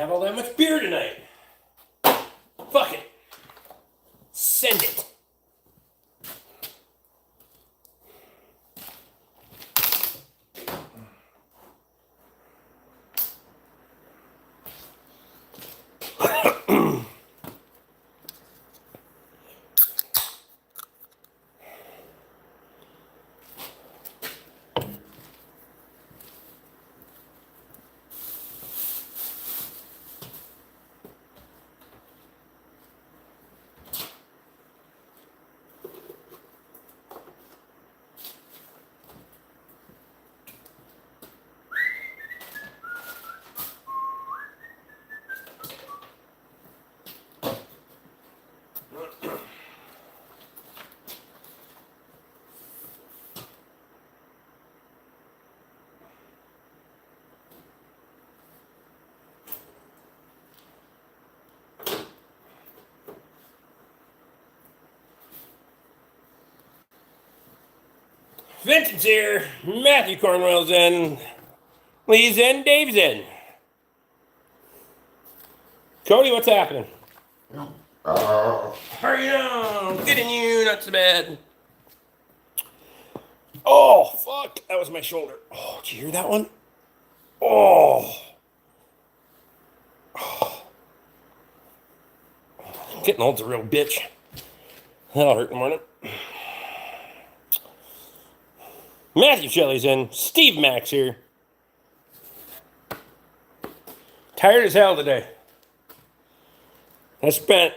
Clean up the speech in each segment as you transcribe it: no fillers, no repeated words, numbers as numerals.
have all that much beer tonight. Fuck it. Send it. Vincent's here. Matthew Cornwell's in. Lee's in. Dave's in. Cody, what's happening? How are you now? Good in you, not so bad. Oh, fuck. That was my shoulder. Oh, did you hear that one? Oh. Getting old's a real bitch. That'll hurt in the morning. Matthew Shelley's in. Steve Mack's here. Tired as hell today. I spent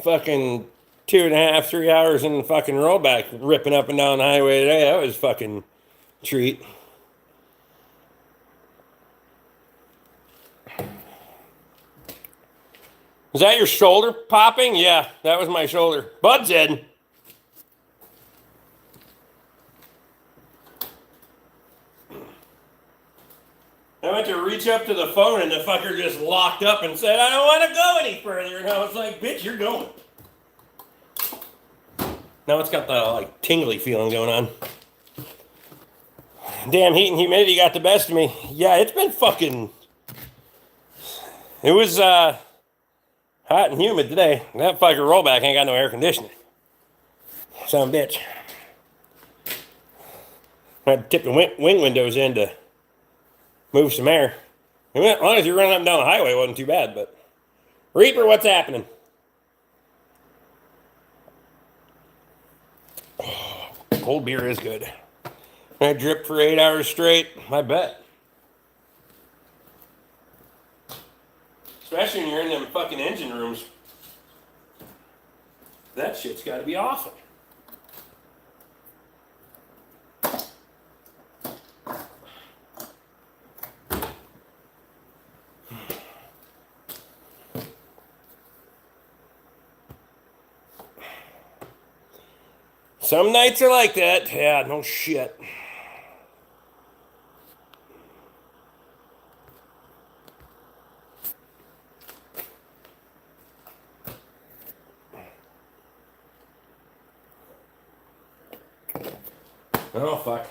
fucking 2.5, 3 hours in the fucking rollback ripping up and down the highway today. That was fucking treat. Is that your shoulder popping? Yeah, that was my shoulder. Bud's in. I went to reach up to the phone and the fucker just locked up and said, I don't want to go any further. And I was like, bitch, you're going. Now it's got the like tingly feeling going on. Damn heat and humidity got the best of me. Yeah, it's been fucking... It was hot and humid today. That fucker rollback ain't got no air conditioning. Son of a bitch. I had to tip the wing windows in to move some air. As long as you're running up and down the highway, it wasn't too bad, but... Reaper, what's happening? Oh, cold beer is good. I dripped for 8 hours straight, I bet. Especially when you're in them fucking engine rooms. That shit's gotta be awful. Some nights are like that. Yeah, no shit. Oh, fuck.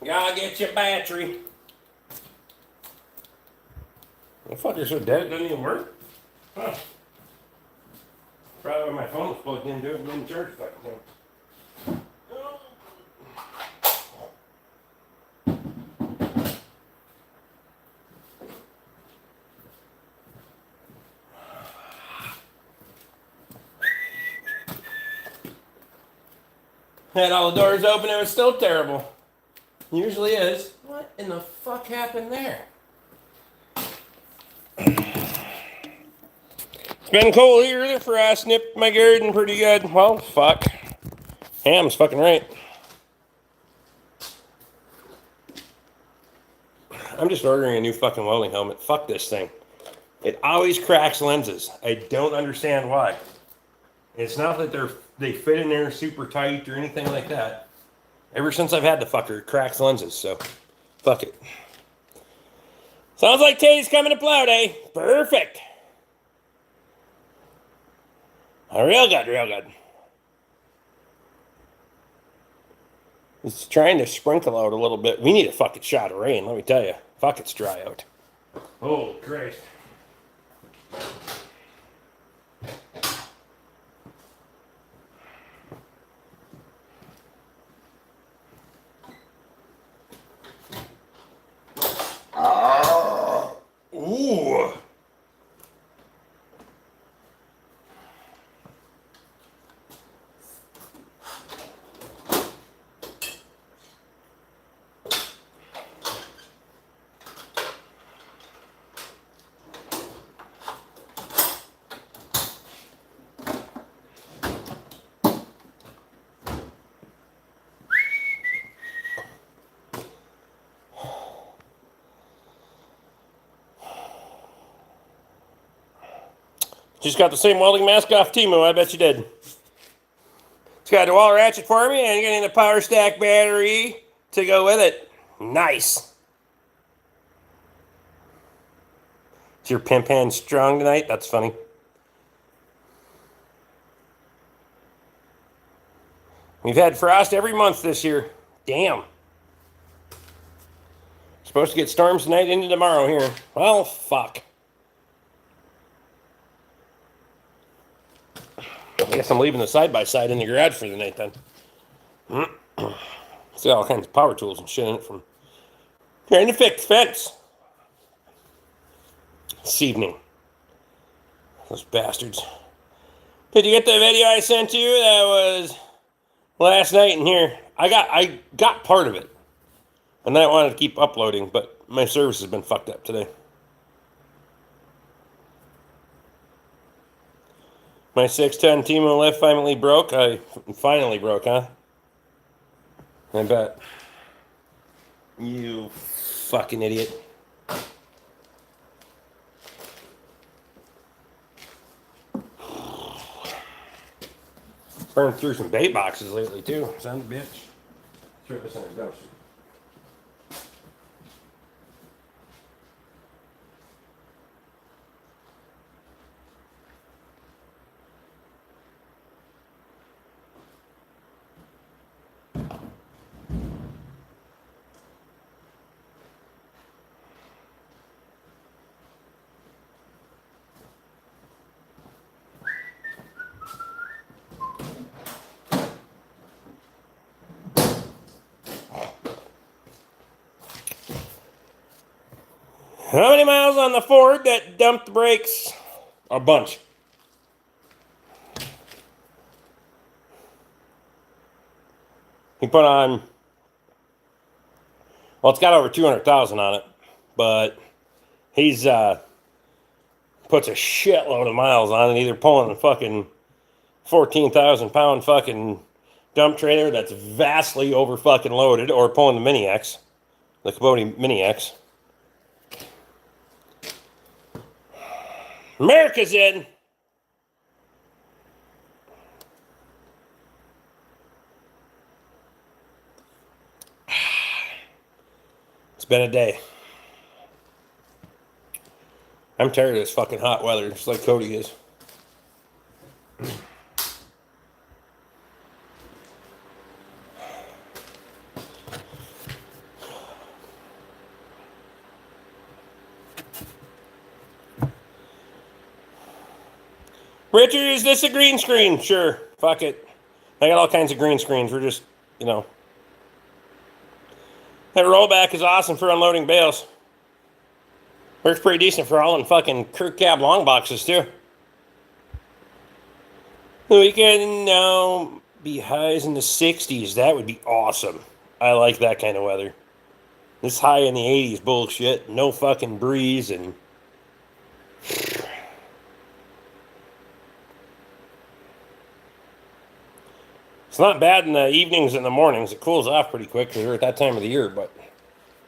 Gotta get your battery. The fucker's so dead it doesn't even work? Huh. Probably when my phone was plugged into it and didn't charge the fucking thing. Had all the doors open, it was still terrible. Usually is. What in the fuck happened there? It's been cold here. The frost nipped my garden pretty good. Well, fuck. Ham's fucking right. I'm just ordering a new fucking welding helmet. Fuck this thing. It always cracks lenses. I don't understand why. It's not that they fit in there super tight or anything like that. Ever since I've had the fucker, it cracks lenses, so fuck it. Sounds like Tay's coming to plow day. Perfect. Real good, real good. It's trying to sprinkle out a little bit. We need a fucking shot of rain, let me tell you. Fuck, it's dry out. Oh, Christ. Ooh. Just got the same welding mask off Timo, I bet you did. It's got a wall ratchet for me, and you're getting a power stack battery to go with it. Nice. Is your pimp hand strong tonight? That's funny. We've had frost every month this year. Damn. Supposed to get storms tonight into tomorrow here. Well, fuck. I guess I'm leaving the side-by-side in the garage for the night then. It's got all kinds of power tools and shit in it from trying to fix fence this evening. Those bastards. Did you get the video I sent you? That was last night in here. I got part of it. And then I wanted to keep uploading, but my service has been fucked up today. My 6'10" Timo lift finally broke. Finally broke, huh? I bet. You fucking idiot. Burned through some bait boxes lately, too. Son of a bitch. Throw this in a dumpster. How many miles on the Ford that dumped the brakes? A bunch. He put on, well, it's got over 200,000 on it, but he's puts a shitload of miles on it, either pulling a fucking 14,000 pound fucking dump trailer that's vastly over fucking loaded, or pulling the Mini X, the Kubota Mini X. America's in. It's been a day. I'm tired of this fucking hot weather, just like Cody is. Richard, is this a green screen? Sure. Fuck it. I got all kinds of green screens. We're just, you know. That rollback is awesome for unloading bales. Works pretty decent for hauling fucking crew cab long boxes, too. The weekend now be highs in the 60s. That would be awesome. I like that kind of weather. This high in the 80s bullshit. No fucking breeze and... It's not bad in the evenings and the mornings. It cools off pretty quick because we're at that time of the year, but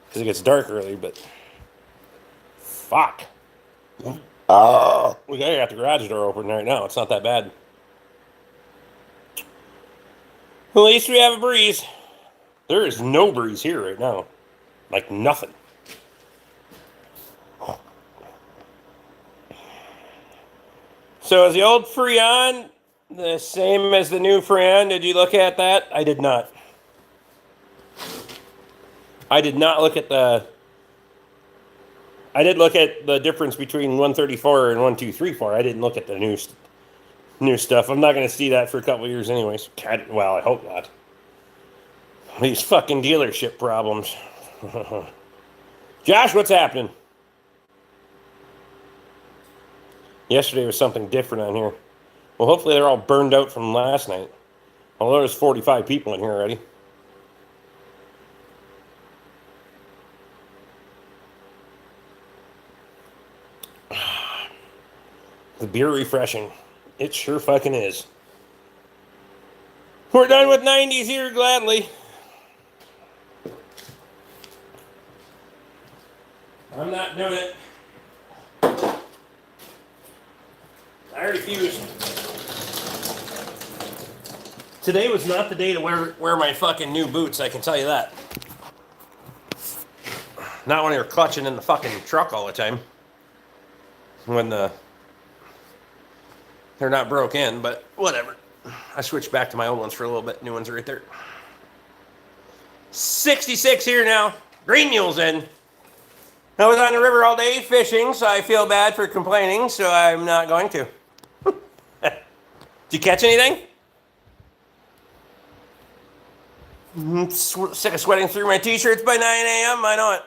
because it gets dark early, but fuck. Oh, we got the garage door open right now. It's not that bad. At least we have a breeze. There is no breeze here right now. Like nothing. So is the old Freon the same as the new Freon? Did you look at that? I did not. I did not look at the I did look at the difference between 134 and 1234. I didn't look at the new stuff. I'm not going to see that for a couple of years anyways. Well, I hope not. These fucking dealership problems. Josh, what's happening? Yesterday was something different on here. Well, hopefully they're all burned out from last night. Although there's 45 people in here already. The beer refreshing. It sure fucking is. We're done with 90s here, gladly. I'm not doing it. I refuse. Today was not the day to wear my fucking new boots, I can tell you that. Not when you're clutching in the fucking truck all the time. When they're not broke in, but whatever. I switched back to my old ones for a little bit. New ones are right there. 66 here now. Green mule's in. I was on the river all day fishing, so I feel bad for complaining, so I'm not going to. Did you catch anything? Sick of sweating through my t-shirts by 9 a.m. I know it.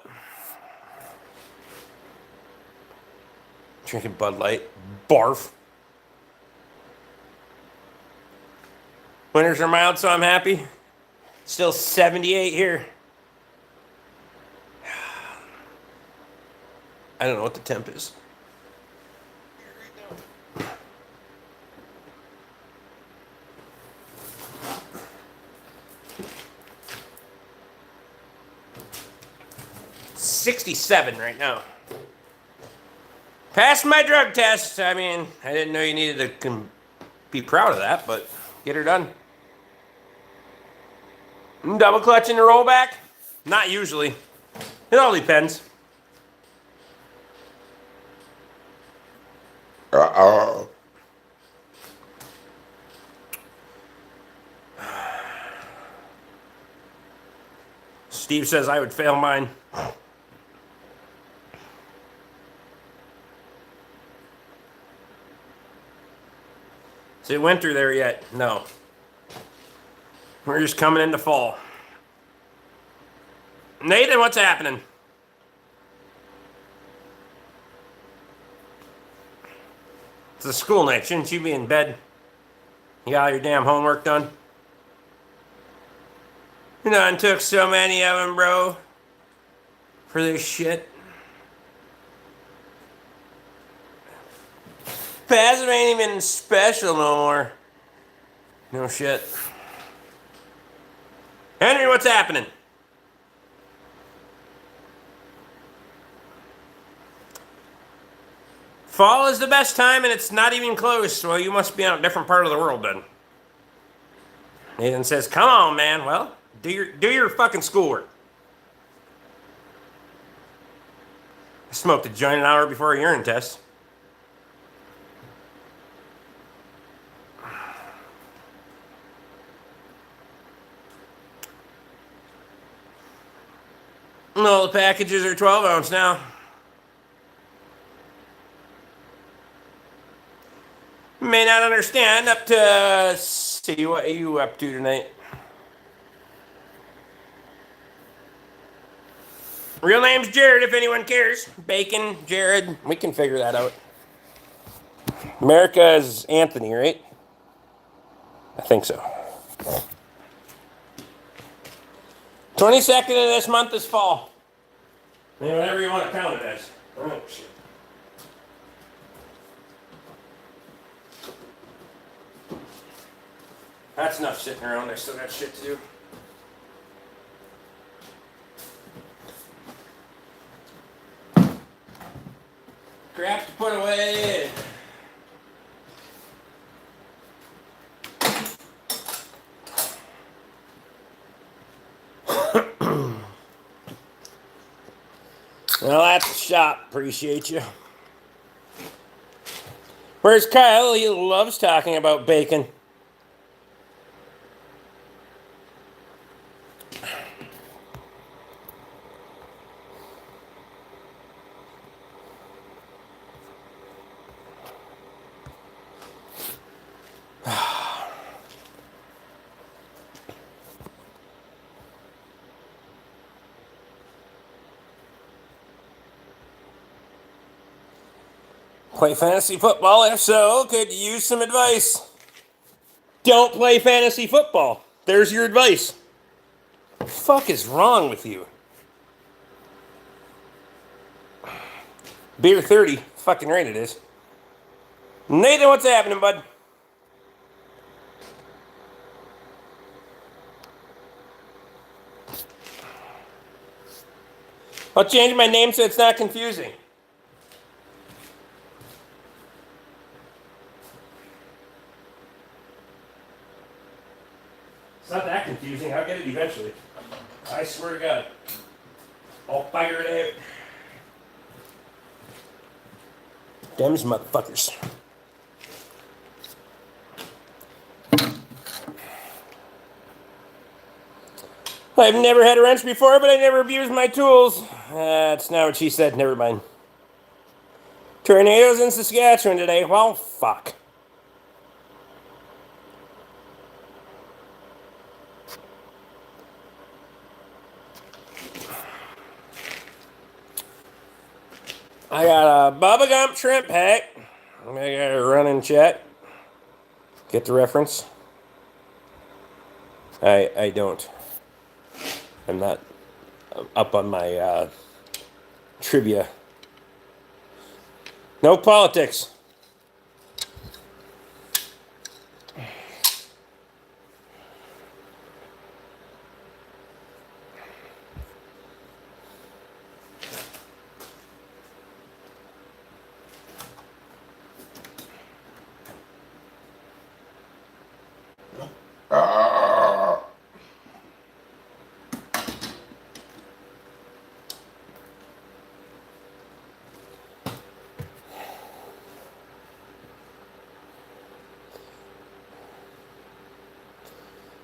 Drinking Bud Light. Barf. Winters are mild, so I'm happy. Still 78 here. I don't know what the temp is. 67 right now. Passed my drug test. I mean, I didn't know you needed to be proud of that, but get her done. Double clutch in the rollback? Not usually. It all depends. Steve says I would fail mine. Is it winter there yet? No. We're just coming into fall. Nathan, what's happening? It's a school night. Shouldn't you be in bed? You got all your damn homework done? You know, and took so many of them, bro, for this shit. Passive ain't even special no more. No shit. Henry, what's happening? Fall is the best time and it's not even close. Well, you must be on a different part of the world then. Nathan says, come on, man. Well, do your fucking schoolwork. I smoked a joint an hour before a urine test. No, the packages are 12 ounce now. May not understand up to see what are you up to tonight. Real name's Jared if anyone cares. Bacon, Jared, we can figure that out. America is Anthony, right? I think so. 22nd of this month is fall. Whatever you want to count it as. Oh, shit. That's enough sitting around. I still got shit to do. Crap to put away. Well, that's the shop. Appreciate you. Where's Kyle? He loves talking about bacon. Play fantasy football? If so, could you use some advice? Don't play fantasy football. There's your advice. What the fuck is wrong with you? Beer 30. Fucking right it is. Nathan, what's happening, bud? I'll change my name so it's not confusing. It's not that confusing. I'll get it eventually. I swear to God. I'll figure it out. Them's motherfuckers. I've never had a wrench before, but I never abused my tools. That's not what she said. Never mind. Tornadoes in Saskatchewan today. Well, fuck. I got a Bubba Gump shrimp pack. I gotta run and chat. Get the reference. I don't. I'm not up on my trivia. No politics.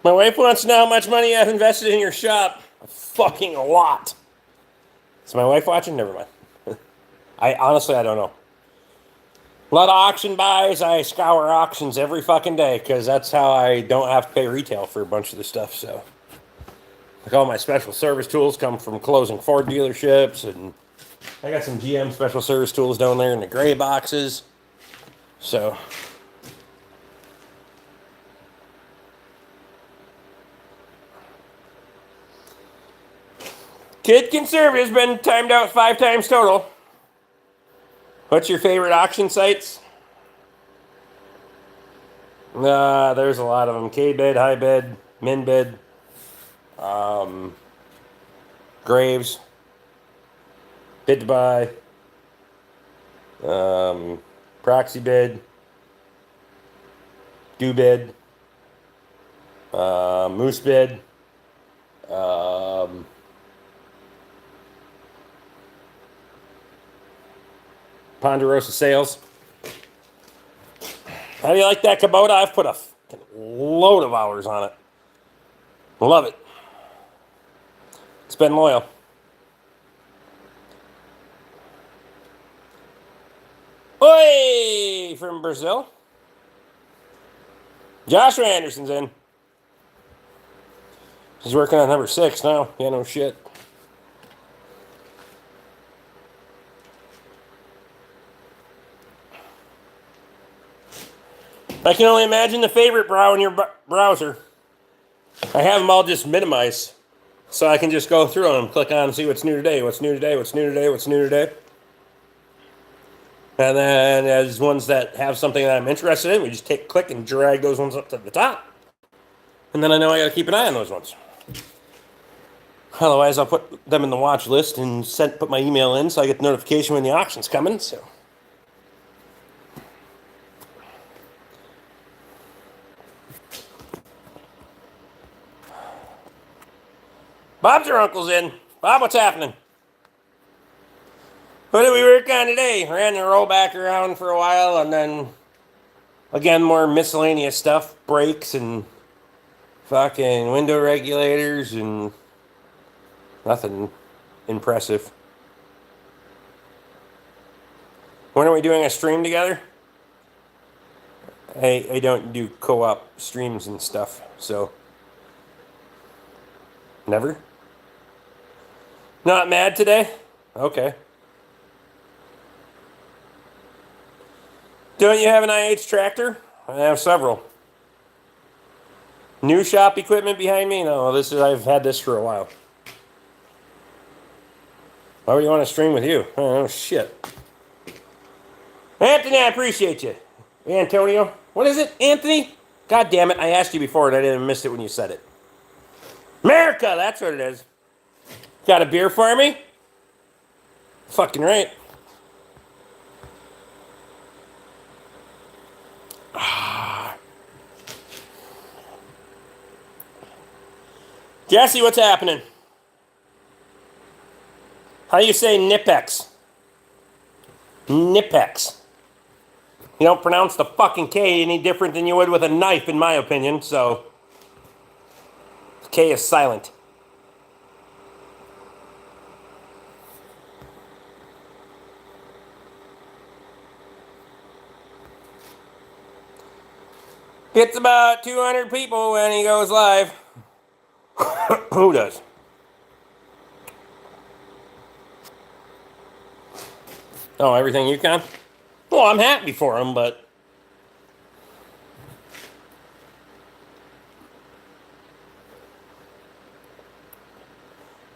My wife wants to know how much money I've invested in your shop. A fucking lot. Is my wife watching? Never mind. I honestly don't know. A lot of auction buys. I scour auctions every fucking day because that's how I don't have to pay retail for a bunch of the stuff. So, like all my special service tools come from closing Ford dealerships, and I got some GM special service tools down there in the gray boxes. So. Kid Conservative's been timed out 5 times total. What's your favorite auction sites? There's a lot of them. K-bid, high bid, min bid, Graves, bid to buy, proxy bid, do bid, moose bid, Ponderosa Sales. How do you like that Kubota? I've put a load of hours on it. Love it. It's been loyal. Oi! From Brazil. Joshua Anderson's in. He's working on number 6 now. Yeah, no shit. I can only imagine the favorite brow in your browser. I have them all just minimized. So I can just go through them, click on and see what's new today, what's new today, what's new today, what's new today. And then as ones that have something that I'm interested in, we just click and drag those ones up to the top. And then I know I gotta keep an eye on those ones. Otherwise I'll put them in the watch list and put my email in so I get the notification when the auction's coming. So Bob's your uncle's in. Bob, what's happening? What did we work on today? Ran the roll back around for a while, and then, again, more miscellaneous stuff. Brakes and fucking window regulators and nothing impressive. When are we doing a stream together? I don't do co-op streams and stuff, so never? Not mad today? Okay. Don't you have an IH tractor? I have several. New shop equipment behind me? No, this is I've had this for a while. Why would you want to stream with you? Oh shit. Anthony, I appreciate you. Antonio. What is it? Anthony? God damn it. I asked you before and I didn't miss it when you said it. America, that's what it is. Got a beer for me? Fucking right. Jesse, what's happening? How do you say Nipex? Nipex. You don't pronounce the fucking K any different than you would with a knife, in my opinion, so. K is silent. Gets about 200 people when he goes live. Who does? Oh, everything you can? Well, I'm happy for him, but...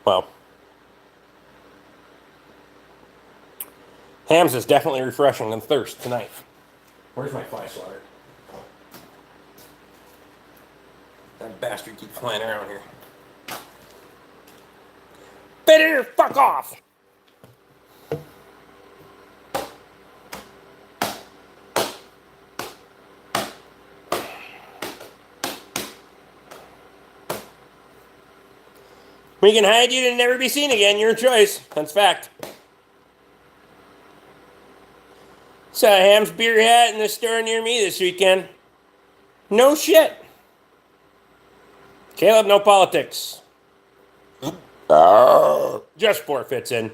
Well. Hams is definitely refreshing on thirst tonight. Where's my fly swatter? That bastard keeps flying around here. Better fuck off! We can hide you to never be seen again. Your choice. That's fact. Saw Ham's beer hat in the store near me this weekend. No shit. Caleb, no politics. Just 4 fits in.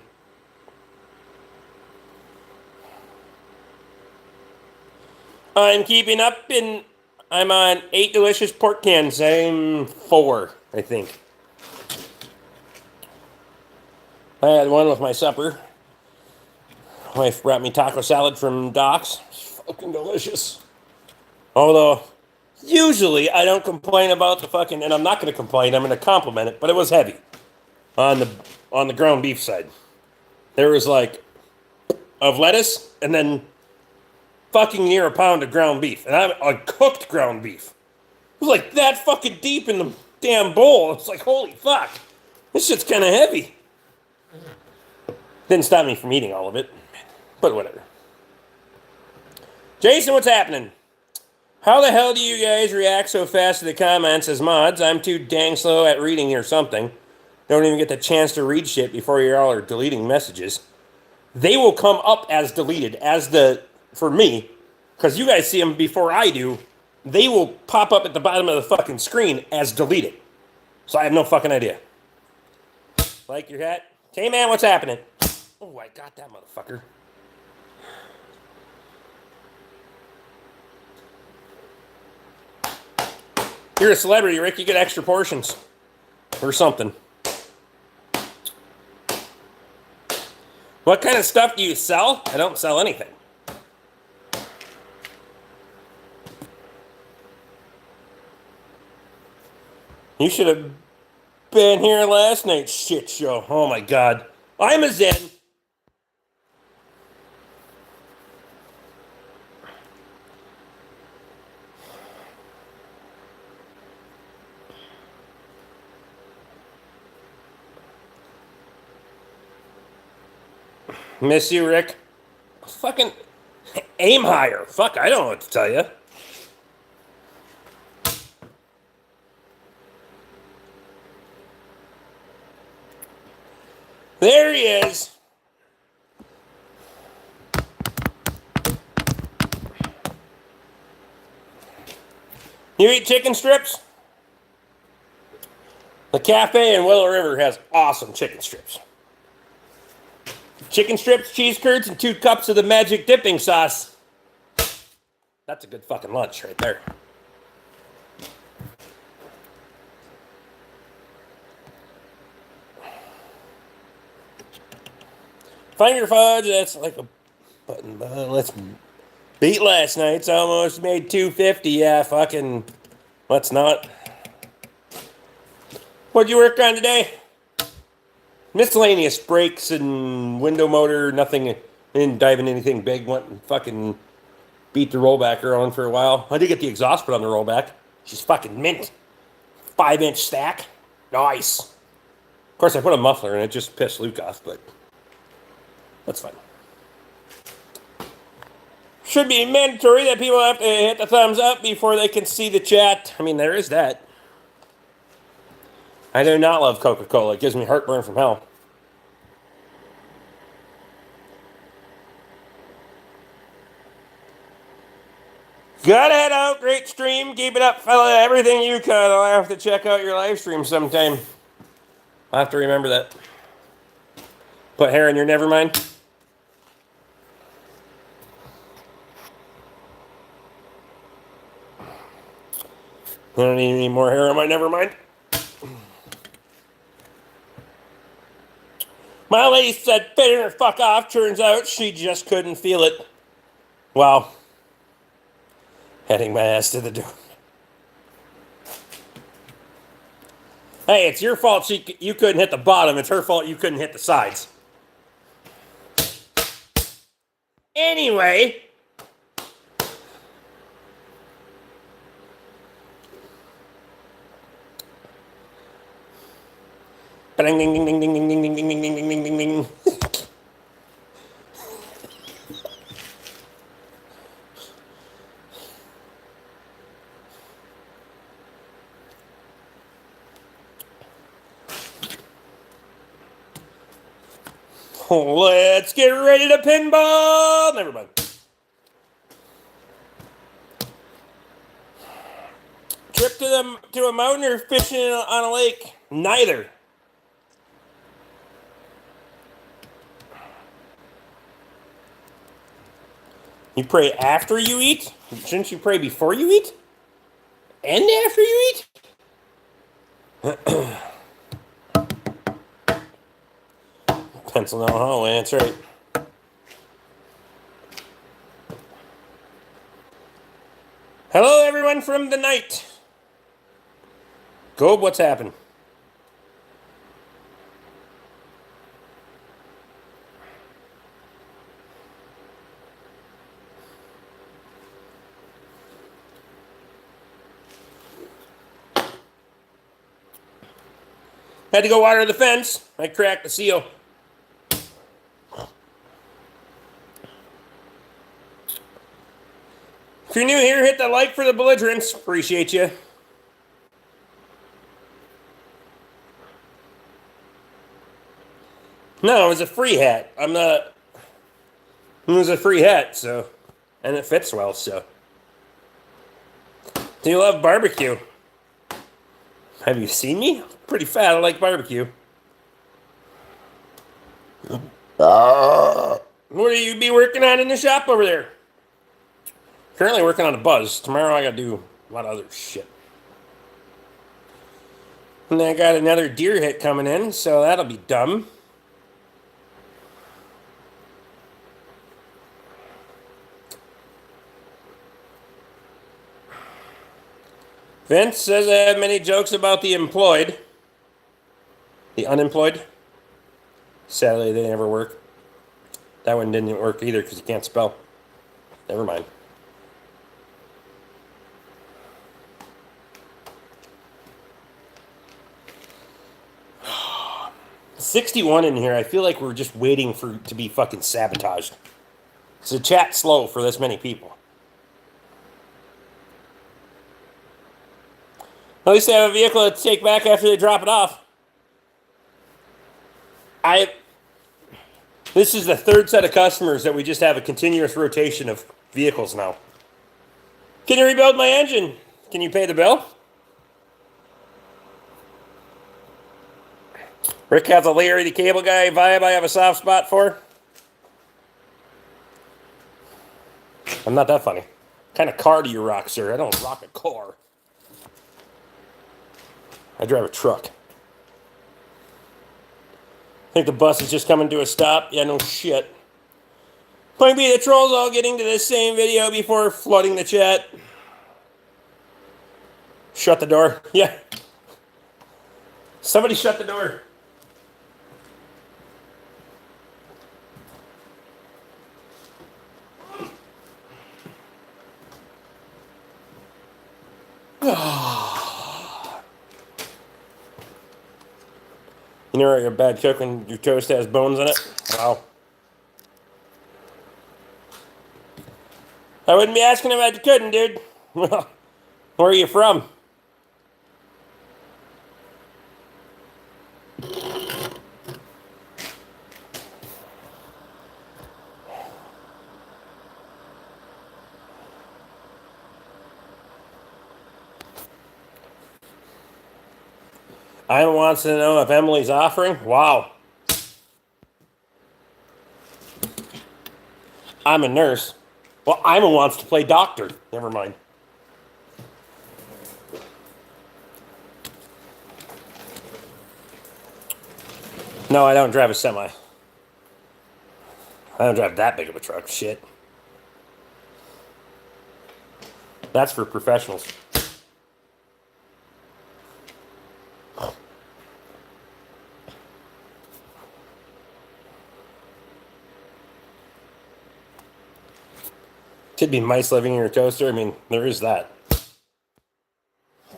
I'm keeping up and I'm on 8 delicious pork cans. I'm 4, I think. I had one with my supper. Wife brought me taco salad from Doc's. It's fucking delicious. Although, usually I don't complain about the fucking, and I'm not going to complain, I'm going to compliment it, but it was heavy on the ground beef side. There was like, of lettuce, and then fucking near a pound of ground beef. And I'm a cooked ground beef. It was like that fucking deep in the damn bowl. It's like, holy fuck. This shit's kind of heavy. Didn't stop me from eating all of it. But whatever. Jason, what's happening? How the hell do you guys react so fast to the comments as mods? I'm too dang slow at reading or something. Don't even get the chance to read shit before you all are deleting messages. They will come up as deleted, for me, because you guys see them before I do. They will pop up at the bottom of the fucking screen as deleted. So I have no fucking idea. Like your hat? Hey man, what's happening? Oh, I got that motherfucker. You're a celebrity, Rick. You get extra portions. Or something. What kind of stuff do you sell? I don't sell anything. You should have been here last night's shit show. Oh my god. I'm a Zen. Miss you, Rick. Fucking aim higher. Fuck, I don't know what to tell you. There he is. You eat chicken strips? The cafe in Willow River has awesome chicken strips. Chicken strips, cheese curds, and 2 cups of the magic dipping sauce. That's a good fucking lunch right there. Find your fudge, that's like a button. Let's Beat last night's almost made 250. Yeah, fucking. Let's not. What'd you work on today? Miscellaneous brakes and window motor. Nothing. Didn't dive into anything big. Went and fucking beat the rollback around for a while. I did get the exhaust put on the rollback. She's fucking mint. 5-inch stack. Nice. Of course, I put a muffler and it just pissed Luke off, but that's fine. Should be mandatory that people have to hit the thumbs up before they can see the chat. I mean, there is that. I do not love Coca-Cola. It gives me heartburn from hell. Gotta head out. Great stream. Keep it up, fella. Everything you can. I'll have to check out your live stream sometime. I'll have to remember that. Put hair in your Nevermind. I don't need any more hair on my Nevermind. My lady said, "Fit her fuck off." Turns out she just couldn't feel it. Wow. Heading my ass to the door. Hey, it's your fault you couldn't hit the bottom. It's her fault you couldn't hit the sides. Anyway. Ding ding ding ding ding ding ding ding ding ding ding ding ding. Let's get ready to pinball. Never mind. Trip to a mountain or fishing on a lake? Neither. You pray after you eat? Shouldn't you pray before you eat? And after you eat? Pencil down the hallway, that's right. Hello, everyone from the night. Gob, what's happened? Had to go water the fence. I cracked the seal. If you're new here, hit the like for the belligerents. Appreciate you. No, it was a free hat. I'm not. It was a free hat, so. And it fits well, so. Do you love barbecue? Have you seen me? Pretty fat. I like barbecue. What do you be working on in the shop over there? Currently working on a buzz. Tomorrow I gotta do a lot of other shit. And I got another deer hit coming in, so that'll be dumb. Vince says I have many jokes about the employed. The unemployed. Sadly, they never work. That one didn't work either because you can't spell. Never mind. $61 in here. I feel like we're just waiting for to be fucking sabotaged. It's a chat slow for this many people. At least they have a vehicle to take back after they drop it off. This is the third set of customers that we just have a continuous rotation of vehicles now. Can you rebuild my engine? Can you pay the bill? Rick has a Larry the Cable Guy vibe I have a soft spot for. I'm not that funny. What kind of car do you rock, sir? I don't rock a car. I drive a truck. I think the bus is just coming to a stop. Yeah, no shit. Might be the trolls all getting to this same video before flooding the chat. Shut the door. Yeah. Somebody shut the door. You know you're a bad cook when your toast has bones in it? Wow. I wouldn't be asking if I couldn't, dude. Where are you from? Ian wants to know if Emily's offering. Wow. I'm a nurse. Well, Ima wants to play doctor. Never mind. No, I don't drive a semi. I don't drive that big of a truck. Shit. That's for professionals. Could be mice living in your toaster. I mean, there is that.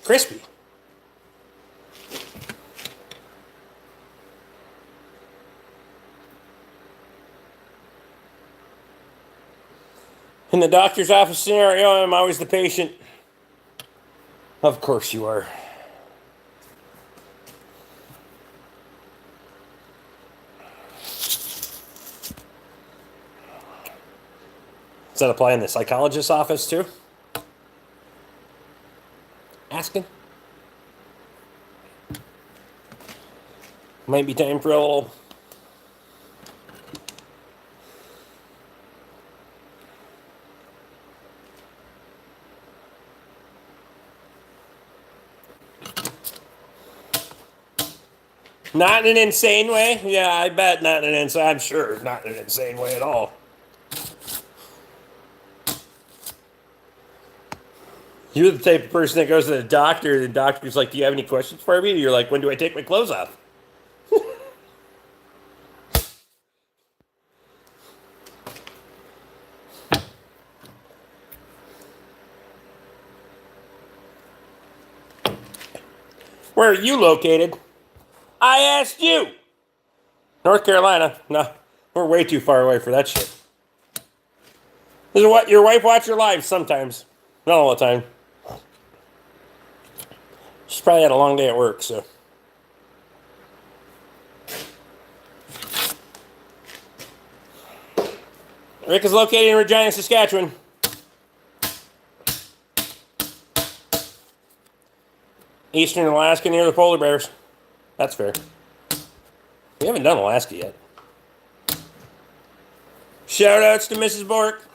Crispy. In the doctor's office scenario, I'm always the patient. Of course you are. Does that apply in the psychologist's office too? Asking. Might be time for a little. Not in an insane way? Yeah, I bet not in an insane. I'm sure not in an insane way at all. You're the type of person that goes to the doctor, and the doctor's like, do you have any questions for me? And you're like, when do I take my clothes off? Where are you located? I asked you. North Carolina. No, we're way too far away for that shit. This is what your wife watches your lives sometimes. Not all the time. She's probably had a long day at work, so. Rick is located in Regina, Saskatchewan. Eastern Alaska near the polar bears. That's fair. We haven't done Alaska yet. Shout outs to Mrs. BORK.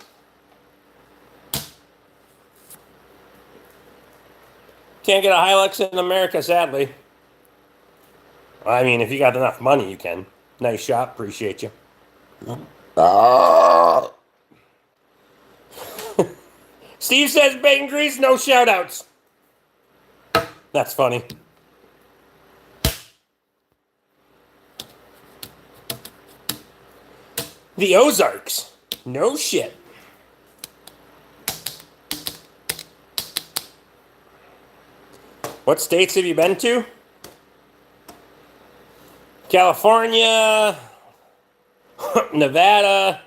Can't get a Hilux in America, sadly. I mean, if you got enough money, you can. Nice shot. Appreciate you. Steve says bacon grease, no shout outs. That's funny. The Ozarks. No shit. What states have you been to? California, Nevada,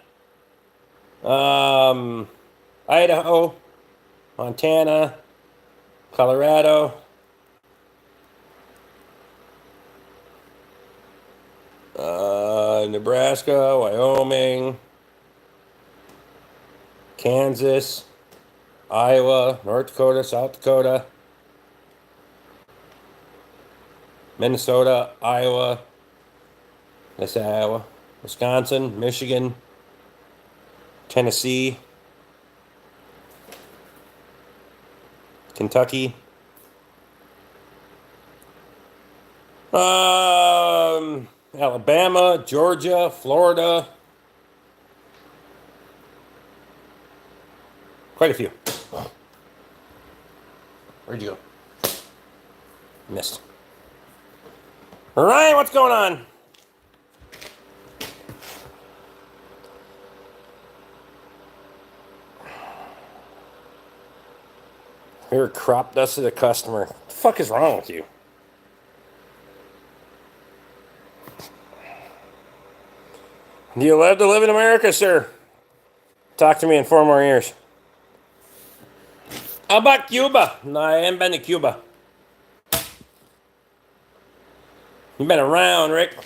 Idaho, Montana, Colorado, Nebraska, Wyoming, Kansas, Iowa, North Dakota, South Dakota, Minnesota, Iowa, that's Iowa, Wisconsin, Michigan, Tennessee, Kentucky, Alabama, Georgia, Florida, Quite a few. Where'd you go? Missed. Ryan, what's going on? You're crop dusted a customer. What the fuck is wrong with you? Do you love to live in America, sir? Talk to me in 4 more years. How about Cuba? No, I haven't been to Cuba. You've been around, Rick.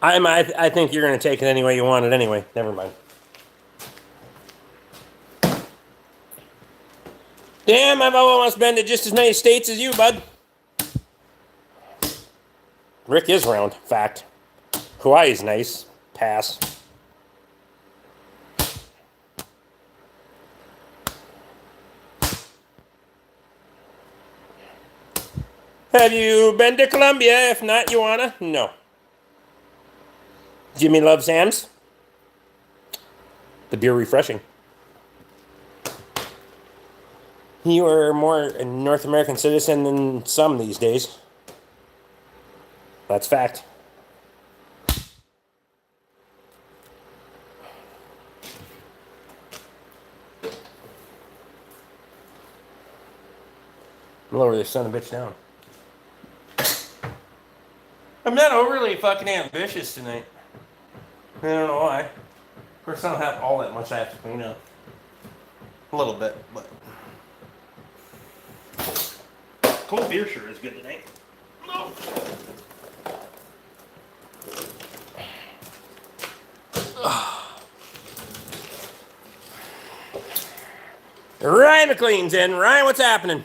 I think you're going to take it any way you want it anyway. Never mind. Damn, I've almost been to just as many states as you, bud. Rick is round. Fact. Hawaii's nice. Pass. Have you been to Colombia? If not, you wanna? No. Jimmy loves Sam's. The beer refreshing. You are more a North American citizen than some these days. That's fact. Lower this son of a bitch down. I'm not overly fucking ambitious tonight. I don't know why. Of course, I don't have all that much I have to clean up. A little bit, but. Cold beer sure is good tonight. No. Ryan McLean's in. Ryan, what's happening?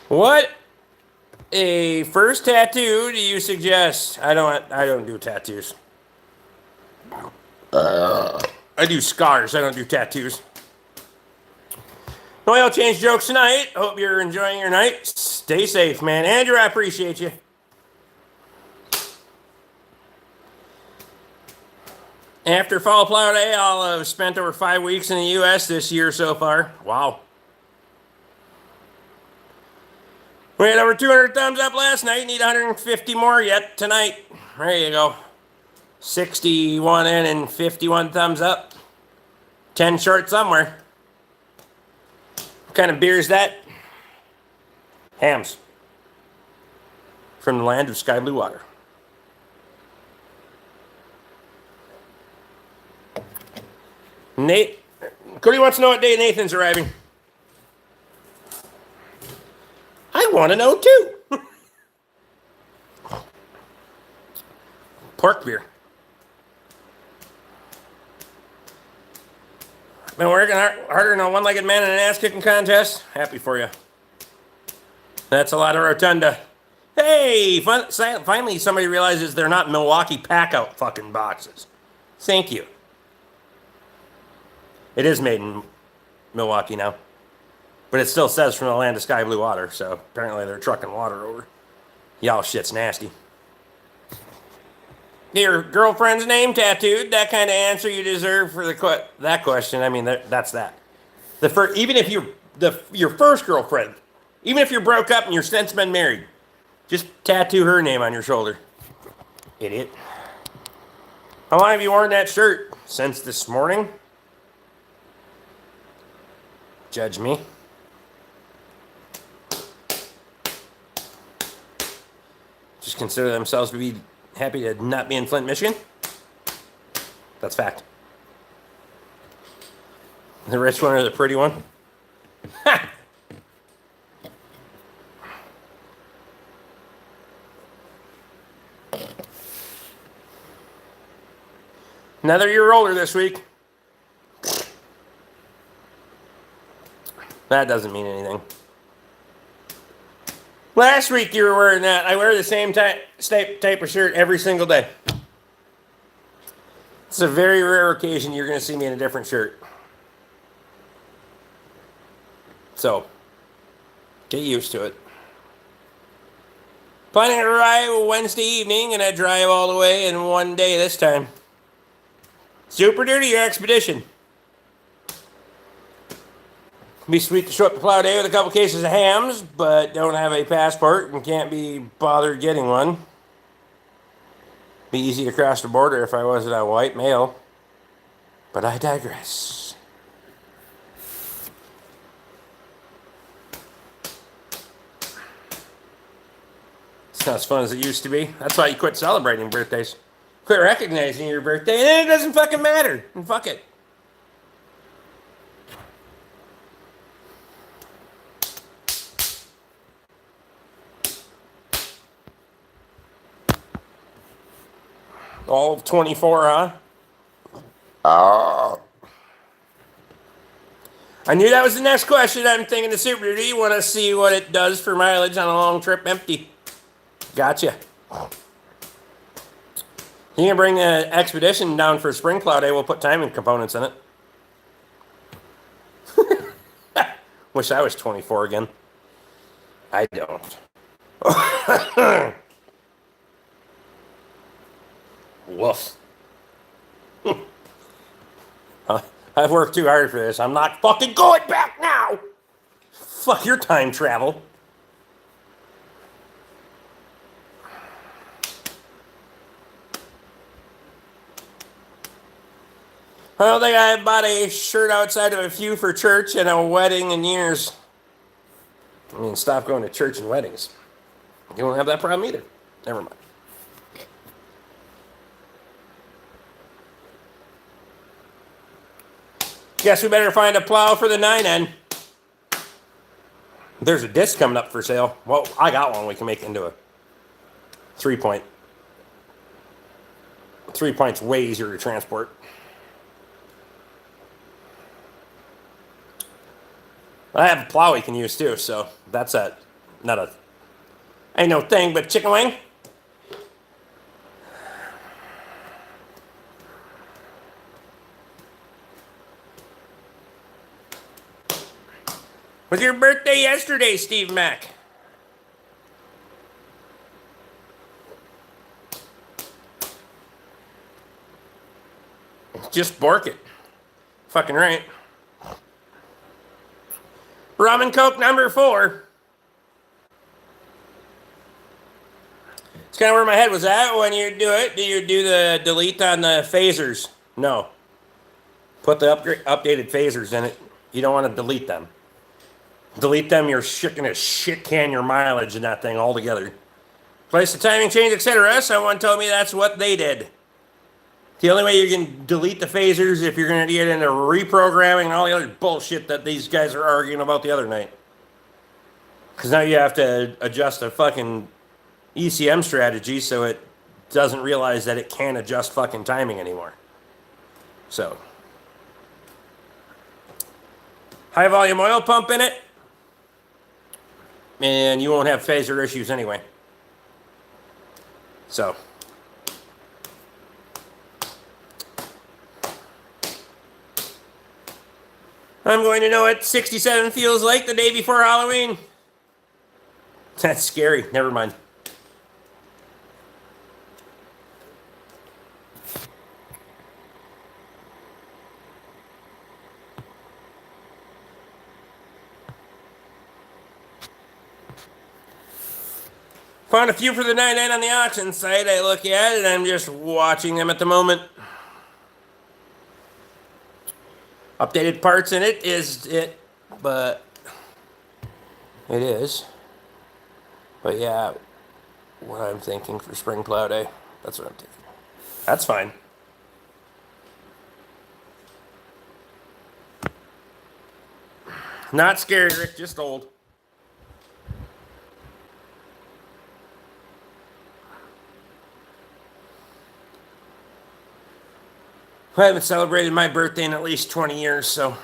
What a first tattoo do you suggest? I don't do tattoos. I do scars. I don't do tattoos. No oil change jokes tonight. Hope you're enjoying your night. Stay safe, man. Andrew, I appreciate you. After Fall Plow Day, I'll have spent over 5 weeks in the U.S. this year so far. Wow. We had over 200 thumbs up last night. Need 150 more yet tonight. There you go. 61 in and 51 thumbs up. 10 short somewhere. What kind of beer is that? Hams. From the land of sky blue water. Nate. Cody wants to know what day Nathan's arriving. I want to know too. Pork beer. Been working harder than a one-legged man in an ass-kicking contest. Happy for you. That's a lot of rotunda. Hey, finally somebody realizes they're not Milwaukee pack-out fucking boxes. Thank you. It is made in Milwaukee now. But it still says from the land of sky blue water, so apparently they're trucking water over. Y'all shit's nasty. Your girlfriend's name tattooed? That kind of answer you deserve for that question. I mean, that's that. Even if your first girlfriend, even if you're broke up and you're since been married, just tattoo her name on your shoulder. Idiot. How long have you worn that shirt? Since this morning? Judge me. Just consider themselves to be happy to not be in Flint, Michigan? That's fact. The rich one or the pretty one? Ha! Another year older this week. That doesn't mean anything. Last week you were wearing that. I wear the same type of shirt every single day. It's a very rare occasion you're going to see me in a different shirt. So, get used to it. Planning to arrive Wednesday evening, and I drive all the way in one day this time. Super duty your expedition. Be sweet to show up to Plow Day with a couple cases of hams, but don't have a passport and can't be bothered getting one. Be easy to cross the border if I wasn't a white male. But I digress. It's not as fun as it used to be. That's why you quit celebrating birthdays. Quit recognizing your birthday, and then it doesn't fucking matter. And fuck it. All of 24, huh? Oh. I knew that was the next question. I'm thinking the Super Duty. You want to see what it does for mileage on a long trip empty. Gotcha. You can bring the Expedition down for Spring Plow Day. We'll put timing components in it. Wish I was 24 again. I don't. Woof. I've worked too hard for this. I'm not fucking going back now. Fuck your time travel. I don't think I bought a shirt outside of a few for church and a wedding in years. I mean, stop going to church and weddings. You don't have that problem either. Never mind. Guess we better find a plow for the 9N. There's a disc coming up for sale. Well, I got one we can make into a 3-point. 3-point's way easier to transport. I have a plow we can use too, so that's ain't no thing but chicken wing. Was your birthday yesterday, Steve Mack? Just BORK it. Fucking right. Rum and Coke number 4. It's kind of where my head was at when you do it. Do you do the delete on the phasers? No. Put the updated phasers in it. You don't want to delete them. Delete them, you're gonna shit can your mileage in that thing altogether. Place the timing change, etc. Someone told me that's what they did. The only way you can delete the phasers if you're going to get into reprogramming and all the other bullshit that these guys are arguing about the other night. Because now you have to adjust a fucking ECM strategy so it doesn't realize that it can't adjust fucking timing anymore. So, high volume oil pump in it, and you won't have phaser issues anyway. So, I'm going to know what 67 feels like the day before Halloween. That's scary. Never mind. Found a few for the 9N on the auction site. I look at it and I'm just watching them at the moment. Updated parts in it is it, but it is. But yeah, what I'm thinking for Spring Plow Day, that's what I'm thinking. That's fine. Not scary, Rick, just old. I haven't celebrated my birthday in at least 20 years, so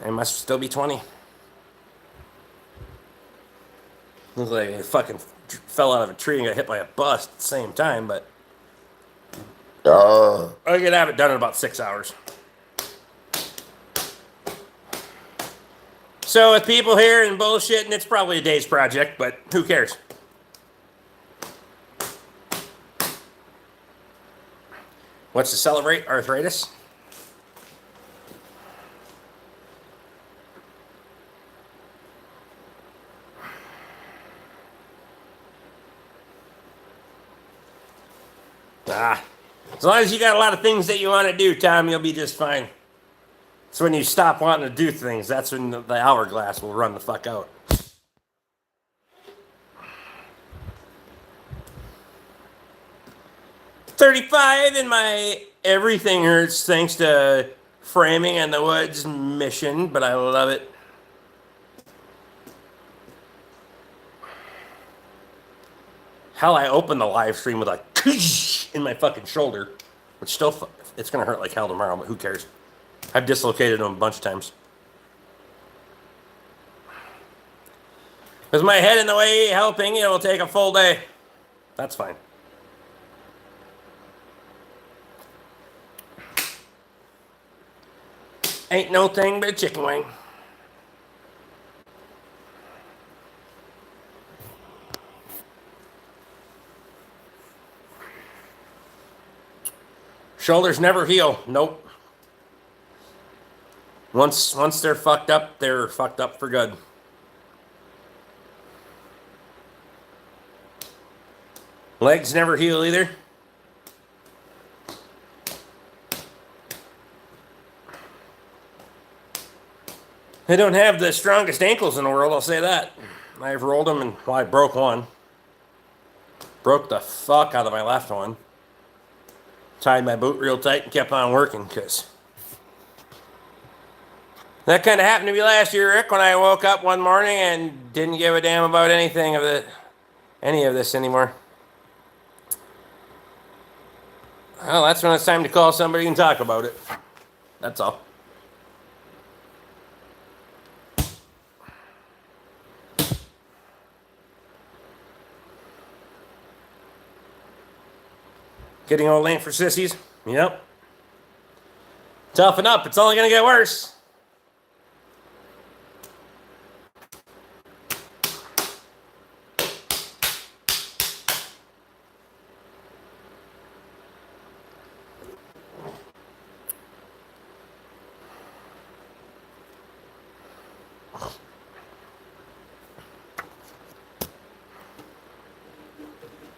I must still be 20. Looks like I fucking fell out of a tree and got hit by a bus at the same time, but I could have it done in about 6 hours. So with people here and bullshitting, it's probably a day's project, but who cares? What's to celebrate? Arthritis? As long as you got a lot of things that you want to do, Tom, you'll be just fine. It's when you stop wanting to do things, that's when the hourglass will run the fuck out. $35 and my everything hurts thanks to framing and the woods mission, but I love it. Hell, I opened the live stream with a in my fucking shoulder, which still, it's gonna hurt like hell tomorrow, but who cares? I've dislocated them a bunch of times. With my head in the way helping, it will take a full day. That's fine. Ain't no thing but a chicken wing. Shoulders never heal. Nope. Once they're fucked up for good. Legs never heal either. I don't have the strongest ankles in the world, I'll say that. I've rolled them and, well, I broke one. Broke the fuck out of my left one. Tied my boot real tight and kept on working, because that kind of happened to me last year, Rick, when I woke up one morning and didn't give a damn about any of this anymore. Well, that's when it's time to call somebody and talk about it. That's all. Getting old ain't for sissies. Yep. Toughen up. It's only going to get worse.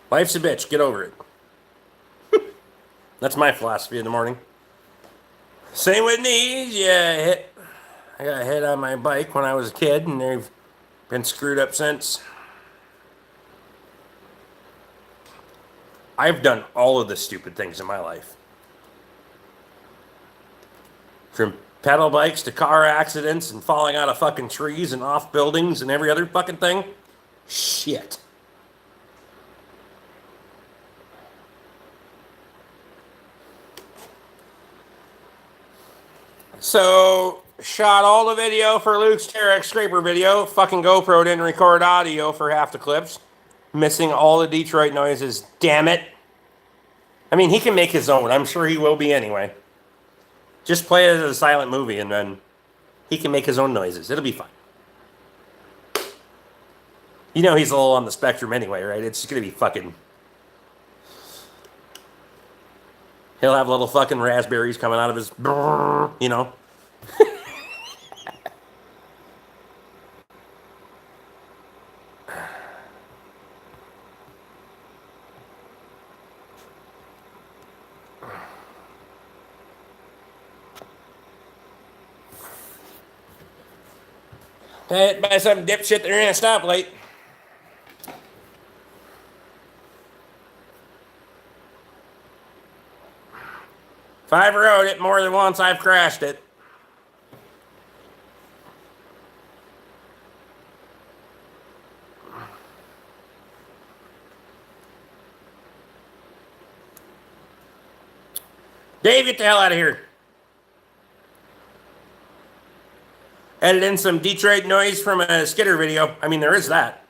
Life's a bitch. Get over it. That's my philosophy in the morning. Same with knees. Yeah, I got hit on my bike when I was a kid, and they've been screwed up since. I've done all of the stupid things in my life. From pedal bikes to car accidents and falling out of fucking trees and off buildings and every other fucking thing. Shit. So, shot all the video for Luke's Terex scraper video. Fucking GoPro didn't record audio for half the clips. Missing all the Detroit noises. Damn it. I mean, he can make his own. I'm sure he will be anyway. Just play it as a silent movie and then he can make his own noises. It'll be fine. You know he's a little on the spectrum anyway, right? It's just going to be fucking... He'll have little fucking raspberries coming out of his... You know? By some dipshit that are in a stoplight. If I ever rode it more than once, I've crashed it. Dave, get the hell out of here. Added in some Detroit noise from a Skidder video. I mean, there is that.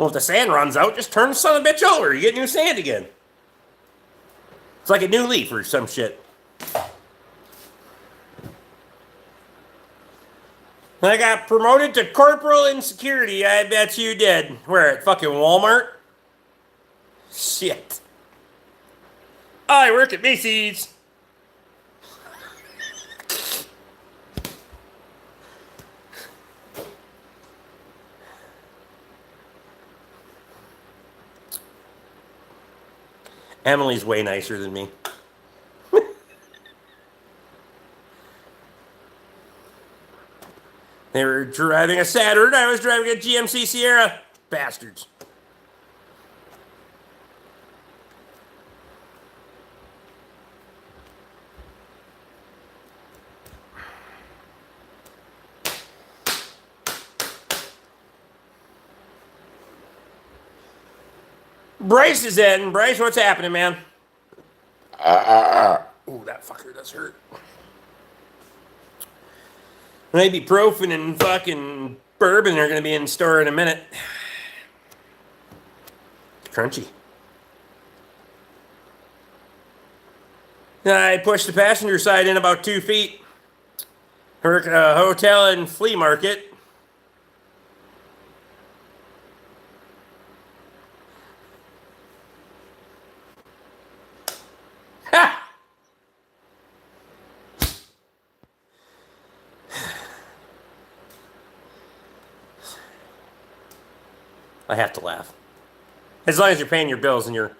Well, if the sand runs out, just turn the son of a bitch over. You get new sand again. It's like a new leaf or some shit. I got promoted to corporal in security. I bet you did. Where, at fucking Walmart? Shit. I work at Macy's. Emily's way nicer than me. They were driving a Saturn. I was driving a GMC Sierra. Bastards. Bryce is in. Bryce, what's happening, man? Ooh, that fucker does hurt. Ibuprofen and fucking bourbon are going to be in store in a minute. Crunchy. I pushed the passenger side in about 2 feet. Work at a hotel and flea market. Ha! I have to laugh. As long as you're paying your bills and you're...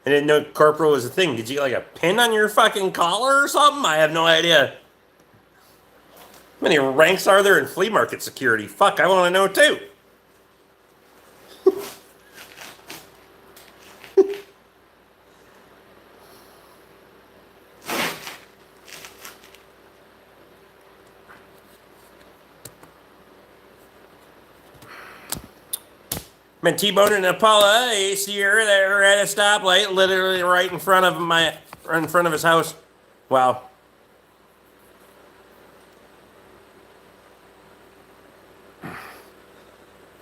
I didn't know corporal was a thing. Did you get like a pin on your fucking collar or something? I have no idea. How many ranks are there in flea market security? Fuck, I want to know too. Been T-boning an Impala, a Sierra. They were at a stoplight, literally right in front of his house. Wow.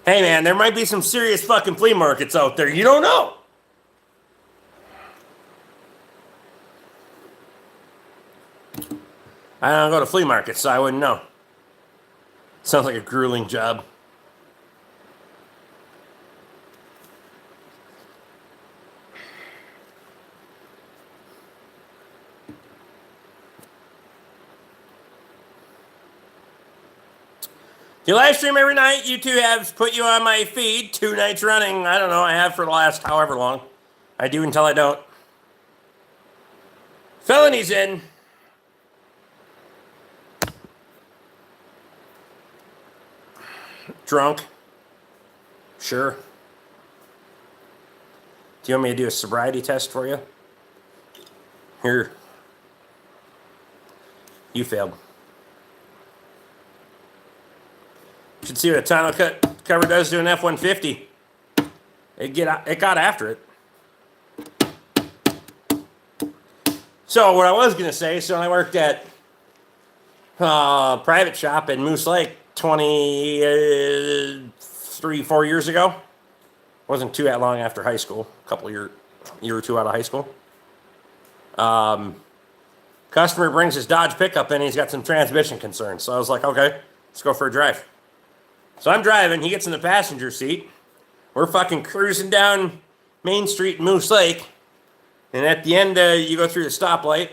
Hey man, there might be some serious fucking flea markets out there. You don't know. I don't go to flea markets, so I wouldn't know. Sounds like a grueling job. You live stream every night. YouTube has put you on my feed 2 nights running. I don't know. I have for the last however long. I do until I don't. Felony's in. Drunk. Sure. Do you want me to do a sobriety test for you? Here. You failed. You should see what a tonneau cover does to an F-150. It got after it. So what I was going to say, so I worked at a private shop in Moose Lake 4 years ago. Wasn't too that long after high school. A couple year or two out of high school. Customer brings his Dodge pickup in. He's got some transmission concerns. So I was like, okay, let's go for a drive. So I'm driving. He gets in the passenger seat. We're fucking cruising down Main Street in Moose Lake. And at the end, you go through the stoplight.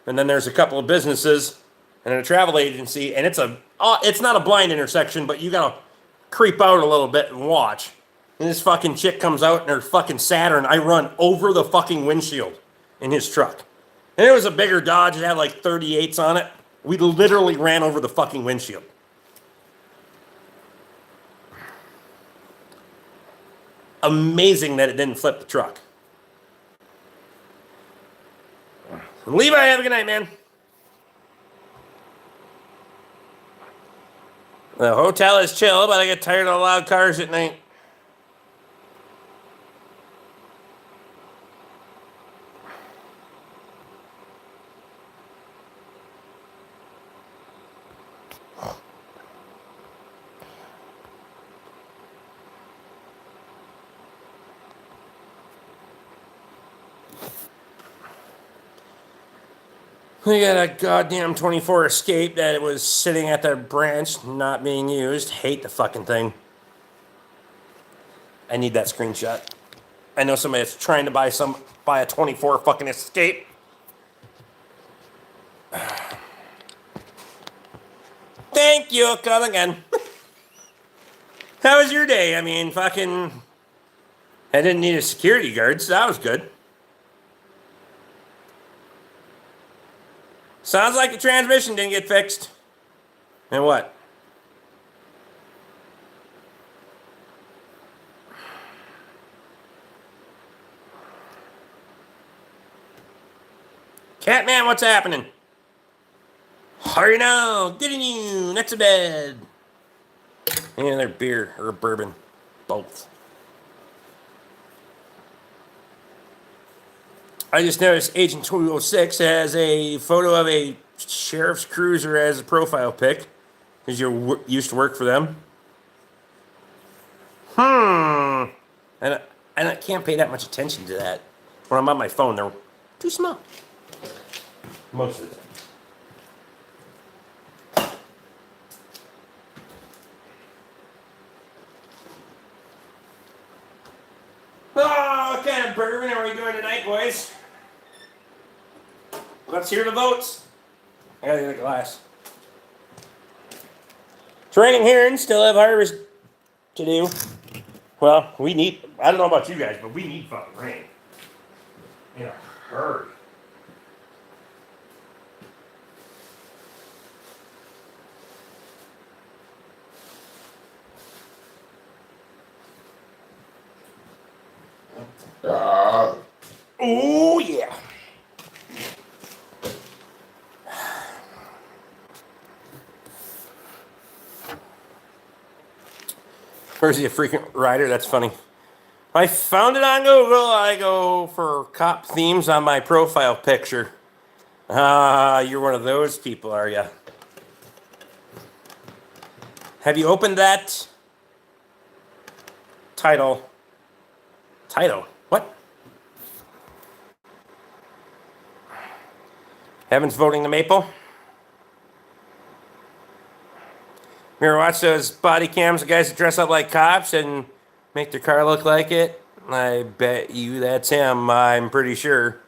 And then there's a couple of businesses and a travel agency. And it's not a blind intersection, but you got to creep out a little bit and watch. And this fucking chick comes out in her fucking Saturn. I run over the fucking windshield in his truck. And it was a bigger Dodge. It had like 38s on it. We literally ran over the fucking windshield. Amazing that it didn't flip the truck. Levi, have a good night, man. The hotel is chill, but I get tired of loud cars at night. We got a goddamn 24 Escape that was sitting at the branch, not being used. Hate the fucking thing. I need that screenshot. I know somebody that's trying to buy a 24 fucking Escape. Thank you. Come again. How was your day? I mean, fucking. I didn't need a security guard, so that was good. Sounds like the transmission didn't get fixed. And what? Catman, what's happening? Hurry now! Get in you! Next to bed! Another beer or a bourbon. Both. I just noticed Agent 206 has a photo of a sheriff's cruiser as a profile pic. Because you used to work for them. And I can't pay that much attention to that. When I'm on my phone, they're too small. Most of the time. Oh, what kind of bourbon are we doing tonight, boys? Let's hear the votes. I gotta get a glass. It's raining here and still have harvest to do. Well, we need, I don't know about you guys, but we need fucking rain. In a hurry. Oh, yeah. Where's the freaking rider? That's funny. I found it on Google. I go for cop themes on my profile picture. You're one of those people, are you? Have you opened that title? Title? What? Heaven's voting the maple? Mirror watch those body cams of guys that dress up like cops and make their car look like it? I bet you that's him. I'm pretty sure.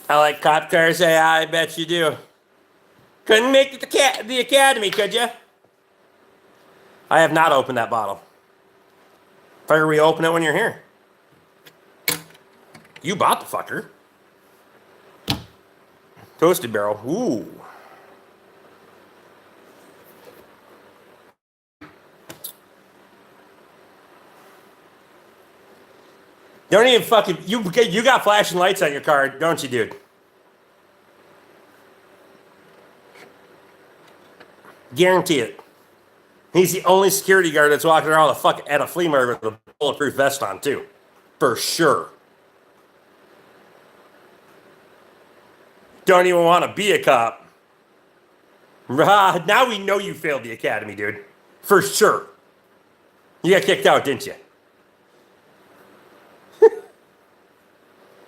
I like cop cars. Yeah, I bet you do. Couldn't make it the academy, could you? I have not opened that bottle. Figure we open it when you're here. You bought the fucker. Toasted barrel. Ooh. Don't even fucking you got flashing lights on your car, don't you, dude? Guarantee it. He's the only security guard that's walking around at a flea market with a bulletproof vest on, too. For sure. Don't even want to be a cop. Now we know you failed the academy, dude. For sure. You got kicked out, didn't you?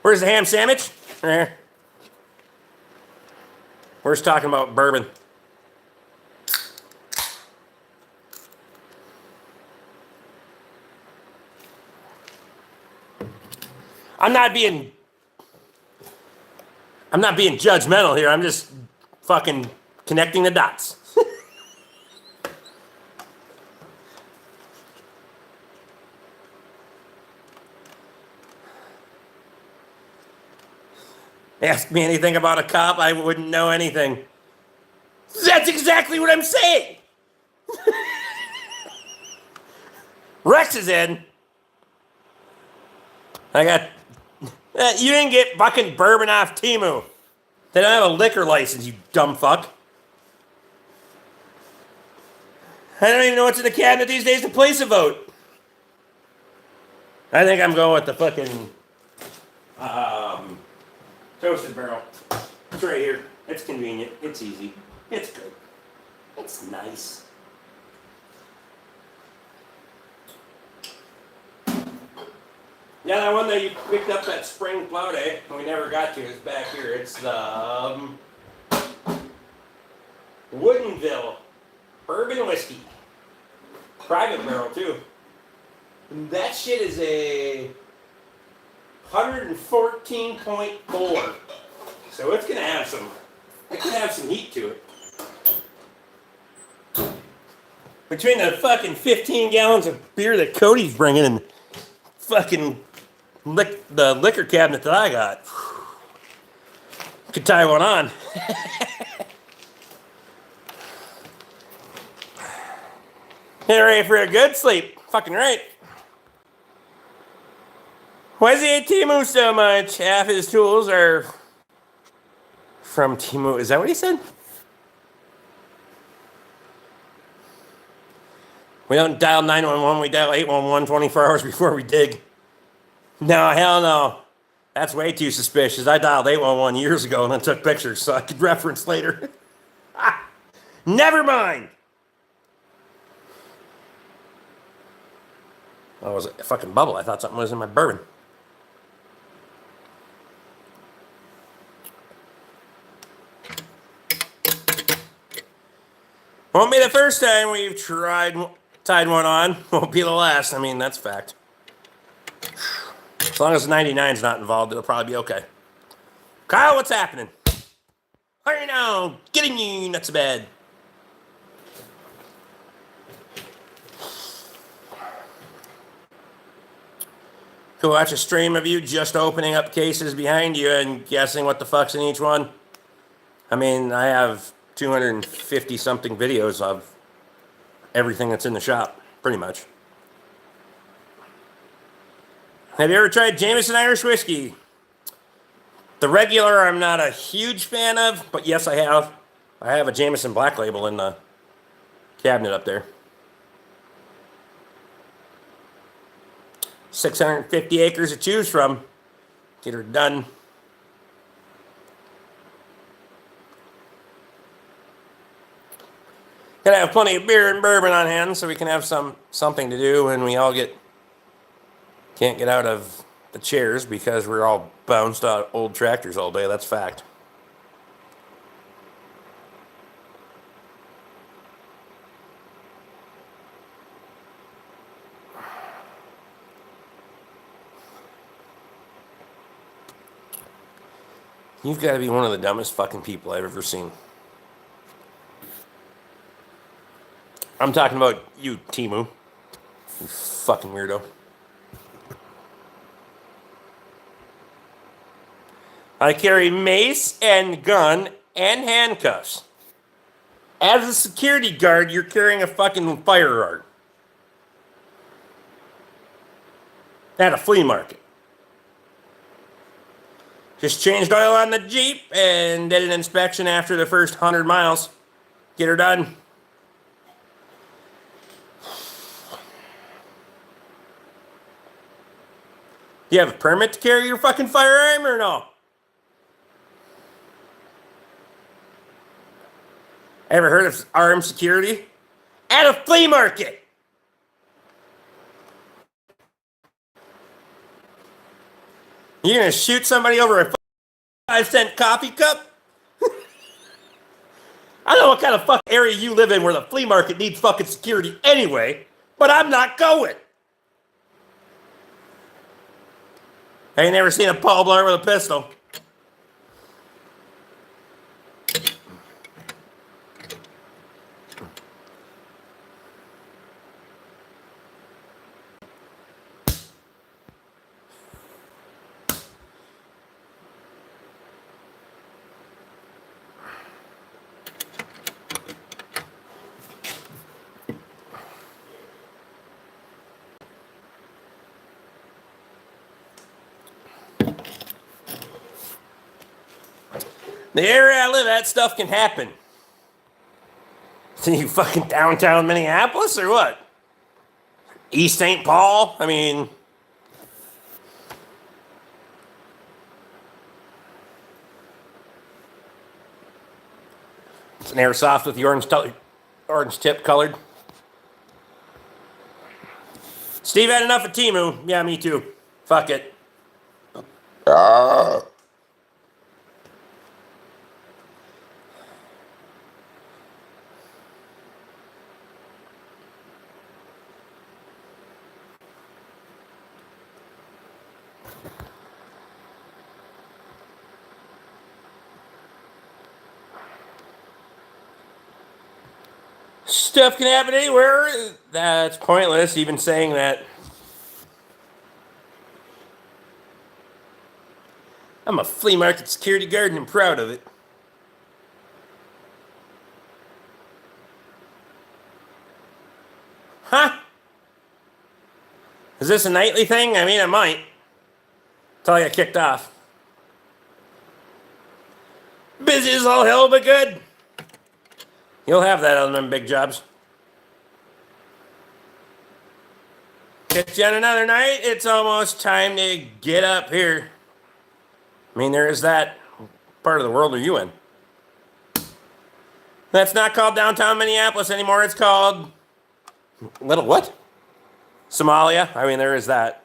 Where's the ham sandwich? There. We're just talking about bourbon. I'm not being judgmental here. I'm just fucking connecting the dots. Ask me anything about a cop, I wouldn't know anything. That's exactly what I'm saying. Rex is in. I got. You didn't get fucking bourbon off Temu. They don't have a liquor license, you dumb fuck. I don't even know what's in the cabinet these days to place a vote. I think I'm going with the fucking toasted barrel. It's right here. It's convenient. It's easy. It's good. It's nice. Yeah, that one that you picked up that spring plow day, and we never got to, is back here. It's the Woodinville Bourbon Whiskey. Private barrel, too. And that shit is a 114.4. So it's gonna have some heat to it. Between the fucking 15 gallons of beer that Cody's bringing and fucking the liquor cabinet that I got, could tie one on. Get ready for a good sleep. Fucking right. Why does he hate Temu so much? Half his tools are from Temu. Is that what he said? We don't dial 911, we dial 811 24 hours before we dig. No, hell no. That's way too suspicious. I dialed 811 years ago and then took pictures so I could reference later. Never mind. Oh, was it a fucking bubble? I thought something was in my bourbon. Won't be the first time we've tied one on. Won't be the last. I mean, that's fact. As long as 99's not involved, it'll probably be okay. Kyle, what's happening? Hurry now. Getting you nuts to bed. Could watch a stream of you just opening up cases behind you and guessing what the fuck's in each one. I mean, I have 250 something videos of everything that's in the shop, pretty much. Have you ever tried Jameson Irish Whiskey? The regular I'm not a huge fan of, but yes, I have. I have a Jameson Black Label in the cabinet up there. 650 acres to choose from. Get her done. Gotta have plenty of beer and bourbon on hand so we can have something to do when we all can't get out of the chairs because we're all bounced out old tractors all day. That's fact. You've got to be one of the dumbest fucking people I've ever seen. I'm talking about you, Temu. You fucking weirdo. I carry mace and gun and handcuffs. As a security guard, you're carrying a fucking firearm. At a flea market. Just changed oil on the Jeep and did an inspection after the first 100 miles. Get her done. Do you have a permit to carry your fucking firearm or no? Ever heard of armed security? At a flea market. You're gonna shoot somebody over a 5-cent coffee cup? I don't know what kind of fucking area you live in where the flea market needs fucking security anyway, but I'm not going. I ain't never seen a Paul Blart with a pistol. The area I live at, stuff can happen. So you fucking downtown Minneapolis or what? East St. Paul? I mean... It's an airsoft with the orange tip colored. Steve had enough of Temu. Yeah, me too. Fuck it. Stuff can happen anywhere. That's pointless, even saying that. I'm a flea market security guard and I'm proud of it. Huh? Is this a nightly thing? I mean, it might. Until I get kicked off. Busy as all hell, but good. You'll have that on them big jobs. Catch you on another night. It's almost time to get up here. I mean, there is that. What part of the world are you in? That's not called downtown Minneapolis anymore. It's called... Little what? Somalia. I mean, there is that.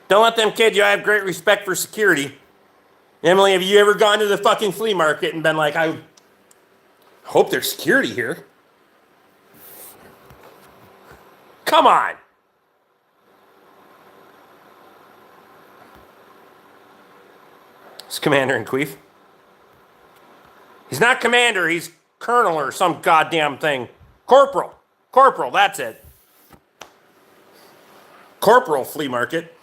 Don't let them kid you. I have great respect for security. Emily, have you ever gone to the fucking flea market and been like, I hope there's security here? Come on. It's Commander-in-Chief. He's not commander, he's colonel or some goddamn thing. Corporal. Corporal, that's it. Corporal flea market.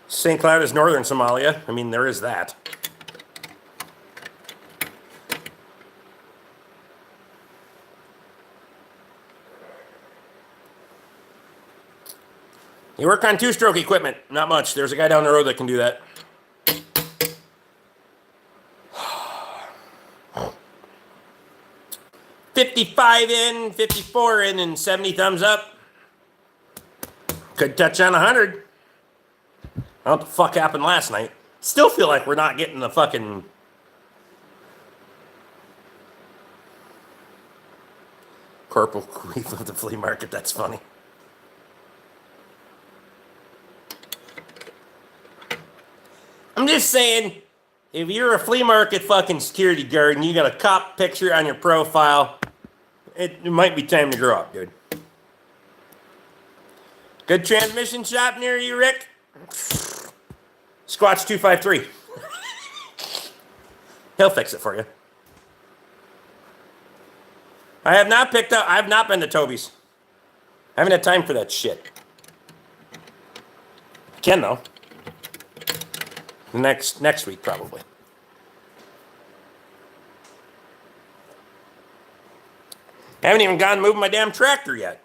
St. Cloud is northern Somalia. I mean, there is that. You work on two-stroke equipment. Not much. There's a guy down the road that can do that. $55 in, 54 in, and 70 thumbs up. Could touch on 100. I don't know what the fuck happened last night. Still feel like we're not getting the fucking... Corporal Grief of the flea market. That's funny. I'm just saying, if you're a flea market fucking security guard and you got a cop picture on your profile, it might be time to grow up, dude. Good transmission shop near you, Rick? Squatch 253. He'll fix it for you. I have not been to Toby's. I haven't had time for that shit. I can though. Next week probably. I haven't even gone moving my damn tractor yet.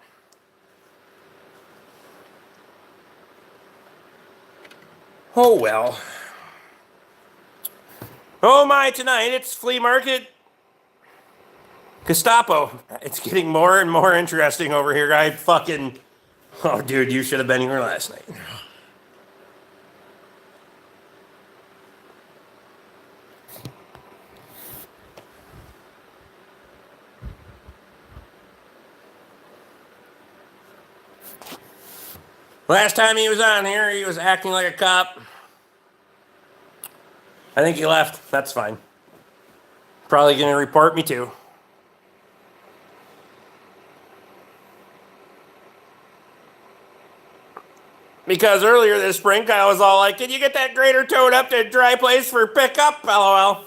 Oh well. Oh my, tonight it's flea market. Gestapo. It's getting more and more interesting over here. Oh dude, you should have been here last night. Last time he was on here, he was acting like a cop. I think he left. That's fine. Probably going to report me too. Because earlier this spring, I was all like, "Can you get that grader towed up to a dry place for pickup?" LOL.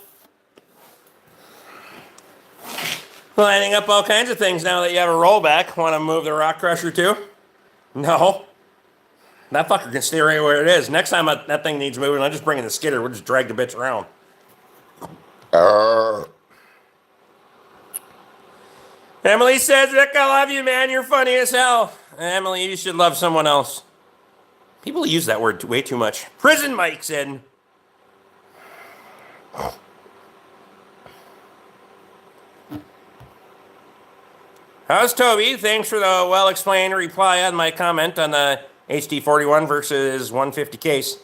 Lining up all kinds of things now that you have a rollback. Want to move the rock crusher too? No. That fucker can stay right where it is. Next time that thing needs moving, I'll just bring in the skidder. We'll just drag the bitch around. Emily says, "Rick, I love you, man. You're funny as hell." Emily, you should love someone else. People use that word way too much. Prison Mike's in. How's Toby? Thanks for the well-explained reply on my comment on the HD41 versus 150 case.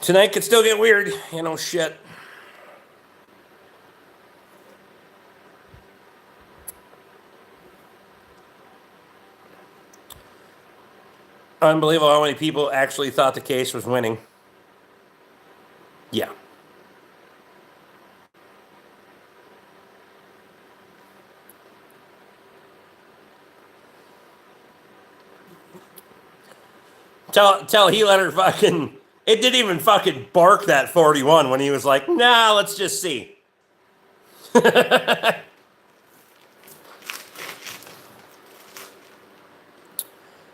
Tonight could still get weird. Shit. Unbelievable how many people actually thought the case was winning. Yeah. Tell he let her fucking. It didn't even fucking bark that 41 when he was like, nah, let's just see.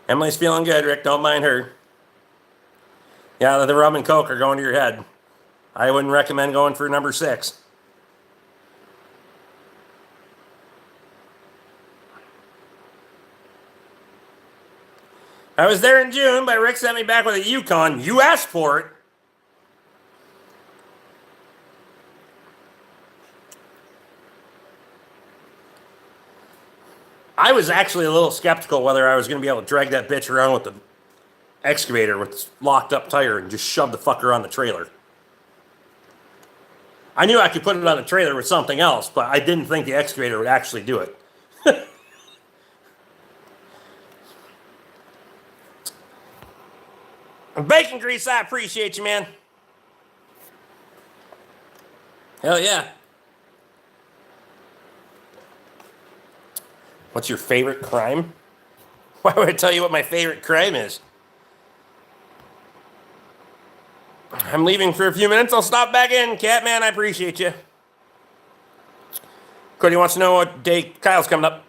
Emily's feeling good, Rick. Don't mind her. Yeah, the rum and coke are going to your head. I wouldn't recommend going for number 6. I was there in June, but Rick sent me back with a Yukon. You asked for it. I was actually a little skeptical whether I was going to be able to drag that bitch around with the excavator with this locked up tire and just shove the fucker on the trailer. I knew I could put it on the trailer with something else, but I didn't think the excavator would actually do it. Bacon grease, I appreciate you, man. Hell yeah. What's your favorite crime? Why would I tell you what my favorite crime is? I'm leaving for a few minutes. I'll stop back in. Catman, I appreciate you. Cody wants to know what day Kyle's coming up.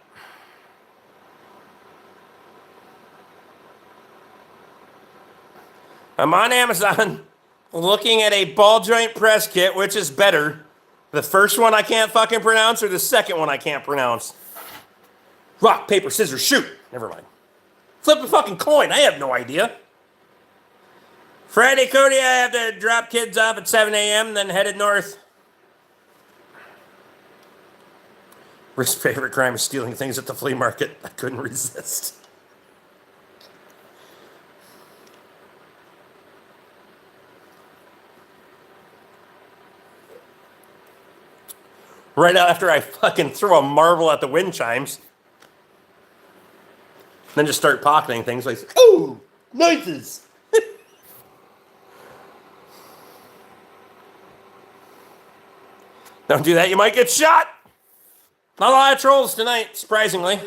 I'm on Amazon looking at a ball joint press kit. Which is better? The first one I can't fucking pronounce or the second one I can't pronounce? Rock, paper, scissors, shoot. Never mind. Flip a fucking coin. I have no idea. Friday, Cody, I have to drop kids off at 7 a.m., then headed north. Rick's favorite crime is stealing things at the flea market. I couldn't resist. Right after I fucking throw a marble at the wind chimes. Then just start pocketing things like, oh, noises. Don't do that, you might get shot. Not a lot of trolls tonight, surprisingly.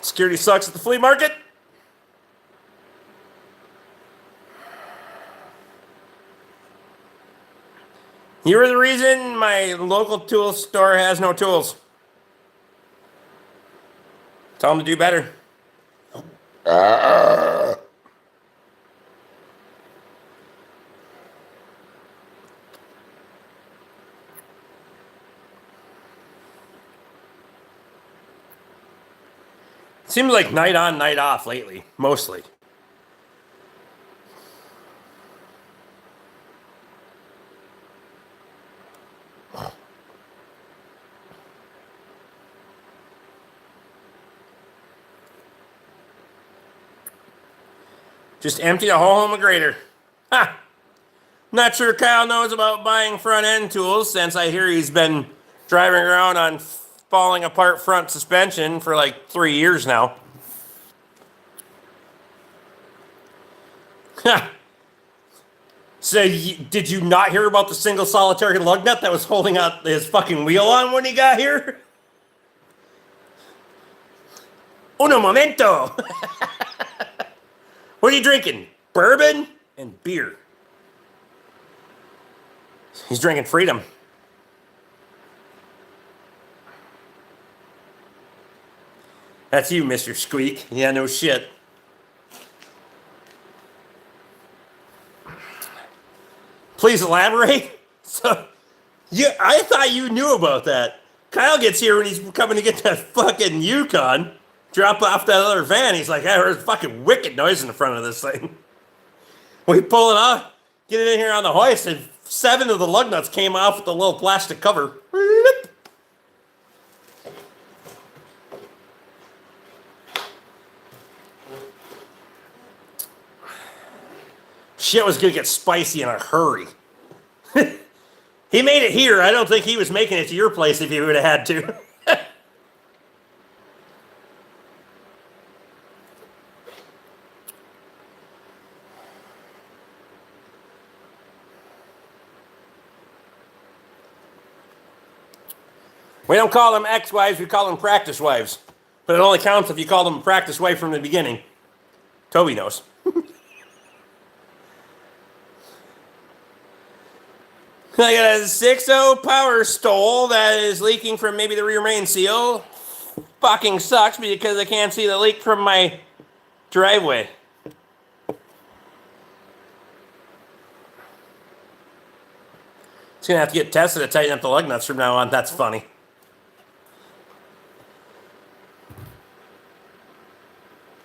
Security sucks at the flea market. You're the reason my local tool store has no tools. Tell them to do better. Seems like night on, night off lately, mostly. Just empty the whole home of grader. Ha! Not sure Kyle knows about buying front end tools since I hear he's been driving around on falling apart front suspension for like 3 years now. Ha! So did you not hear about the single solitary lug nut that was holding out his fucking wheel on when he got here? Uno momento! What are you drinking? Bourbon and beer. He's drinking freedom. That's you, Mr. Squeak. Yeah, no shit. Please elaborate. So, I thought you knew about that. Kyle gets here when he's coming to get that fucking Yukon. Drop off that other van. He's like, I heard a fucking wicked noise in the front of this thing. We pull it off, get it in here on the hoist, and 7 of the lug nuts came off with the little plastic cover. Shit was gonna get spicy in a hurry. He made it here. I don't think he was making it to your place if he would have had to. We don't call them ex-wives, we call them practice wives. But it only counts if you call them a practice wife from the beginning. Toby knows. I got a 6.0 power stole that is leaking from maybe the rear main seal. Fucking sucks because I can't see the leak from my driveway. It's gonna have to get tested to tighten up the lug nuts from now on. That's funny.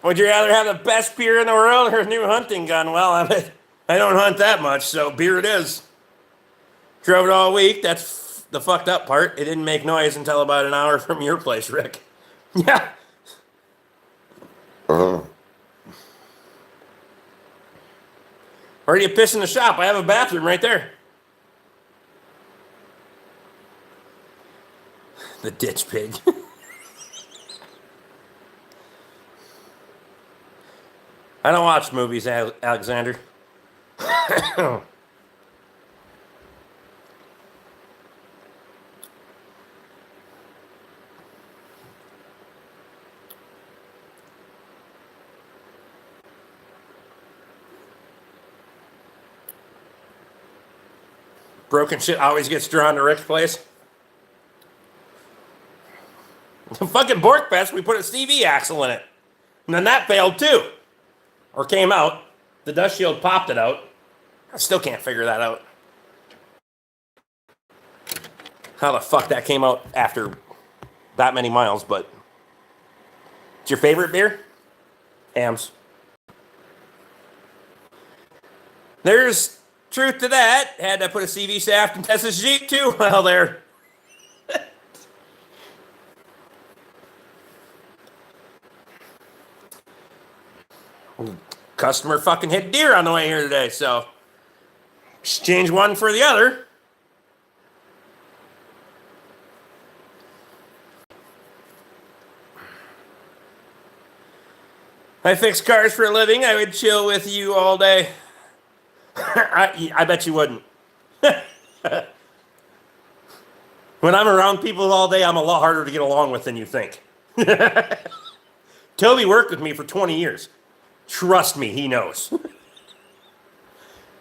Would you rather have the best beer in the world or a new hunting gun? Well, I don't hunt that much, so beer it is. Drove it all week. That's the fucked up part. It didn't make noise until about an hour from your place, Rick. Yeah. Where do you piss in the shop? I have a bathroom right there. The ditch pig. I don't watch movies, Alexander. Broken shit always gets drawn to Rick's place. The fucking BORK Fest, we put a CV axle in it. And then that failed too. Or came out. The dust shield popped it out. I still can't figure that out. How the fuck that came out after that many miles, but... It's your favorite beer? Hams. There's truth to that. Had to put a CV shaft in Tessa's Jeep too. Well, there. Customer fucking hit deer on the way here today, so exchange one for the other. I fix cars for a living. I would chill with you all day. I bet you wouldn't. When I'm around people all day, I'm a lot harder to get along with than you think. Toby worked with me for 20 years. Trust me, he knows.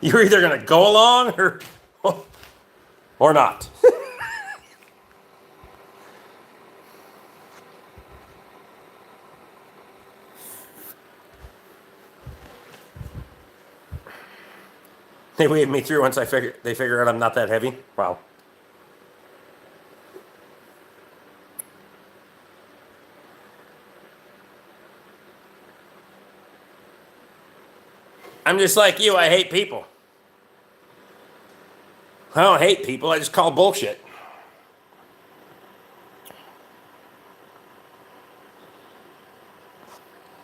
You're either going to go along or not. They waved me through once they figure out I'm not that heavy. Wow. I'm just like you. I hate people. I don't hate people. I just call bullshit.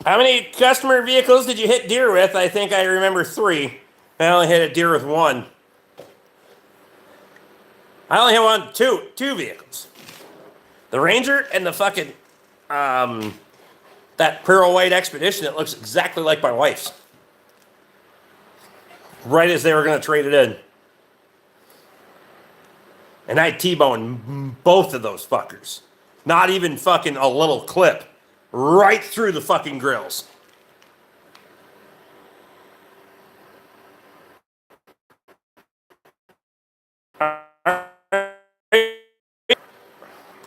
How many customer vehicles did you hit deer with? I think I remember 3. I only hit a deer with 1. I only hit two vehicles. The Ranger and the fucking, that Pearl White Expedition that looks exactly like my wife's. Right as they were going to trade it in. And I T-boned both of those fuckers. Not even fucking a little clip. Right through the fucking grills.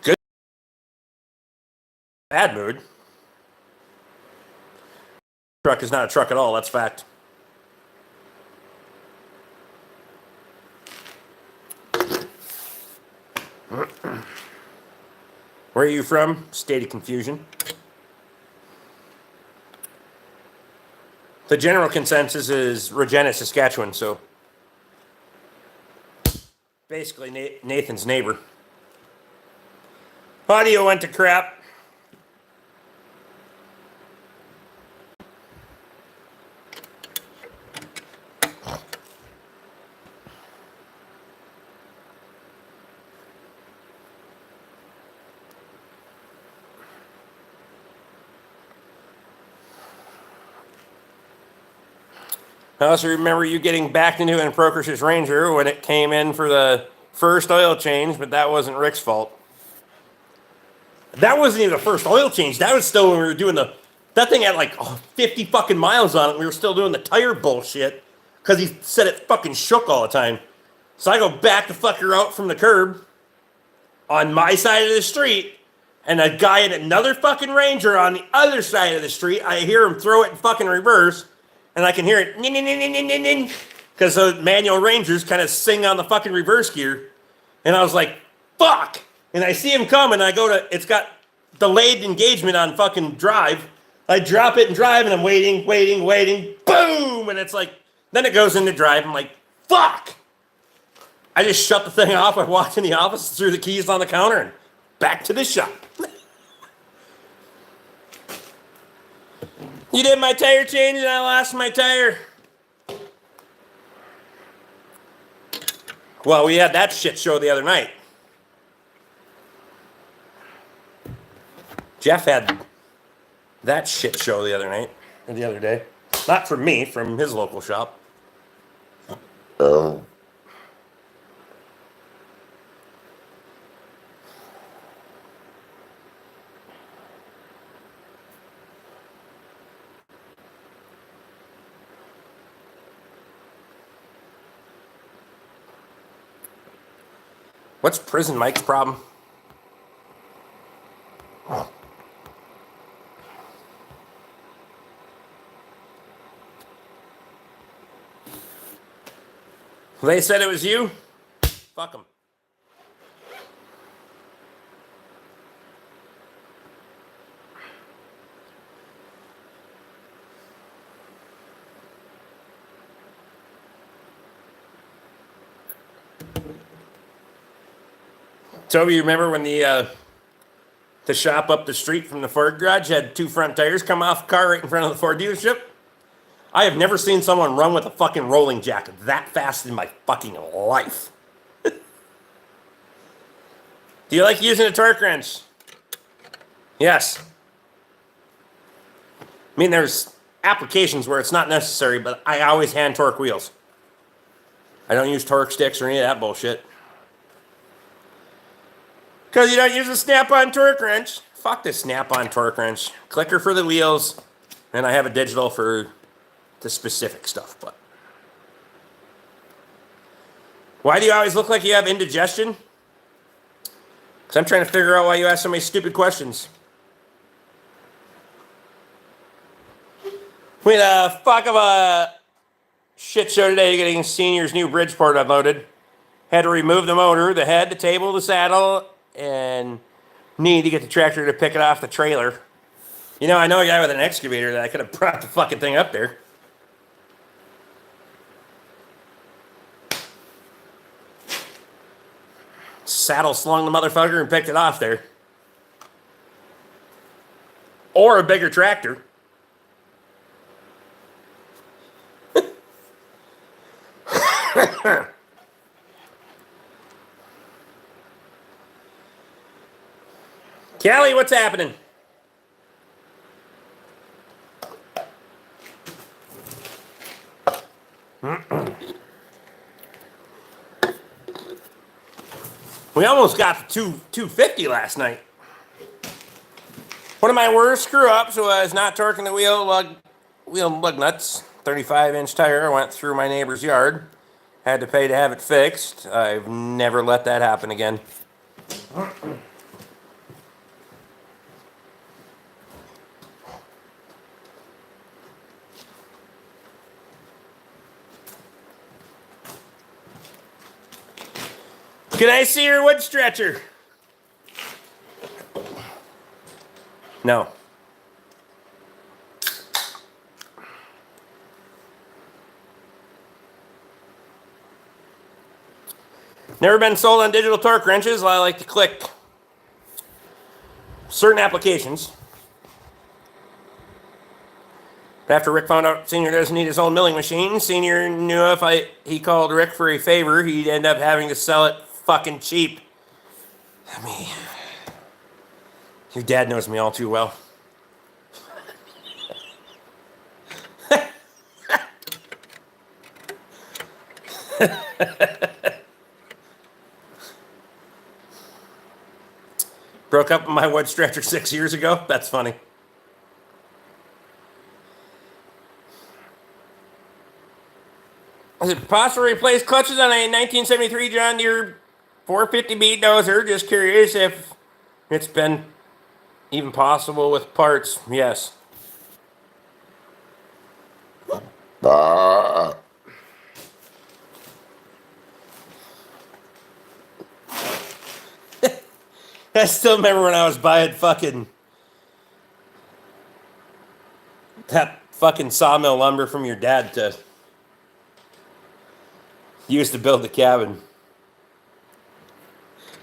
Good. Bad mood. Truck is not a truck at all, that's fact. Where are you from? State of confusion. The general consensus is Regina, Saskatchewan, so basically Nathan's neighbor. Audio went to crap. I also remember you getting backed into an Procrush's Ranger when it came in for the first oil change, but that wasn't Rick's fault. That wasn't even the first oil change. That was still when we were doing that thing had like 50 fucking miles on it. We were still doing the tire bullshit because he said it fucking shook all the time. So I go back the fucker out from the curb on my side of the street, and a guy in another fucking Ranger on the other side of the street, I hear him throw it in fucking reverse, and I can hear it because the manual Rangers kind of sing on the fucking reverse gear. And I was like, fuck! And I see him come, and I go to, it's got delayed engagement on fucking drive. I drop it and drive, and I'm waiting, boom! And it's like, then it goes into drive. I'm like, fuck! I just shut the thing off. I walked in the office, threw the keys on the counter, and back to the shop. You did my tire change, and I lost my tire. Well, we had that shit show the other night. Jeff had that shit show the other night, or the other day. Not from me, from his local shop. Oh. What's Prison Mike's problem? They said it was you? Fuck them. Toby, you remember when the shop up the street from the Ford garage had two front tires come off the car right in front of the Ford dealership? I have never seen someone run with a fucking rolling jacket that fast in my fucking life. Do you like using a torque wrench? Yes. I mean, there's applications where it's not necessary, but I always hand torque wheels. I don't use torque sticks or any of that bullshit. Because you don't use a snap-on torque wrench. Fuck this snap-on torque wrench. Clicker for the wheels, and I have a digital for the specific stuff. But why do you always look like you have indigestion? Because I'm trying to figure out why you ask so many stupid questions. We had a fuck of a shit show today getting Senior's new Bridgeport unloaded. Had to remove the motor, the head, the table, the saddle, and need to get the tractor to pick it off the trailer. You know, I know a guy with an excavator that I could have brought the fucking thing up there. Saddle slung the motherfucker and picked it off there. Or a bigger tractor. Callie, what's happening? We almost got to 250 last night. One of my worst screw-ups was not torquing the wheel lug nuts. 35-inch tire went through my neighbor's yard. Had to pay to have it fixed. I've never let that happen again. Can I see your wood stretcher? No. Never been sold on digital torque wrenches. I like to click certain applications. But after Rick found out Senior doesn't need his own milling machine, Senior knew if he called Rick for a favor, he'd end up having to sell it fucking cheap. I mean, your dad knows me all too well. Broke up with my wood stretcher 6 years ago. That's funny. Is it possible to replace clutches on a 1973 John Deere 450B dozer? Just curious if it's been even possible with parts. Yes. I still remember when I was buying that fucking sawmill lumber from your dad to use to build the cabin.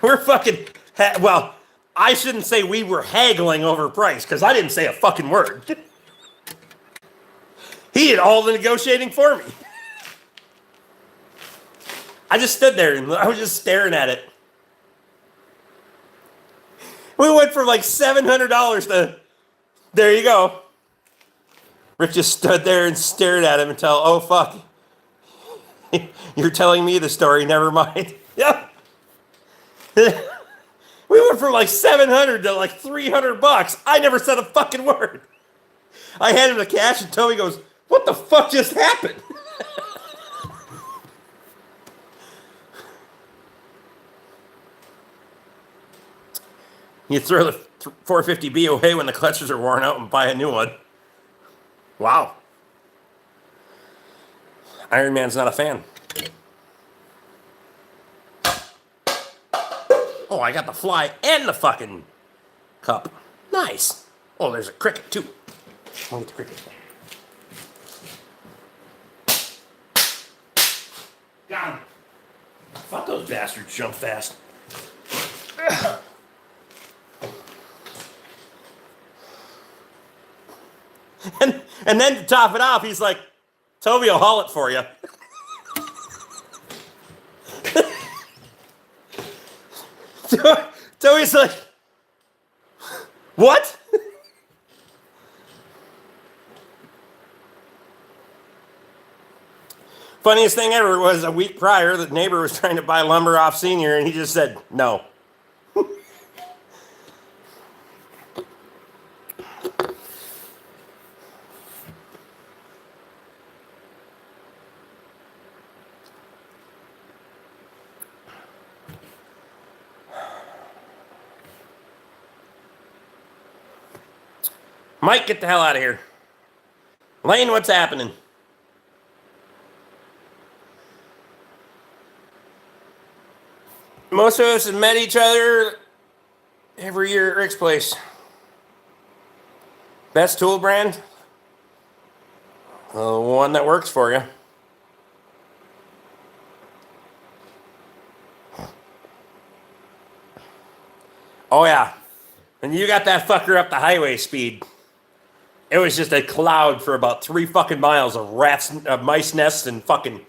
We're fucking, well, I shouldn't say we were haggling over price because I didn't say a fucking word. He did all the negotiating for me. I just stood there and I was just staring at it. We went from like $700 to, there you go. Rick just stood there and stared at him until, oh fuck. You're telling me the story, never mind. Yeah. We went from like 700 to like $300. I never said a fucking word. I handed him the cash and Toby goes, what the fuck just happened? You throw the 450B away when the clutches are worn out and buy a new one. Wow. Iron Man's not a fan. Oh, I got the fly and the fucking cup. Nice. Oh, there's a cricket too. I'll get the cricket. Got him. Fuck, those bastards jump fast. And then to top it off, he's like, Toby will haul it for you. Toby's like, what? Funniest thing ever was a week prior, the neighbor was trying to buy lumber off Senior, and he just said, no. Mike, get the hell out of here. Lane, what's happening? Most of us have met each other every year at Rick's place. Best tool brand? One that works for you. Oh yeah. And you got that fucker up the highway speed. It was just a cloud for about 3 fucking miles of mice nests and fucking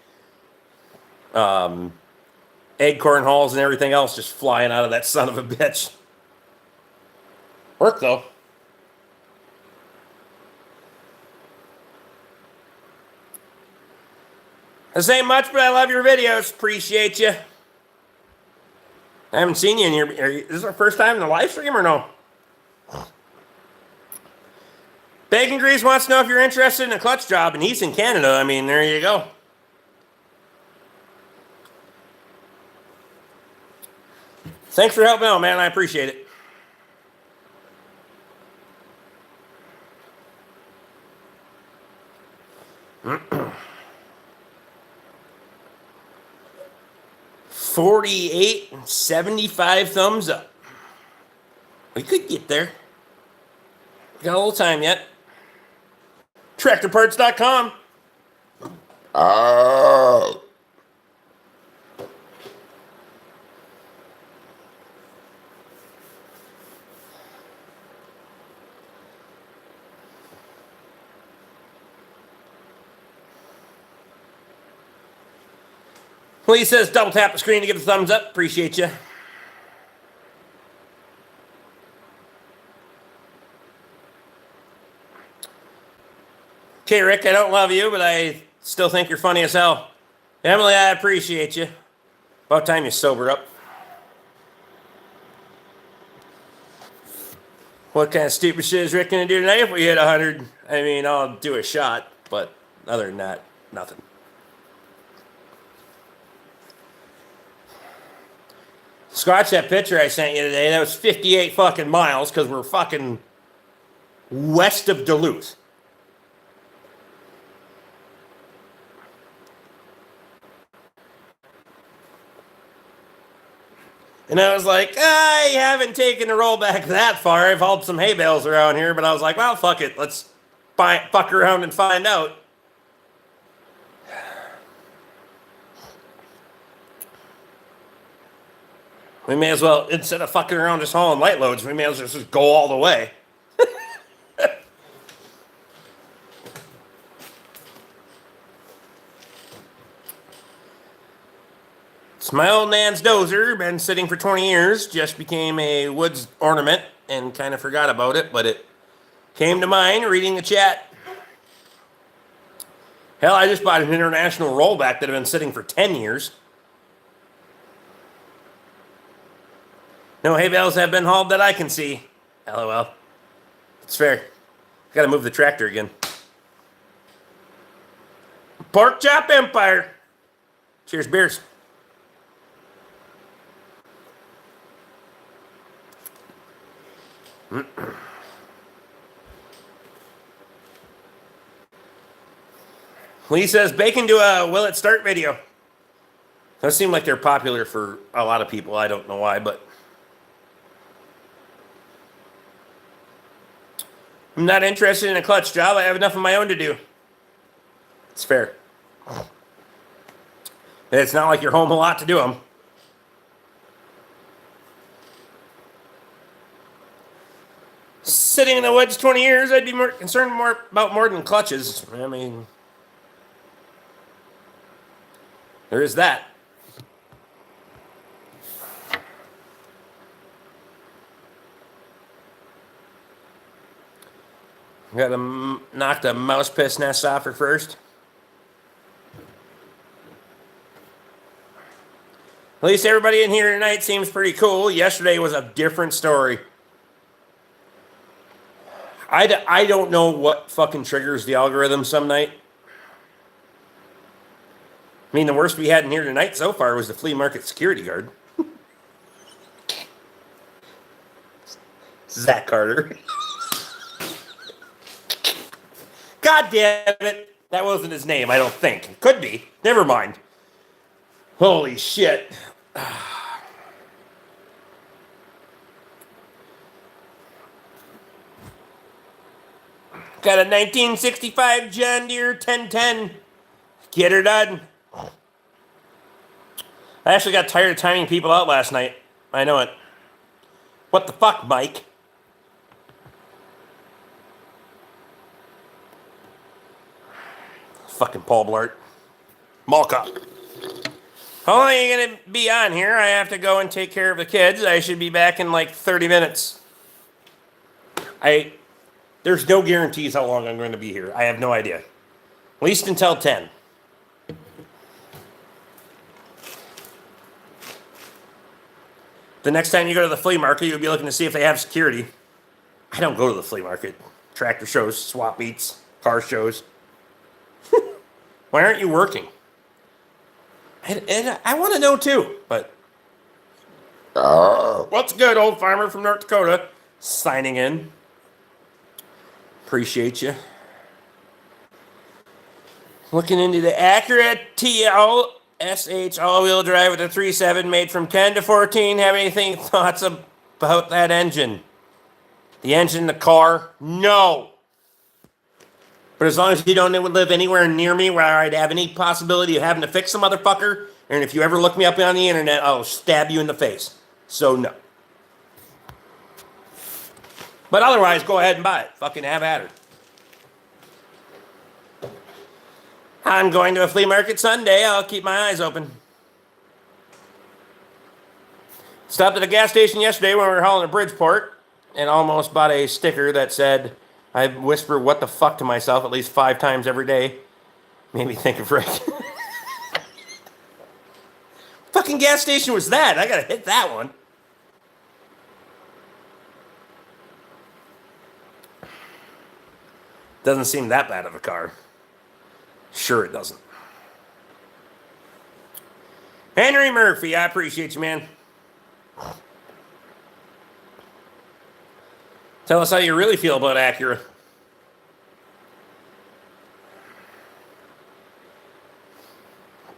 acorn hulls and everything else just flying out of that son of a bitch. Work though. This ain't much, but I love your videos. Appreciate you. I haven't seen you in your. This is our first time in the live stream or no? Bacon Grease wants to know if you're interested in a clutch job, and he's in Canada. I mean, there you go. Thanks for helping out, man. I appreciate it. $48 and 75 thumbs up. We could get there. Got a little time yet. TractorParts.com. Oh. Flea says double tap the screen to get a thumbs up. Appreciate you. Okay, Rick, I don't love you, but I still think you're funny as hell. Emily, I appreciate you. About time you sober up. What kind of stupid shit is Rick gonna do tonight if we hit 100? I mean, I'll do a shot, but other than that, nothing. Scratch that picture I sent you today. That was 58 fucking miles because we're fucking west of Duluth. And I was like, I haven't taken a roll back that far. I've hauled some hay bales around here, but I was like, well, fuck it. Let's fuck around and find out. We may as well, instead of fucking around just hauling light loads, we may as well just go all the way. It's my old Nan's dozer, been sitting for 20 years, just became a woods ornament and kind of forgot about it, but it came to mind reading the chat. Hell, I just bought an international rollback that had been sitting for 10 years. No hay bales have been hauled that I can see. LOL. It's fair. Gotta move the tractor again. Pork Chop Empire. Cheers, beers. Lee says, bacon do a will it start video. Those seem like they're popular for a lot of people. I don't know why, but I'm not interested in a clutch job. I have enough of my own to do. It's fair. And it's not like you're home a lot to do them. Sitting in the woods 20 years, I'd be more concerned about more than clutches. I mean, there is that. Gotta knock the mouse piss nest off her first. At least everybody in here tonight seems pretty cool. Yesterday was a different story. I don't know what fucking triggers the algorithm some night. I mean, the worst we had in here tonight so far was the flea market security guard. Zach Carter. God damn it. That wasn't his name, I don't think. It could be. Never mind. Holy shit. Got a 1965 John Deere 1010. Get her done. I actually got tired of timing people out last night. I know it. What the fuck, Mike? Fucking Paul Blart. Mall cop. How long are you going to be on here? I have to go and take care of the kids. I should be back in like 30 minutes. There's no guarantees how long I'm going to be here. I have no idea. At least until 10. The next time you go to the flea market, you'll be looking to see if they have security. I don't go to the flea market. Tractor shows, swap meets, car shows. Why aren't you working? I want to know too, but... What's good, old farmer from North Dakota? Signing in. Appreciate you. Looking into the Acura TLSH all-wheel drive with a 3.7 made from 10 to 14. Have anything thoughts about that engine? The engine, the car? No. But as long as you don't live anywhere near me where I'd have any possibility of having to fix the motherfucker, and if you ever look me up on the internet, I'll stab you in the face. So no. But otherwise, go ahead and buy it. Fucking have at her. I'm going to a flea market Sunday. I'll keep my eyes open. Stopped at a gas station yesterday when we were hauling to Bridgeport and almost bought a sticker that said, I whisper what the fuck to myself at least 5 times every day. Made me think of Rick. fucking gas station was that? I gotta hit that one. Doesn't seem that bad of a car. Sure it doesn't. Henry Murphy, I appreciate you, man. Tell us how you really feel about Acura.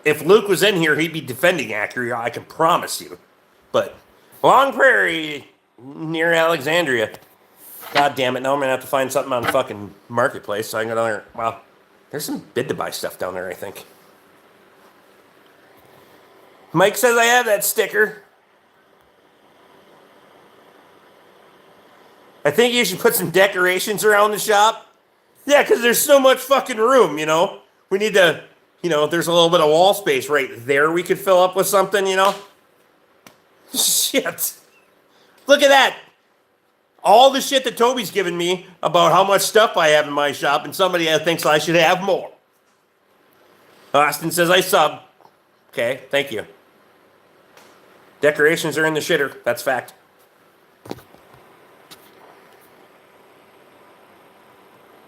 If Luke was in here, he'd be defending Acura, I can promise you. But Long Prairie, near Alexandria. God damn it, now I'm going to have to find something on fucking Marketplace so I can go down there. Well, there's some bid to buy stuff down there, I think. Mike says I have that sticker. I think you should put some decorations around the shop. Yeah, because there's so much fucking room, you know? We need to, you know, there's a little bit of wall space right there we could fill up with something, you know? Shit. Look at that. All the shit that Toby's given me about how much stuff I have in my shop, and somebody thinks I should have more. Austin says I sub. Okay, thank you. Decorations are in the shitter. That's fact.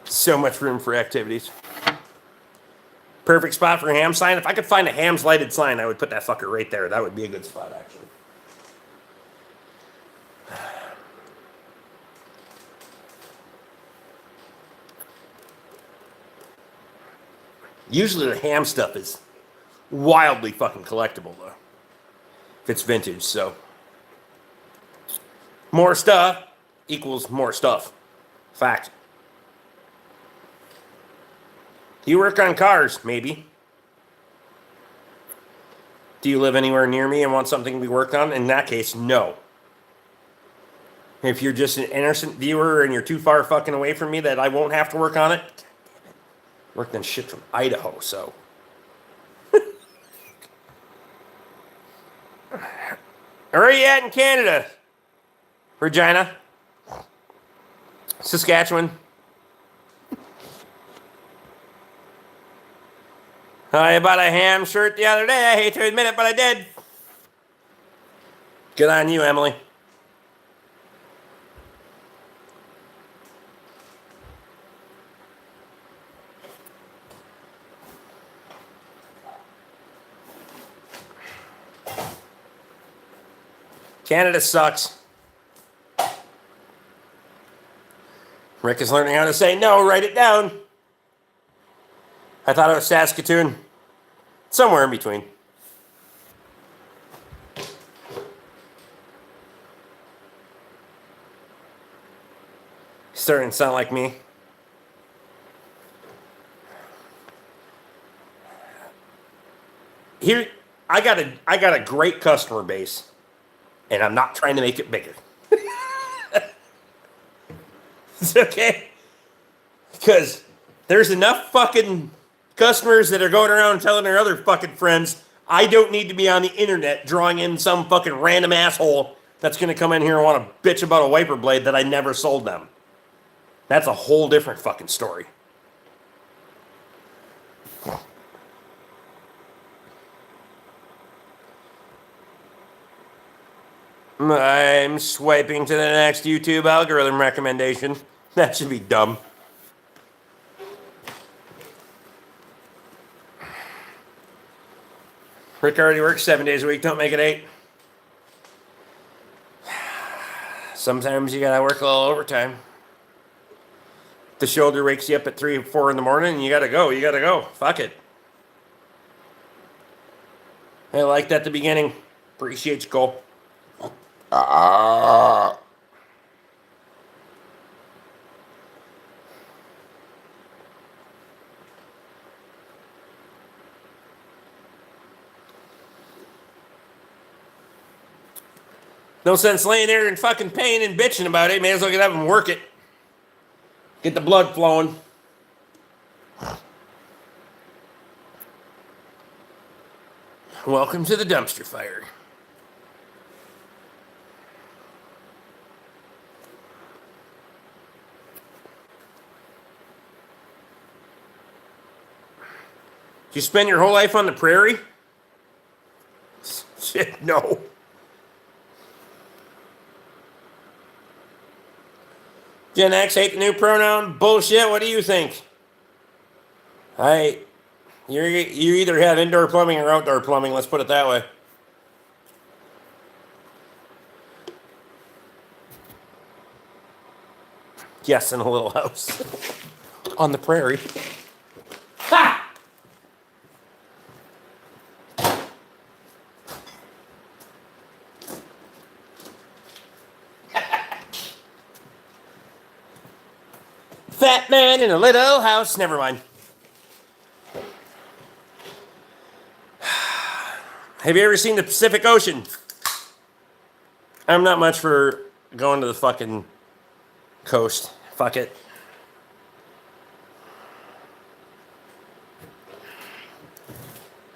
So much room for activities. Perfect spot for a ham sign. If I could find a Ham's lighted sign, I would put that fucker right there. That would be a good spot, actually. Usually the ham stuff is wildly fucking collectible, though. If it's vintage, so. More stuff equals more stuff. Fact. Do you work on cars? Maybe. Do you live anywhere near me and want something to be worked on? In that case, no. If you're just an innocent viewer and you're too far fucking away from me that I won't have to work on it, worked on shit from Idaho, so. Where are you at in Canada? Regina? Saskatchewan? I bought a ham shirt the other day. I hate to admit it, but I did. Good on you, Emily. Canada sucks. Rick is learning how to say no. Write it down. I thought it was Saskatoon. Somewhere in between. Starting to sound like me. Here, I got a great customer base, and I'm not trying to make it bigger. It's okay, because there's enough fucking customers that are going around telling their other fucking friends, I don't need to be on the internet drawing in some fucking random asshole that's going to come in here and want to bitch about a wiper blade that I never sold them. That's a whole different fucking story. I'm swiping to the next YouTube algorithm recommendation. That should be dumb. Rick already works 7 days a week. Don't make it 8. Sometimes you gotta work a little overtime. The shoulder wakes you up at 3 or 4 in the morning and you gotta go. You gotta go. Fuck it. I liked at the beginning. Appreciate you, Cole. No sense laying there in fucking pain and bitching about it. May as well get up and work it. Get the blood flowing. Welcome to the dumpster fire. Did you spend your whole life on the prairie? No. Gen X hate the new pronoun. Bullshit. What do you think? You either have indoor plumbing or outdoor plumbing. Let's put it that way. Yes, in a little house on the prairie. Ha! Fat man in a little house. Never mind. Have you ever seen the Pacific Ocean? I'm not much for going to the fucking coast. Fuck it.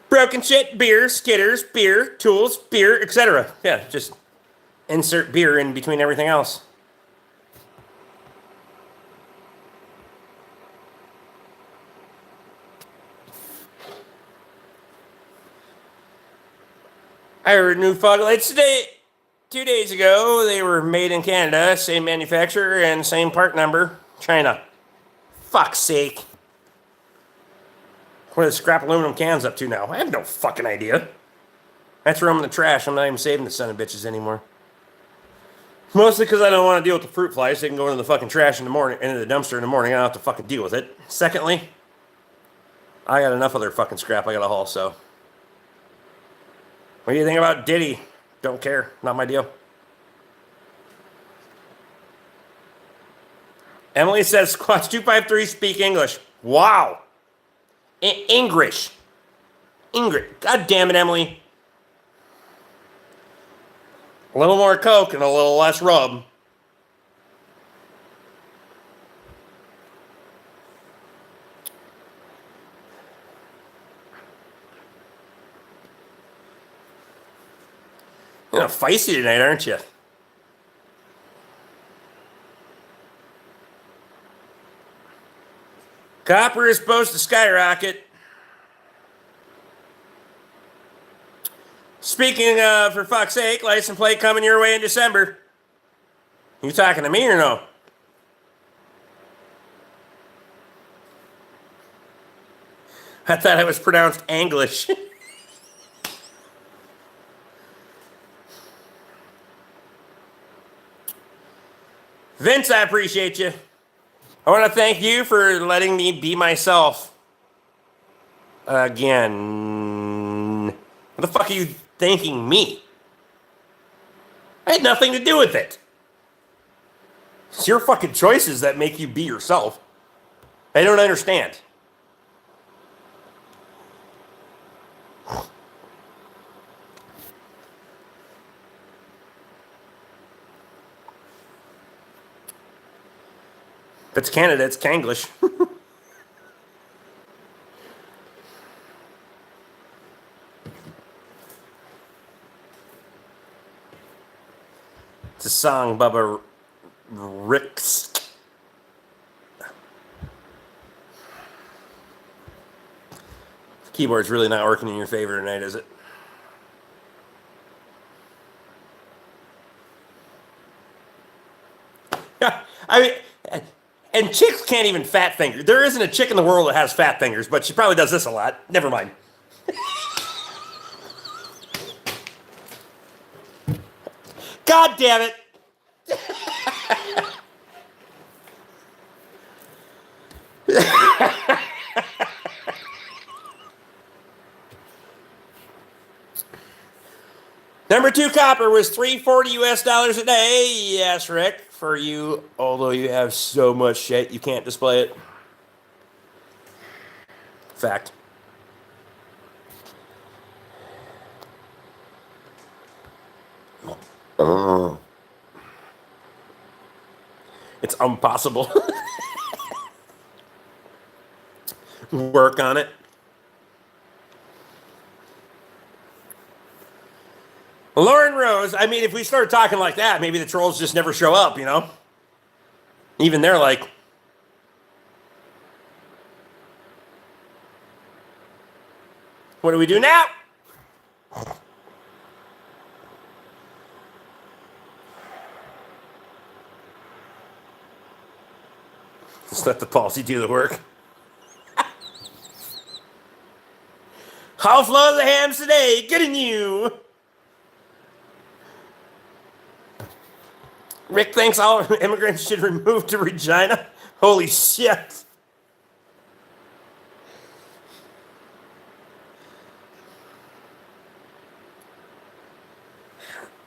Broken shit, beer, skitters, beer, tools, beer, etc. Yeah, just insert beer in between everything else. I heard new fog lights today. 2 days ago, they were made in Canada, same manufacturer and same part number, China. Fuck's sake. What are the scrap aluminum cans up to now? I have no fucking idea. I throw them in the trash. I'm not even saving the son of bitches anymore. Mostly because I don't want to deal with the fruit flies. They can go into the fucking trash in the morning, into the dumpster in the morning. I don't have to fucking deal with it. Secondly, I got enough of their fucking scrap I gotta haul, so. What do you think about Diddy? Don't care. Not my deal. Emily says, Squatch 253 speak English. Wow. English. English. God damn it, Emily. A little more Coke and a little less rub. You're feisty tonight, aren't you? Copper is supposed to skyrocket. Speaking of, for fuck's sake, license plate coming your way in December. You talking to me or no? I thought it was pronounced English. Vince, I appreciate you. I want to thank you for letting me be myself. Again. What the fuck are you thanking me? I had nothing to do with it. It's your fucking choices that make you be yourself. I don't understand. If it's Canada, it's Kanglish. It's a song, Bubba Ricks. The keyboard's really not working in your favor tonight, is it? I mean, and chicks can't even fat finger. There isn't a chick in the world that has fat fingers, but she probably does this a lot. Never mind. God damn it. Number 2 copper was $340 US a day. Yes, Rick, for you, although you have so much shit, you can't display it. Fact. It's impossible. Work on it. Lauren Rose, I mean, if we start talking like that, maybe the trolls just never show up, you know? Even they're like, what do we do now? Just let the policy do the work. How flow the hams today? Good in you. Rick thinks all immigrants should move to Regina. Holy shit.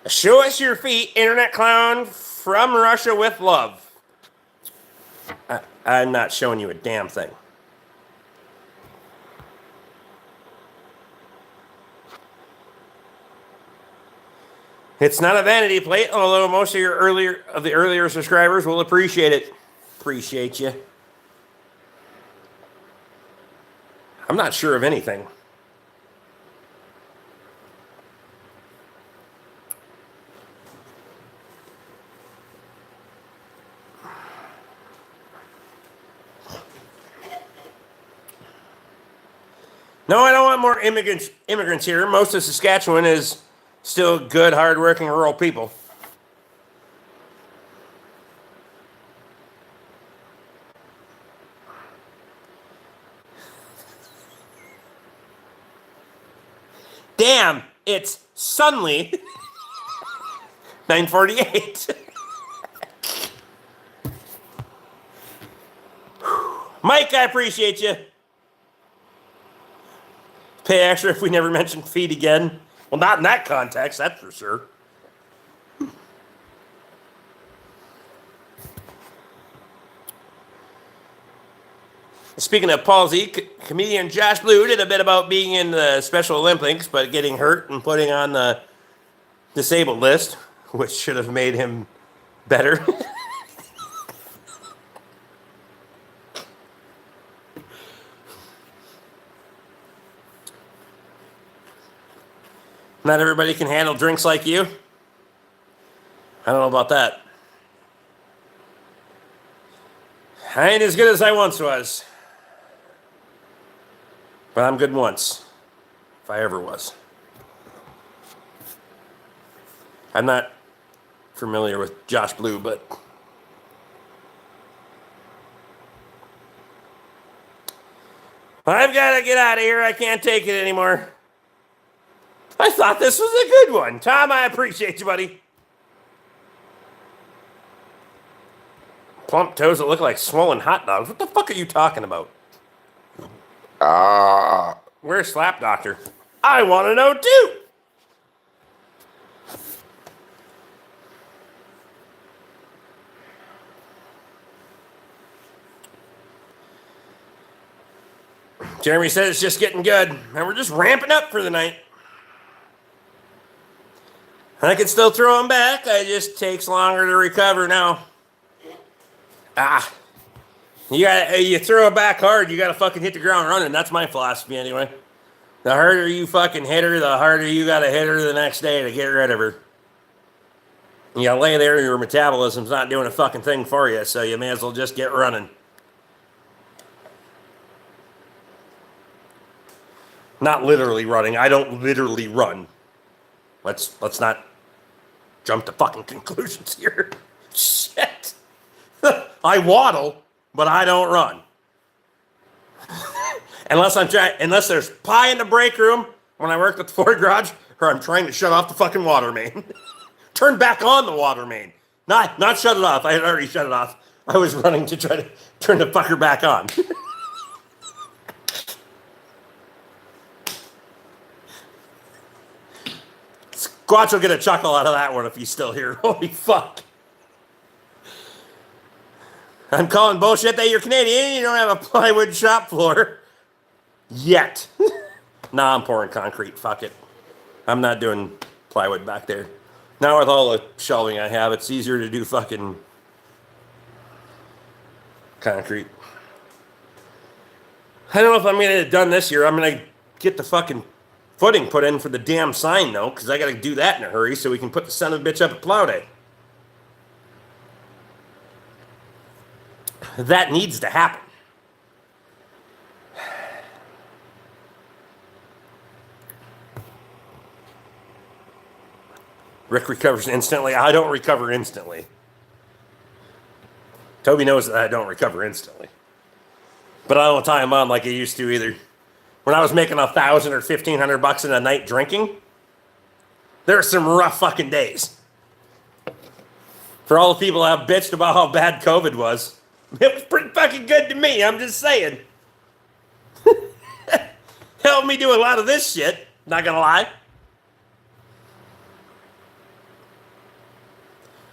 Show us your feet, internet clown from Russia with love. I'm not showing you a damn thing. It's not a vanity plate, although most of your earlier subscribers will appreciate it. Appreciate you. I'm not sure of anything. No, I don't want more immigrants here. Most of Saskatchewan is still good, hard-working rural people. Damn, it's Sunly. 9:48. Mike, I appreciate you. Pay extra if we never mention feet again. Well, not in that context, that's for sure. Speaking of palsy, comedian Josh Blue did a bit about being in the Special Olympics, but getting hurt and putting on the disabled list, which should have made him better. Not everybody can handle drinks like you. I don't know about that. I ain't as good as I once was. But I'm good once. If I ever was. I'm not familiar with Josh Blue, but I've got to get out of here. I can't take it anymore. I thought this was a good one. Tom, I appreciate you, buddy. Plump toes that look like swollen hot dogs. What the fuck are you talking about? Where's Slap Doctor? I want to know too. Jeremy said it's just getting good, and we're just ramping up for the night. I can still throw them back. It just takes longer to recover now. You throw it back hard, you gotta fucking hit the ground running. That's my philosophy anyway. The harder you fucking hit her, the harder you gotta hit her the next day to get rid of her. You lay there, your metabolism's not doing a fucking thing for you, so you may as well just get running. Not literally running. I don't literally run. Let's not jump to fucking conclusions here. Shit. I waddle, but I don't run. Unless there's pie in the break room when I work at the Ford garage, or I'm trying to shut off the fucking water main. Turn back on the water main. Not shut it off. I had already shut it off. I was running to try to turn the fucker back on. Squatch will get a chuckle out of that one if he's still here. Holy fuck. I'm calling bullshit that you're Canadian. You don't have a plywood shop floor. Yet. Nah, I'm pouring concrete. Fuck it. I'm not doing plywood back there. Now with all the shelving I have, it's easier to do fucking concrete. I don't know if I'm going to get it done this year. I'm going to get the fucking footing put in for the damn sign, though, because I got to do that in a hurry so we can put the son of a bitch up at plow day. That needs to happen. Rick recovers instantly. I don't recover instantly. Toby knows that I don't recover instantly. But I don't tie him on like I used to either. When I was making $1,000 or $1,500 in a night drinking, there were some rough fucking days. For all the people that bitched about how bad COVID was, it was pretty fucking good to me. I'm just saying. Helped me do a lot of this shit. Not gonna lie.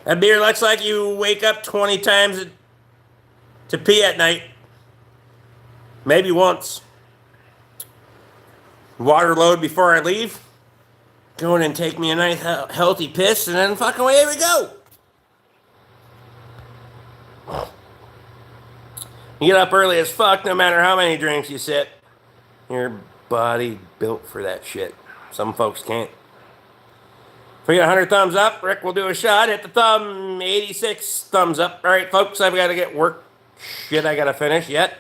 That beer looks like you wake up 20 times to pee at night. Maybe once. Water load before I leave. Go in and take me a nice healthy piss, and then fucking away we go. You get up early as fuck no matter how many drinks you sit. Your body built for that shit. Some folks can't. If we get 100 thumbs up, Rick will do a shot. Hit the thumb. 86 thumbs up. All right, folks, I've got to get work. Shit, I got to finish yet.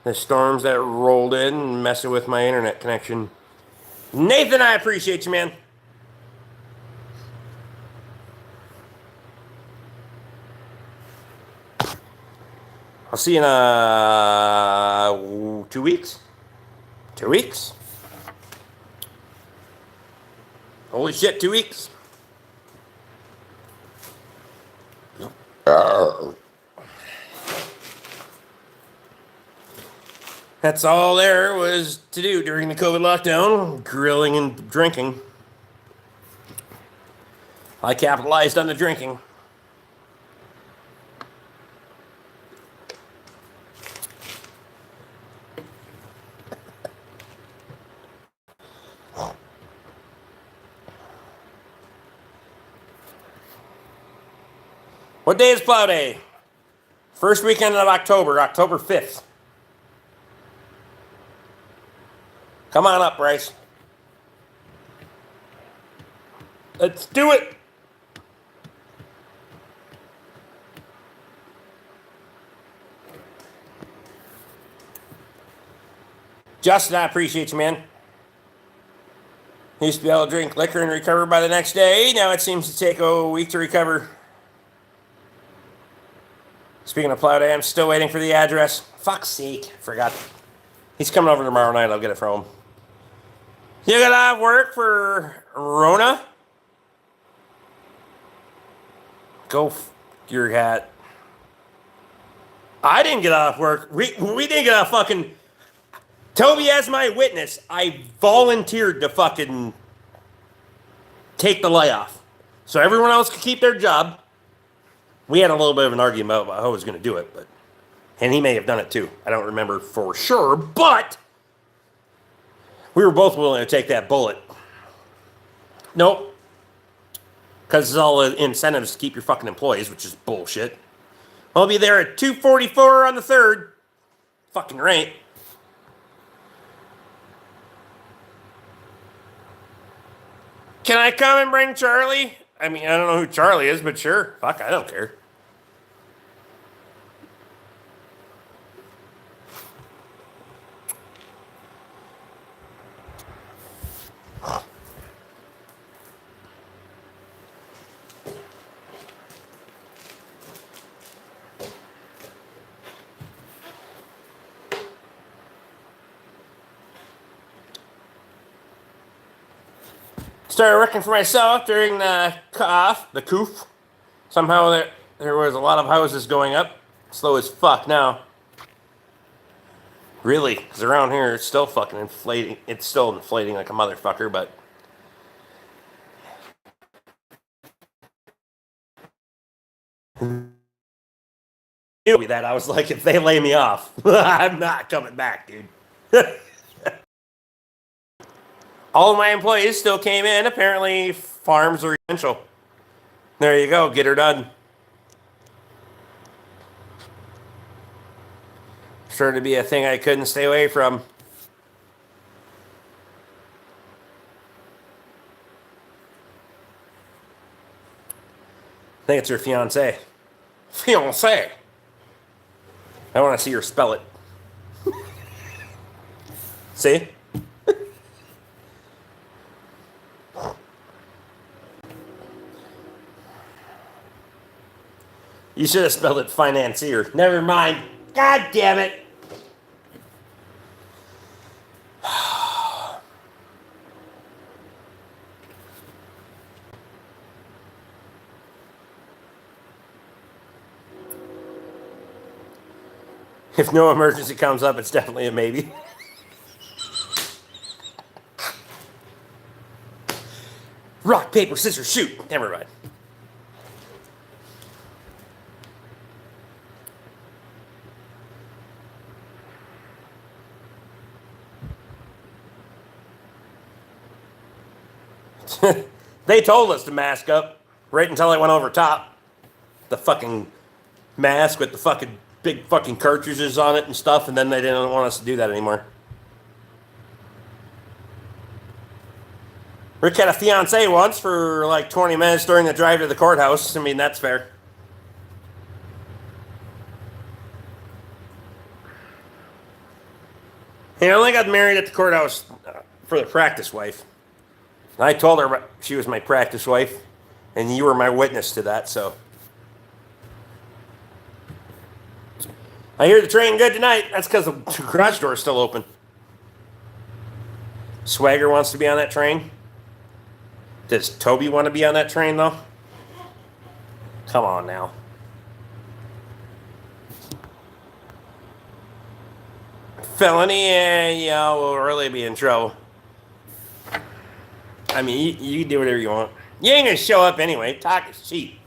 The storms that rolled in messing with my internet connection. Nathan, I appreciate you, man. I'll see you in 2 weeks. 2 weeks? Holy shit, 2 weeks. That's all there was to do during the COVID lockdown, grilling and drinking. I capitalized on the drinking. What day is Plow Day? First weekend of October, October 5th. Come on up, Bryce. Let's do it. Justin, I appreciate you, man. Used to be able to drink liquor and recover by the next day. Now it seems to take a week to recover. Speaking of Plow Day, I'm still waiting for the address. Fuck's sake. Forgot. He's coming over tomorrow night. I'll get it from him. You gotta have work for Rona? Go your hat. I didn't get off work. We didn't get off fucking... Toby as my witness. I volunteered to fucking take the layoff. So everyone else could keep their job. We had a little bit of an argument about how I was going to do it, and he may have done it too. I don't remember for sure, but we were both willing to take that bullet. Nope. Because it's all incentives to keep your fucking employees, which is bullshit. I'll be there at 2:44 on the 3rd. Fucking right. Can I come and bring Charlie? I mean, I don't know who Charlie is, but sure. Fuck, I don't care. Started working for myself during the coof. Somehow there was a lot of houses going up. Slow as fuck now. Really, because around here it's still fucking inflating. It's still inflating like a motherfucker, but... that I was like, if they lay me off, I'm not coming back, dude. All of my employees still came in. Apparently, farms are essential. There you go. Get her done. Sure to be a thing I couldn't stay away from. I think it's her fiance. Fiance. I want to see her spell it. See? You should have spelled it financier. Never mind. God damn it. If no emergency comes up, it's definitely a maybe. Rock, paper, scissors, shoot. Never mind. They told us to mask up right until I went over top. The fucking mask with the fucking big fucking cartridges on it and stuff, and then they didn't want us to do that anymore. Rick had a fiance once for like 20 minutes during the drive to the courthouse. I mean, that's fair. He only got married at the courthouse for the practice wife. I told her she was my practice wife, and you were my witness to that, so. I hear the train good tonight. That's because the garage door is still open. Swagger wants to be on that train. Does Toby want to be on that train, though? Come on now. Felony, yeah, we'll really be in trouble. I mean, you do whatever you want. You ain't gonna show up anyway. Talk is cheap.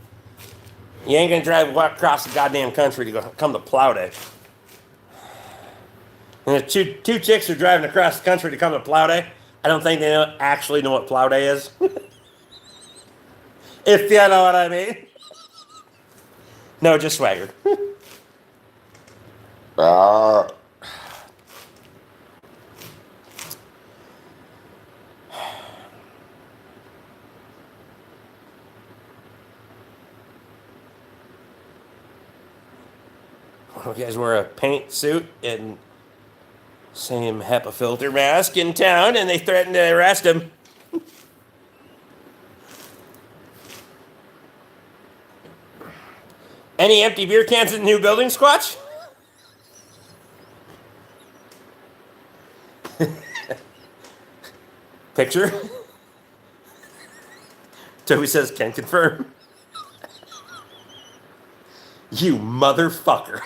You ain't gonna drive across the goddamn country to come to Plow Day. And if two chicks are driving across the country to come to Plow Day, I don't think they actually know what Plow Day is. If you know what I mean. No, just Swagger. You guys wear a paint suit and same HEPA filter mask in town, and they threatened to arrest him. Any empty beer cans in the new building, Squatch? Picture? Toby says, can confirm. You motherfucker.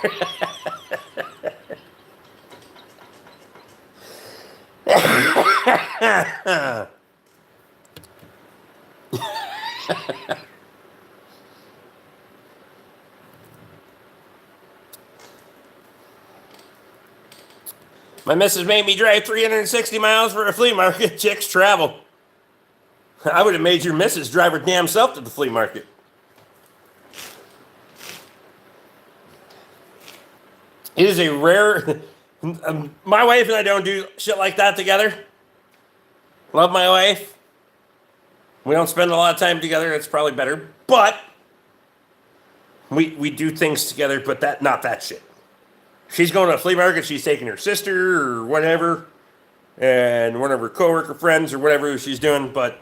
My missus made me drive 360 miles for a flea market. Chicks travel. I would have made your missus drive her damn self to the flea market. It is a rare... My wife and I don't do shit like that together. Love my wife. We don't spend a lot of time together. It's probably better. But we do things together, but not that shit. She's going to a flea market. She's taking her sister or whatever. And one of her coworker friends or whatever she's doing. But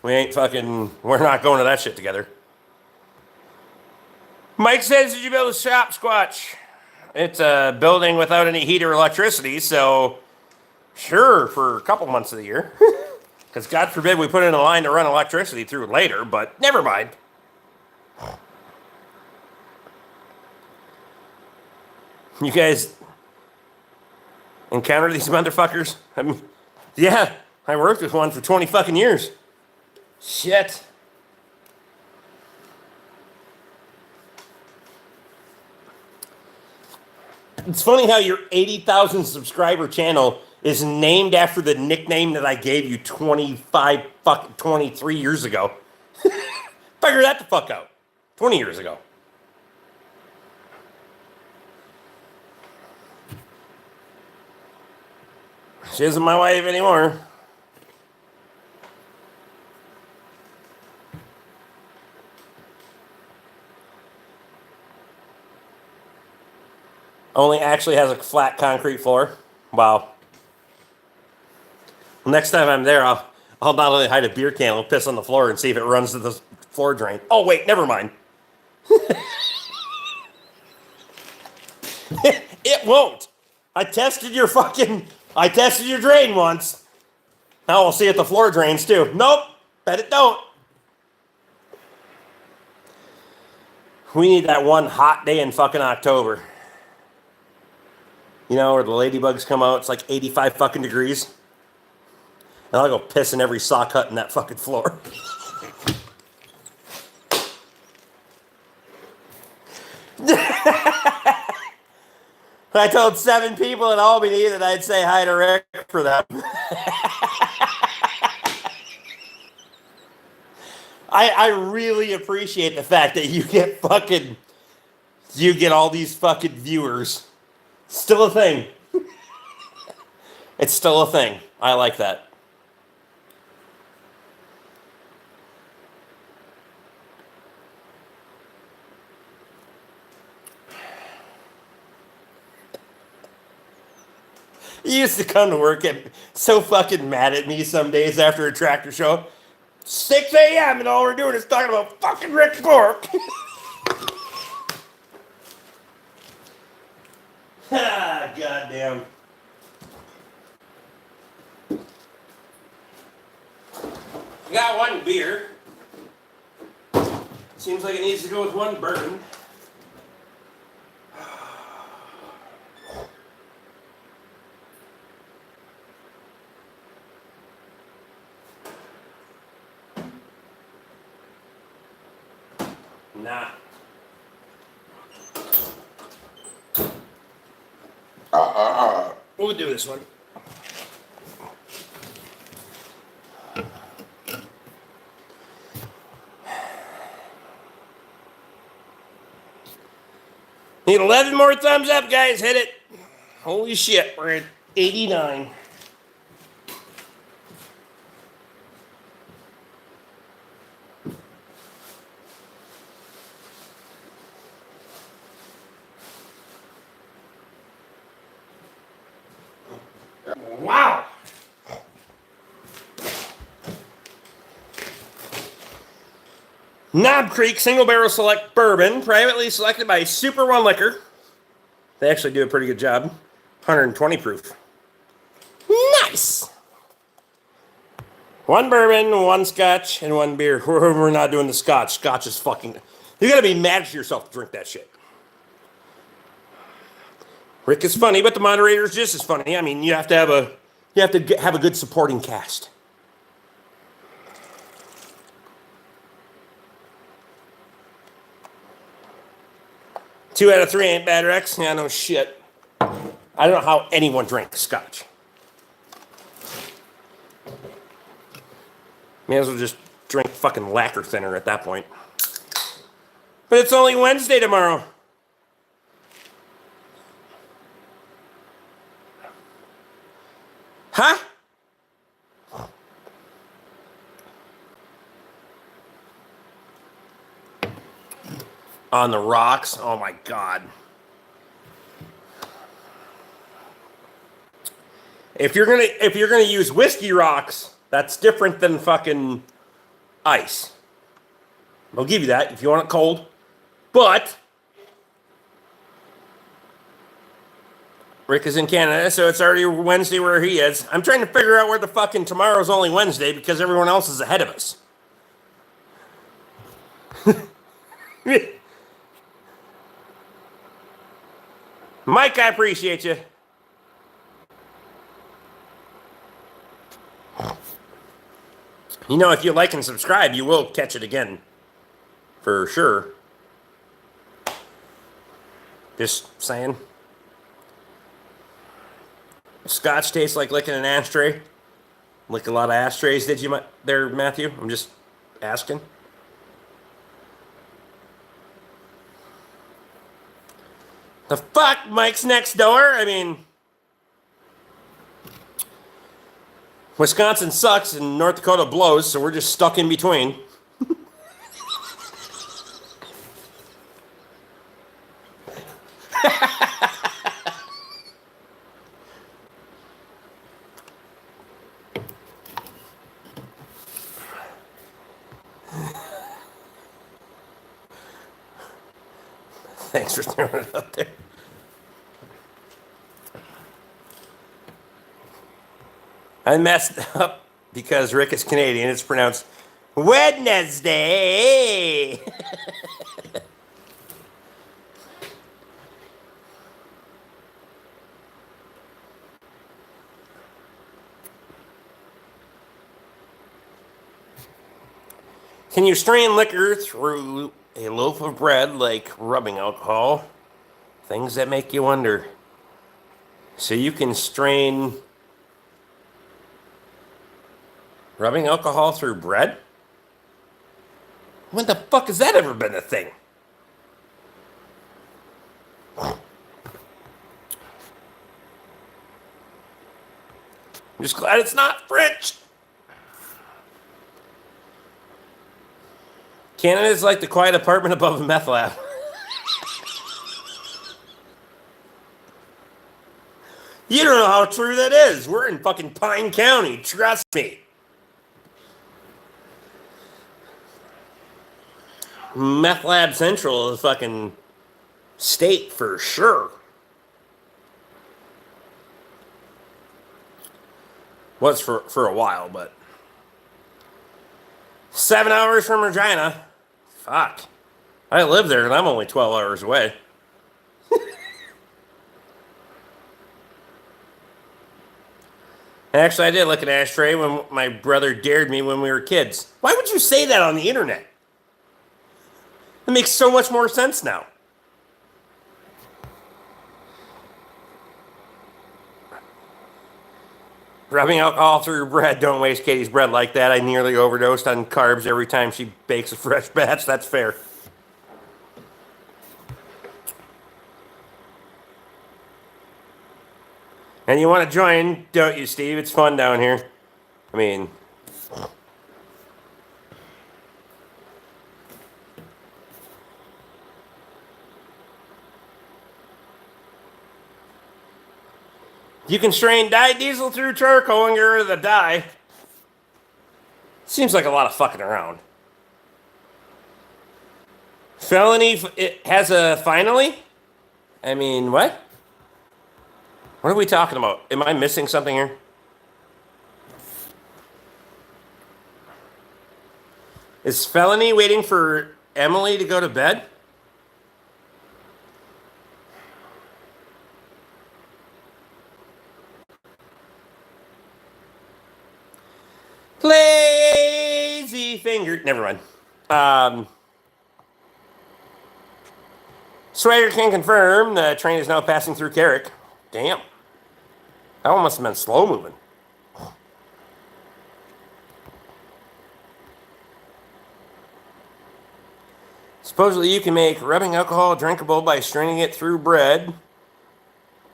we're not going to that shit together. Mike says, did you build a shop, Squatch? It's a building without any heat or electricity, so sure, for a couple months of the year. Because God forbid we put in a line to run electricity through later, but never mind. You guys encounter these motherfuckers? I mean, yeah, I worked with one for 20 fucking years. Shit. It's funny how your 80,000 subscriber channel is named after the nickname that I gave you 23 years ago. Figure that the fuck out. 20 years ago. She isn't my wife anymore. Only actually has a flat concrete floor. Wow. Next time I'm there, I'll not only hide a beer can, I'll piss on the floor and see if it runs to the floor drain. Oh, wait, never mind. it won't. I tested your drain once. Now we'll see if the floor drains too. Nope, bet it don't. We need that one hot day in fucking October. You know, where the ladybugs come out, it's like 85 fucking degrees. And I'll go piss in every sock hut in that fucking floor. I told 7 people in Albany that I'd say hi to Rick for them. I really appreciate the fact that you get all these fucking viewers. Still a thing. It's still a thing. I like that. He used to come to work and so fucking mad at me some days after a tractor show. 6 a.m. and all we're doing is talking about fucking Rick BORK. Ah, goddamn. I got one beer. Seems like it needs to go with one bourbon. Nah. We'll do this one. Need 11 more thumbs up, guys. Hit it. Holy shit, we're at 89. Wow. Knob Creek Single Barrel Select Bourbon, privately selected by Super One Liquor. They actually do a pretty good job. 120 proof. Nice. 1 bourbon, 1 scotch, and 1 beer. We're not doing the scotch. Scotch is fucking... You gotta be mad at yourself to drink that shit. Rick is funny, but the moderator is just as funny. I mean, you have to have a good supporting cast. Two out of 3 ain't bad, Rex. Yeah, no shit. I don't know how anyone drank scotch. May as well just drink fucking lacquer thinner at that point. But it's only Wednesday tomorrow. Huh? On the rocks? Oh my god. If you're gonna use whiskey rocks, that's different than fucking ice. I'll give you that if you want it cold. But Rick is in Canada, so it's already Wednesday where he is. I'm trying to figure out where the fucking tomorrow's only Wednesday because everyone else is ahead of us. Mike, I appreciate you. You know, if you like and subscribe, you will catch it again. For sure. Just saying. Scotch tastes like licking an ashtray. Lick a lot of ashtrays, did you there, Matthew? I'm just asking. The fuck? Mike's next door? I mean, Wisconsin sucks and North Dakota blows, so we're just stuck in between. Thanks for throwing it up there. I messed up because Rick is Canadian. It's pronounced Wednesday. Can you strain liquor through a loaf of bread like rubbing alcohol? Things that make you wonder. So you can strain rubbing alcohol through bread? When the fuck has that ever been a thing? I'm just glad it's not French. Canada's like the quiet apartment above a meth lab. You don't know how true that is. We're in fucking Pine County. Trust me. Meth Lab Central is a fucking state for sure. Was for a while, but 7 hours from Regina. Fuck. I live there and I'm only 12 hours away. Actually, I did look at Ashtray when my brother dared me when we were kids. Why would you say that on the internet? It makes so much more sense now. Rubbing alcohol through bread. Don't waste Katie's bread like that. I nearly overdosed on carbs every time she bakes a fresh batch. That's fair. And you want to join, don't you, Steve? It's fun down here. I mean... You can strain dyed diesel through charcoal and get rid of the dye. Seems like a lot of fucking around. Felony, it has a finally? I mean, what? What are we talking about? Am I missing something here? Is Felony waiting for Emily to go to bed? Lazy finger. Never mind. Swagger can confirm the train is now passing through Carrick. Damn. That one must have been slow moving. Supposedly you can make rubbing alcohol drinkable by straining it through bread.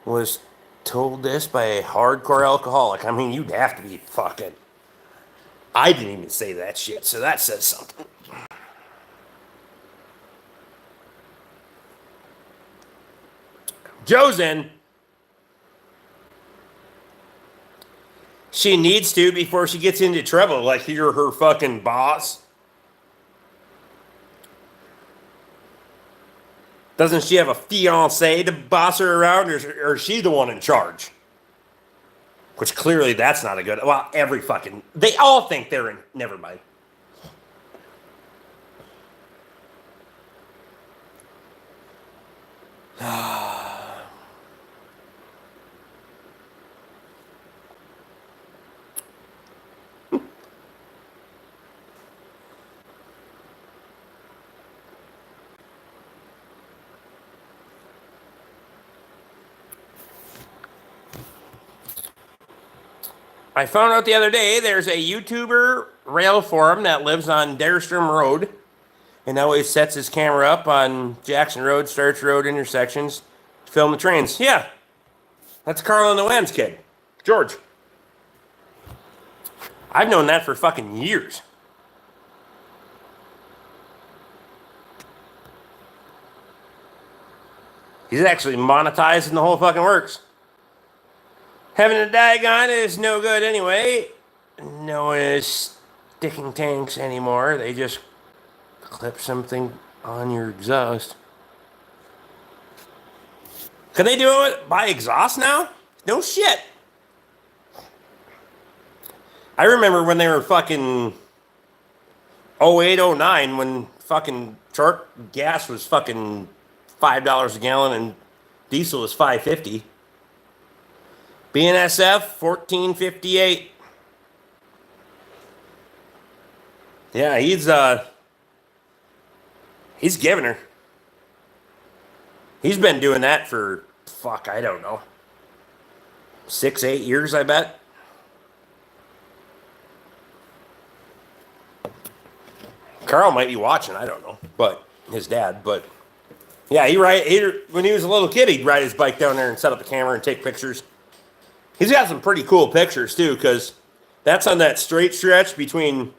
Was told this by a hardcore alcoholic. I mean, you'd have to be fucking... I didn't even say that shit, so that says something. Joe's in. She needs to before she gets into trouble, like you're her fucking boss. Doesn't she have a fiancé to boss her around, or is she the one in charge? Which clearly that's not a good... Well, every fucking... They all think they're in... Never mind. I found out the other day there's a YouTuber rail forum that lives on Derstrom Road and always sets his camera up on Jackson Road, Starch Road intersections to film the trains. Yeah, that's Carl and the Wans kid, George. I've known that for fucking years. He's actually monetized and the whole fucking works. Having a Diagon is no good anyway. No one is sticking tanks anymore. They just clip something on your exhaust. Can they do it by exhaust now? No shit. I remember when they were fucking 08, 09, when fucking truck gas was fucking $5 a gallon and diesel was $5.50. BNSF $14.58. Yeah, he's giving her. He's been doing that for fuck, I don't know, 6, 8 years, I bet. Carl might be watching, I don't know, but his dad. But yeah, when he was a little kid, he'd ride his bike down there and set up the camera and take pictures. He's got some pretty cool pictures too, because that's on that straight stretch between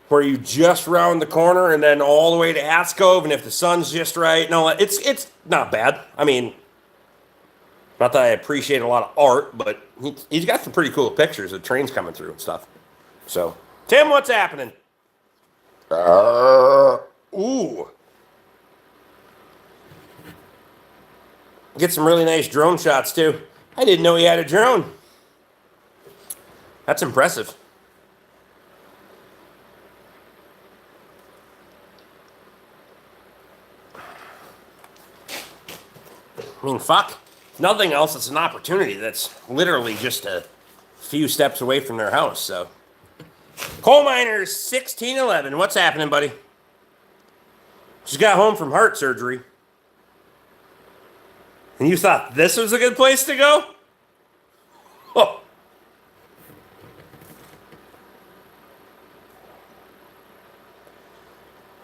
where you just round the corner and then all the way to Ascove, and if the sun's just right, no, it's not bad. I mean, not that I appreciate a lot of art, but he's got some pretty cool pictures of trains coming through and stuff. So, Tim, what's happening? Ooh. Get some really nice drone shots too. I didn't know he had a drone. That's impressive. I mean, fuck. If nothing else, it's an opportunity that's literally just a few steps away from their house, so. Coal Miners 1611. What's happening, buddy? Just got home from heart surgery. And you thought this was a good place to go? Oh.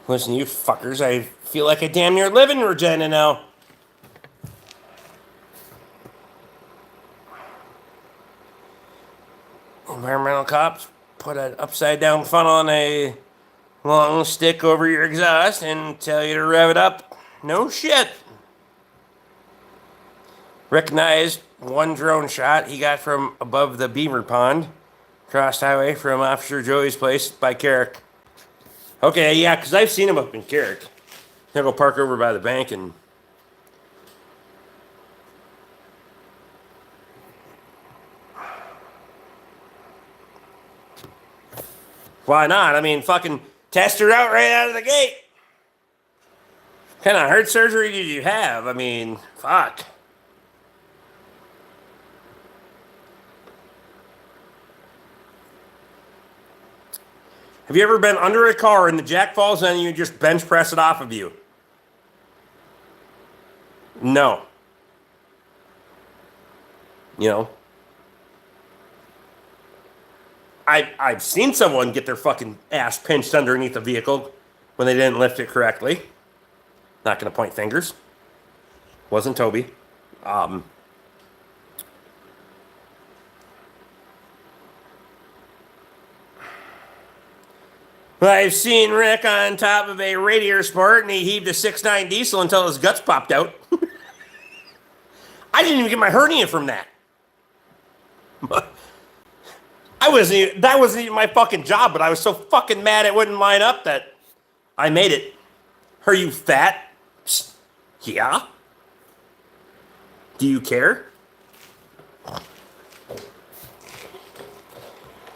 Listen, you fuckers, I feel like I damn near live in Regina now. Environmental cops put an upside down funnel on a long stick over your exhaust and tell you to rev it up. No shit. Recognized one drone shot he got from above the beaver pond. Crossed highway from Officer Joey's place by Carrick. Okay, yeah, because I've seen him up in Carrick. He'll go park over by the bank and... Why not? I mean, fucking test her out right out of the gate. What kind of heart surgery did you have? I mean, fuck. Have you ever been under a car and the jack falls in and you just bench press it off of you? No. You know? I've seen someone get their fucking ass pinched underneath a vehicle when they didn't lift it correctly. Not going to point fingers. Wasn't Toby. But I've seen Rick on top of a Radiator Sport and he heaved a 6.9 diesel until his guts popped out. I didn't even get my hernia from that. That wasn't even my fucking job, but I was so fucking mad it wouldn't line up that I made it. Are you fat? Psst. Yeah? Do you care?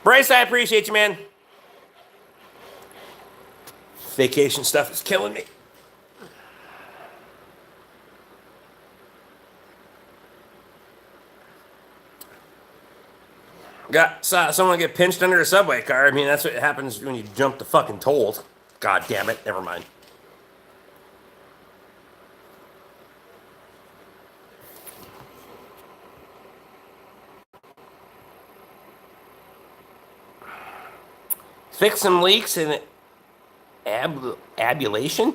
Bryce, I appreciate you, man. Vacation stuff is killing me. Saw someone get pinched under a subway car. I mean, that's what happens when you jump the fucking tolls. God damn it. Never mind. Fix some leaks in abulation?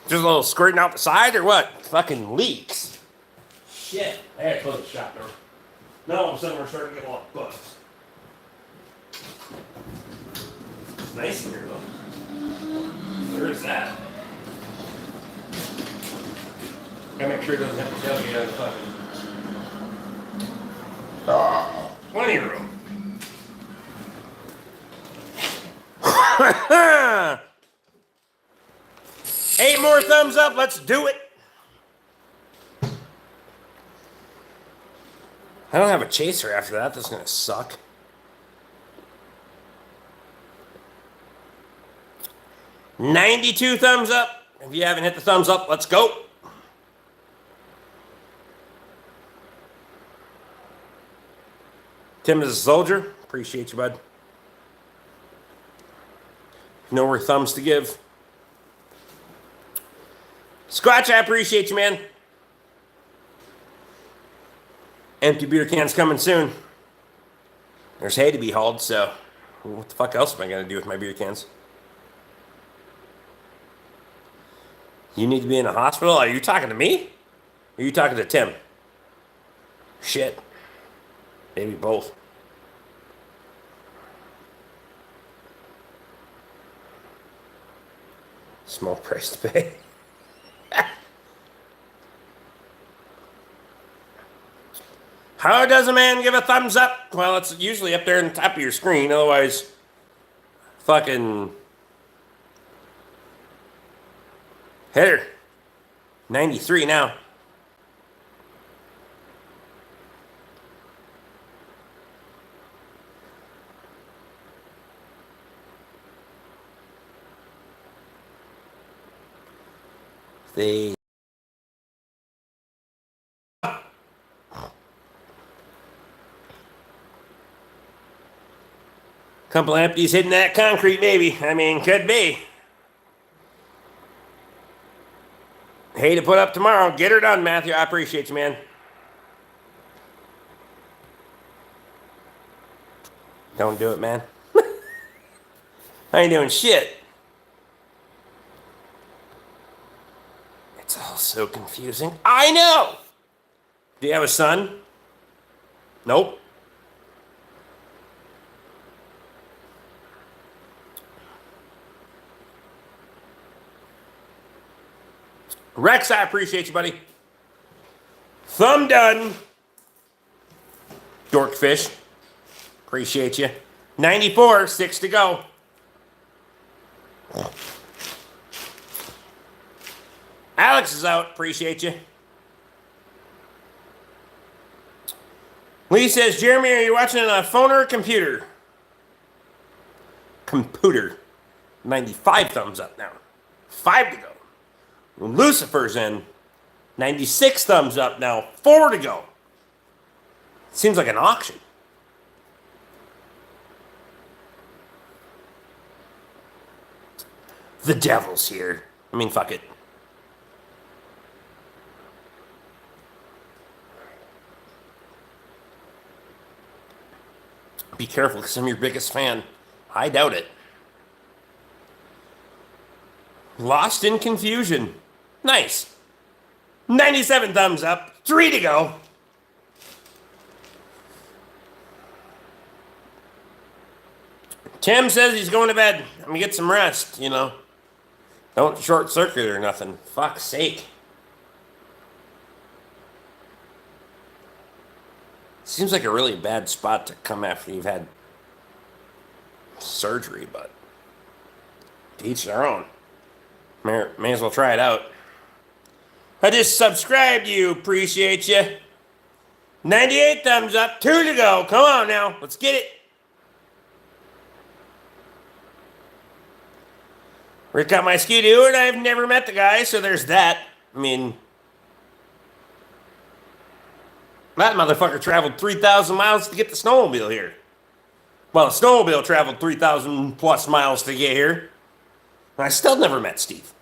Just a little squirting out the side or what? Fucking leaks. Shit. I had to close the shop door. Now all of a sudden we're starting to get a lot of bugs. It's nice in here though. Where is that? Gotta make sure it doesn't have to tell you fucking... Plenty of room. 8 more thumbs up. Let's do it. I don't have a chaser after that. That's going to suck. $92 thumbs up. If you haven't hit the thumbs up, let's go. Tim is a soldier. Appreciate you, bud. Know where thumbs to give. Squatch, I appreciate you, man. Empty beer cans coming soon. There's hay to be hauled, so what the fuck else am I going to do with my beer cans? You need to be in a hospital? Are you talking to me? Or are you talking to Tim? Shit. Maybe both. Small price to pay. How does a man give a thumbs up? Well, it's usually up there on the top of your screen. Otherwise, fucking hitter. 93 now. They couple empties hitting that concrete, maybe. I mean, could be. Hay to put up tomorrow. Get her done, Matthew. I appreciate you, man. Don't do it, man. I ain't doing shit. It's all so confusing. I know! Do you have a son? Nope. Rex, I appreciate you, buddy. Thumb done. Dorkfish. Appreciate you. 94, 6 to go. Alex is out. Appreciate you. Lee says, Jeremy, are you watching on a phone or a computer? Computer. 95 thumbs up now. 5 to go. Lucifer's in. 96 thumbs up now. 4 to go. Seems like an auction. The devil's here. I mean, fuck it. Be careful, because I'm your biggest fan. I doubt it. Lost in confusion. Nice. 97 thumbs up. 3 to go. Tim says he's going to bed. I'm going to get some rest, you know. Don't short circuit or nothing. Fuck's sake. Seems like a really bad spot to come after you've had surgery, but to each their own. May as well try it out. I just subscribed to you. Appreciate you. 98 thumbs up. 2 to go. Come on now. Let's get it. Rick got my Ski-Doo, and I've never met the guy, so there's that. I mean, that motherfucker traveled 3,000 miles to get the snowmobile here. Well, the snowmobile traveled 3,000 plus miles to get here. And I still never met Steve.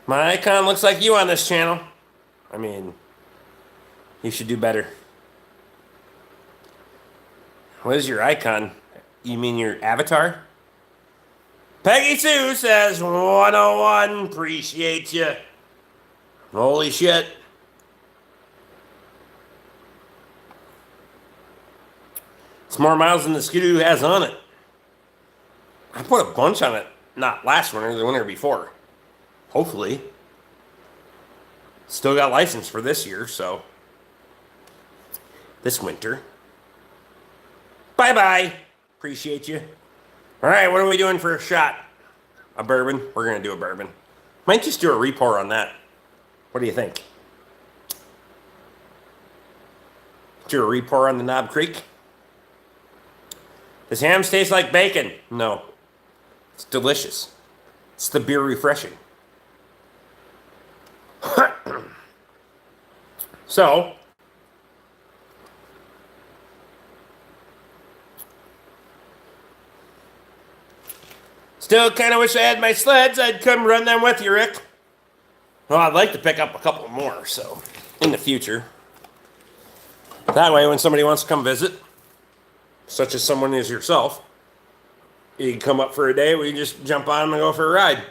My icon looks like you on this channel. I mean, you should do better. What is your icon? You mean your avatar? Peggy Sue says 101. Appreciate you. Holy shit. It's more miles than the Ski-Doo has on it. I put a bunch on it. Not last winter, the winter before. Hopefully. Still got license for this year, so. This winter. Bye-bye. Appreciate you. All right, what are we doing for a shot? A bourbon? We're going to do a bourbon. Might just do a re-pour on that. What do you think? Do a re-pour on the Knob Creek? Does Hams taste like bacon? No. It's delicious. It's the beer refreshing. So, still kind of wish I had my sleds. I'd come run them with you, Rick. Well, I'd like to pick up a couple more, so in the future. That way, when somebody wants to come visit, such as someone as yourself, you can come up for a day, we can just jump on them and go for a ride.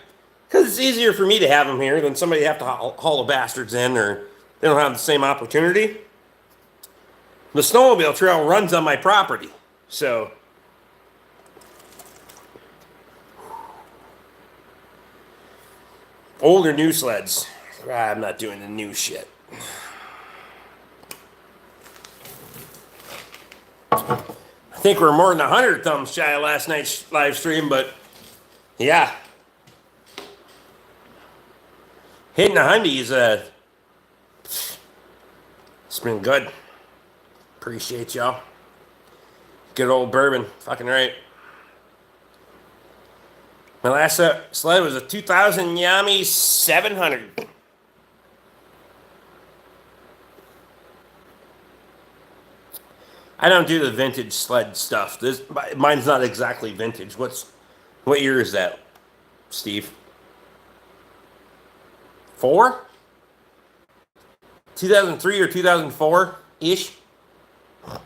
Because it's easier for me to have them here than somebody have to haul the bastards in, or they don't have the same opportunity. The snowmobile trail runs on my property, so old or new sleds? I'm not doing the new shit. I think we're more than 100 thumbs shy of last night's live stream, but yeah. Hitting the hundies, it's been good. Appreciate y'all. Good old bourbon. Fucking right. My last sled was a 2000 Yami 700. I don't do the vintage sled stuff. Mine's not exactly vintage. What year is that, Steve? 4? 2003 or 2004-ish? Or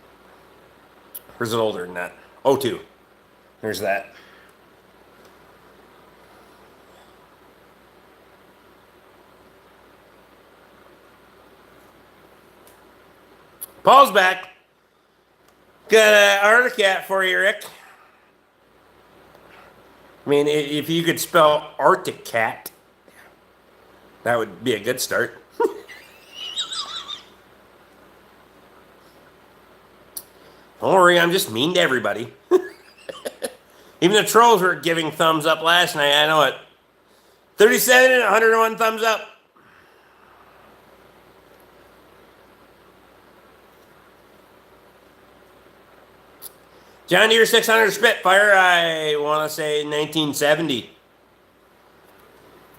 is it older than that? 02. There's that. Paul's back. Got an Arctic cat for you, Rick. I mean, if you could spell Arctic cat, that would be a good start. Don't worry, I'm just mean to everybody. Even the trolls were giving thumbs up last night. I know it. 37 and 101 thumbs up. John Deere 600 Spitfire, I want to say 1970.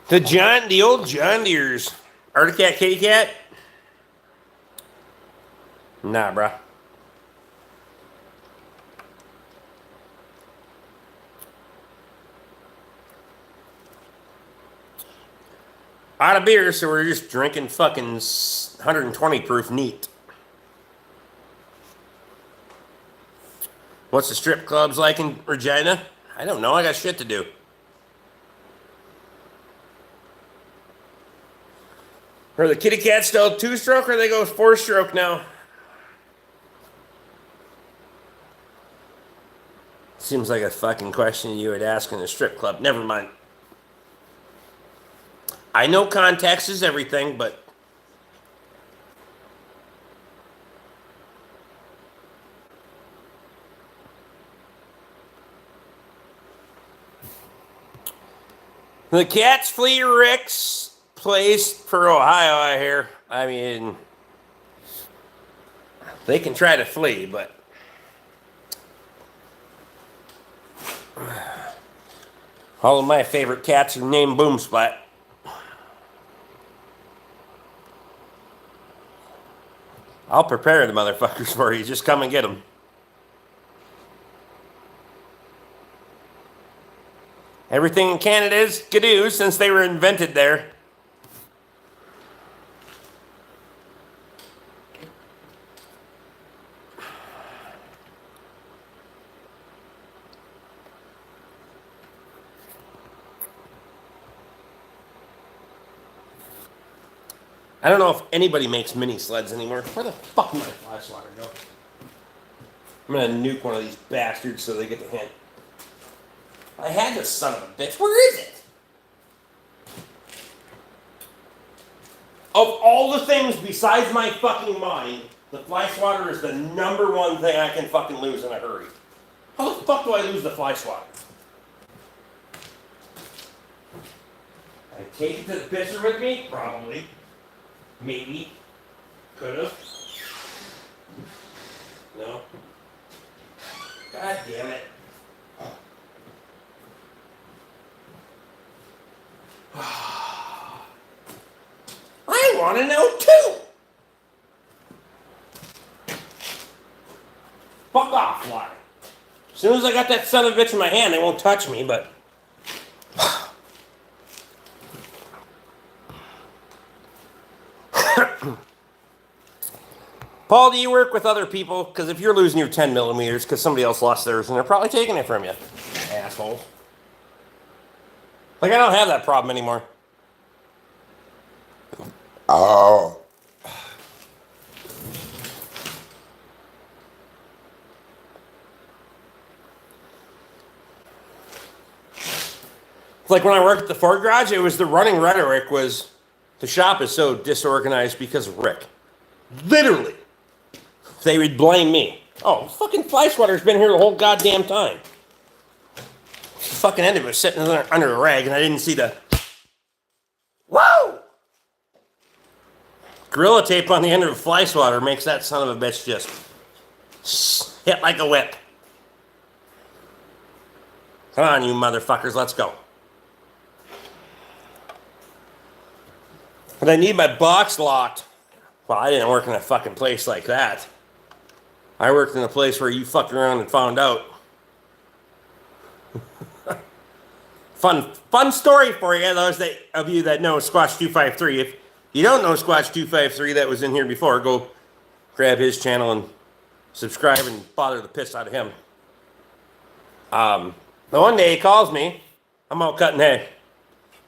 The old John Deere's. Arctic Cat, Kitty Cat? Nah, bruh. Out of beer, so we're just drinking fucking 120 proof neat. What's the strip clubs like in Regina? I don't know. I got shit to do. Are the kitty cats still 2-stroke or they go 4-stroke now? Seems like a fucking question you would ask in a strip club. Never mind. I know context is everything, but the Cats Flea Rick's place for Ohio, I hear. I mean, they can try to flee, but all of my favorite cats are named Boomsplat. I'll prepare the motherfuckers for you. Just come and get them. Everything in Canada is Skidoo since they were invented there. I don't know if anybody makes mini sleds anymore. Where the fuck did my flash water go? I'm gonna nuke one of these bastards so they get the hint. I had this son of a bitch. Where is it? Of all the things besides my fucking mind, the fly swatter is the #1 thing I can fucking lose in a hurry. How the fuck do I lose the fly swatter? I take it to the pisser with me? Probably. Maybe. Could've. No. God damn it. I want to know too. Fuck off, Fly. As soon as I got that son of a bitch in my hand, they won't touch me, but... Paul, do you work with other people? Because if you're losing your 10 millimeters because somebody else lost theirs, and they're probably taking it from you. Asshole. Like, I don't have that problem anymore. Oh. Like when I worked at the Ford garage, it was the running rhetoric was the shop is so disorganized because of Rick. Literally. They would blame me. Oh, fucking fly swatter has been here the whole goddamn time. The fucking end of it was sitting under a rag and I didn't see the... Whoa! Gorilla tape on the end of a fly swatter makes that son of a bitch just hit like a whip. Come on, you motherfuckers, let's go. But I need my box locked. Well, I didn't work in a fucking place like that. I worked in a place where you fucked around and found out. Fun story for you, those of you that know Squatch 253. If you don't know Squatch 253 that was in here before, go grab his channel and subscribe and bother the piss out of him. The one day he calls me. I'm out cutting hay.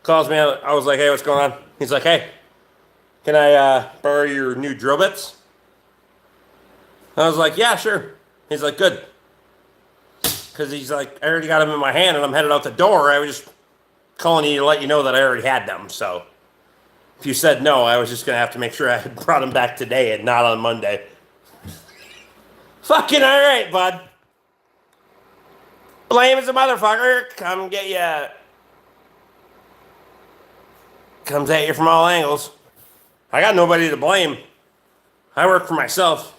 Calls me. I was like, hey, what's going on? He's like, hey, can I borrow your new drill bits? I was like, yeah, sure. He's like, good. Because he's like, I already got them in my hand and I'm headed out the door. I was just calling you to let you know that I already had them. So if you said no, I was just going to have to make sure I had brought them back today and not on Monday. Fucking all right, bud. Blame is a motherfucker. Come get ya. Comes at you from all angles. I got nobody to blame. I work for myself.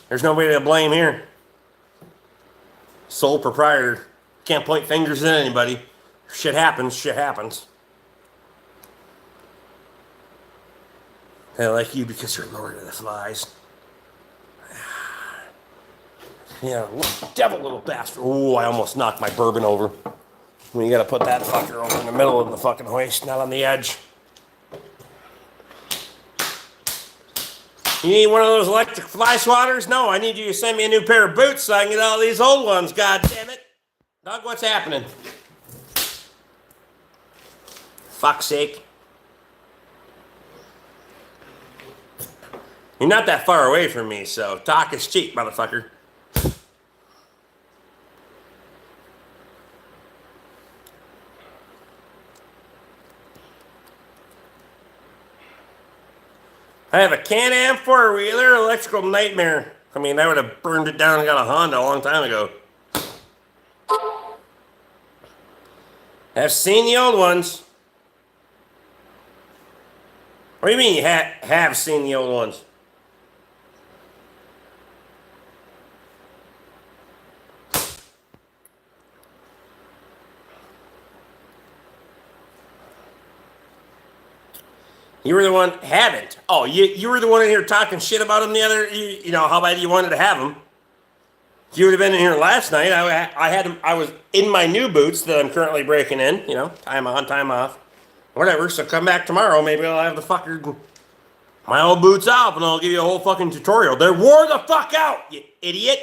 There's nobody to blame here. Sole proprietor. Can't point fingers at anybody. Shit happens, shit happens. I like you because you're Lord of the Flies. Yeah, devil little bastard. Ooh, I almost knocked my bourbon over. When you gotta put that fucker over in the middle of the fucking hoist, not on the edge. You need one of those electric fly swatters? No, I need you to send me a new pair of boots so I can get all these old ones, god damn it. Dog, what's happening? Fuck's sake. You're not that far away from me, so talk is cheap, motherfucker. I have a Can-Am four-wheeler, electrical nightmare. I mean, I would have burned it down and got a Honda a long time ago. I've seen the old ones. What do you mean you have seen the old ones? You were the one, haven't. Oh, you were the one in here talking shit about him the other, you know, how bad you wanted to have him. If you would have been in here last night, I was in my new boots that I'm currently breaking in, you know, time on, time off. Whatever, so come back tomorrow, maybe I'll have the fucker, my old boots off, and I'll give you a whole fucking tutorial. They're wore the fuck out, you idiot.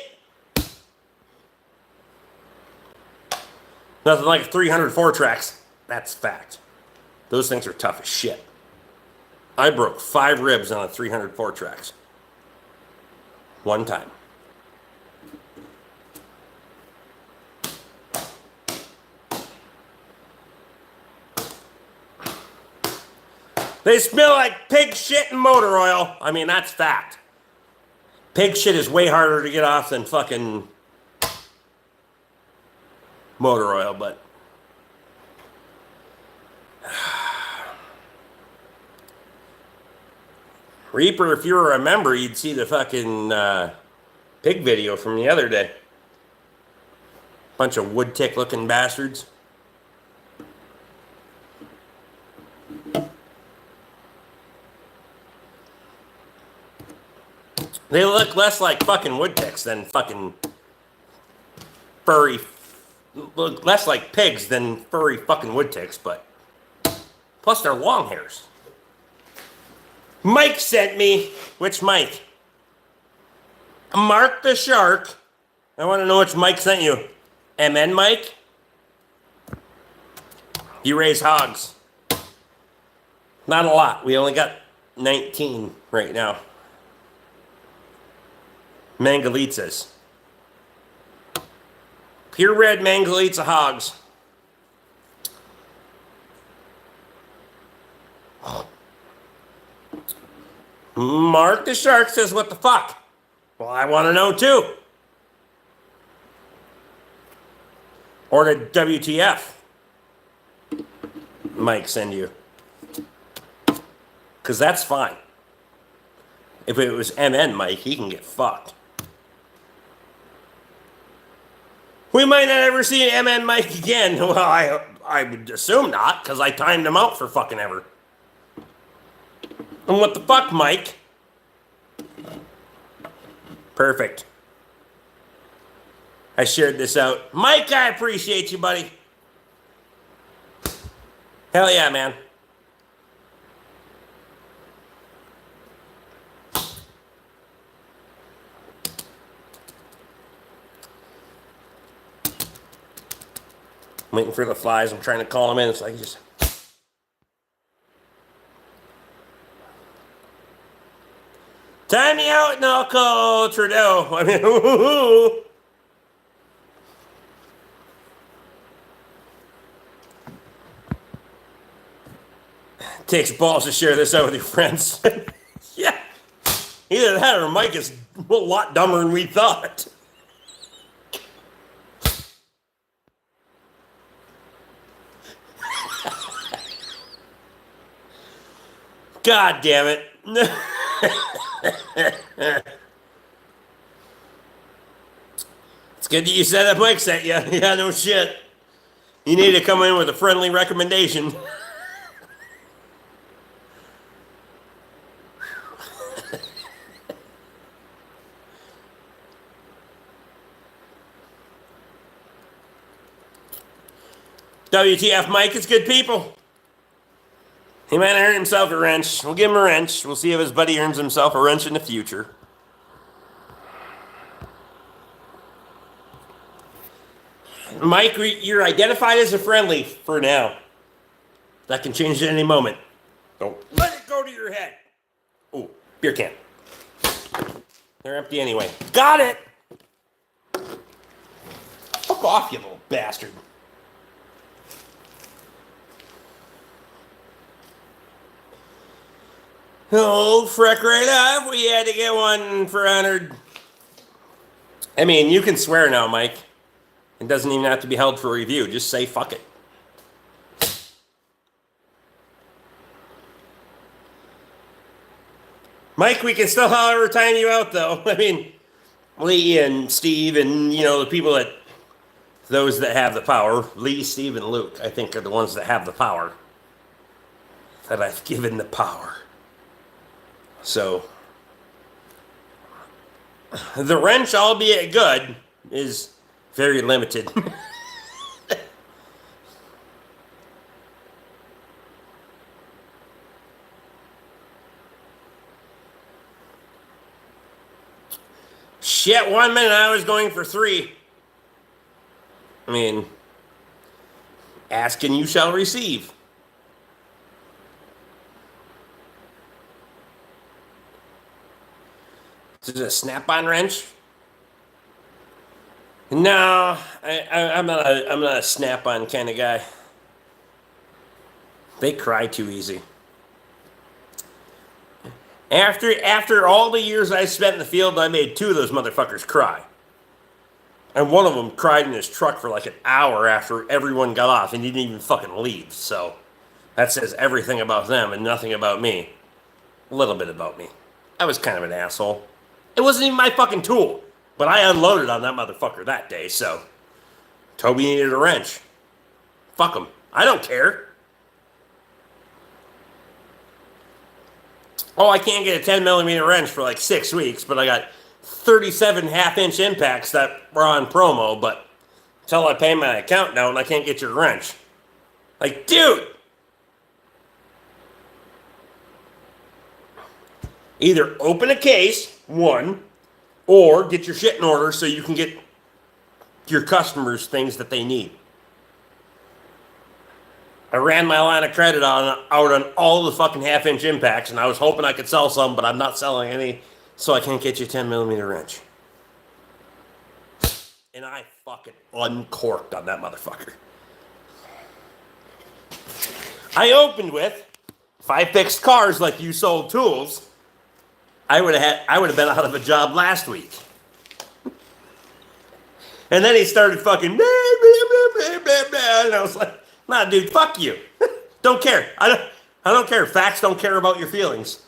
Nothing like 304 tracks. That's fact. Those things are tough as shit. I broke 5 ribs on a 304 tracks. One time. They smell like pig shit and motor oil. I mean, that's fact. Pig shit is way harder to get off than fucking motor oil, but... Reaper, if you remember, you'd see the fucking pig video from the other day. Bunch of wood tick looking bastards. They look less like fucking wood ticks than fucking furry. Look less like pigs than furry fucking wood ticks, but plus they're long hairs. Mike sent me. Which Mike? Mark the Shark. I want to know which Mike sent you. MN Mike? You raise hogs. Not a lot. We only got 19 right now. Mangalitas. Purebred Mangalitsa hogs. Mark the Shark says, what the fuck? Well, I want to know too. Or the WTF Mike send you. Because that's fine. If it was MN Mike, he can get fucked. We might not ever see MN Mike again. Well, I would assume not, because I timed him out for fucking ever. And what the fuck, Mike? Perfect. I shared this out. Mike, I appreciate you, buddy. Hell yeah, man. I'm waiting for the flies. I'm trying to call them in. It's like just... Time me out and I'll call Trudeau. I mean, ooh. Takes balls to share this out with your friends. Yeah. Either that or Mike is a lot dumber than we thought. God damn it. It's good that you said that Mike sent you. Yeah, no shit. You need to come in with a friendly recommendation. WTF Mike, it's good people. He might earn himself a wrench. We'll give him a wrench. We'll see if his buddy earns himself a wrench in the future. Mike, you're identified as a friendly for now. That can change at any moment. Don't let it go to your head. Oh, beer can. They're empty anyway. Got it! Fuck off, you little bastard. Oh, frick right up. We had to get one for 100. I mean, you can swear now, Mike. It doesn't even have to be held for review. Just say fuck it. Mike, we can still, however, time you out, though. I mean, Lee and Steve and, you know, the people that, those that have the power. Lee, Steve, and Luke, I think, are the ones that have the power. That I've given the power. So, the wrench, albeit good, is very limited. Shit, 1 minute I was going for 3. I mean, ask and you shall receive. Is it a snap-on wrench? No, I'm not a snap-on kind of guy. They cry too easy. After all the years I spent in the field, I made 2 of those motherfuckers cry. And one of them cried in his truck for like an hour after everyone got off and he didn't even fucking leave. So that says everything about them and nothing about me. A little bit about me. I was kind of an asshole. It wasn't even my fucking tool, but I unloaded on that motherfucker that day, so Toby needed a wrench. Fuck him. I don't care. Oh, I can't get a 10 millimeter wrench for like 6 weeks, but I got 37 half-inch impacts that were on promo, but until I pay my account down, I can't get your wrench. Like, dude! Either open a case, one, or get your shit in order so you can get your customers things that they need. I ran my line of credit out on all the fucking half-inch impacts, and I was hoping I could sell some, but I'm not selling any, so I can't get you a 10 millimeter wrench. And I fucking uncorked on that motherfucker. I opened with, if I fixed cars like you sold tools, I would have been out of a job last week. And then he started fucking blah, blah, blah, blah, blah, and I was like, nah, dude, fuck you. Don't care. I don't care. Facts don't care about your feelings.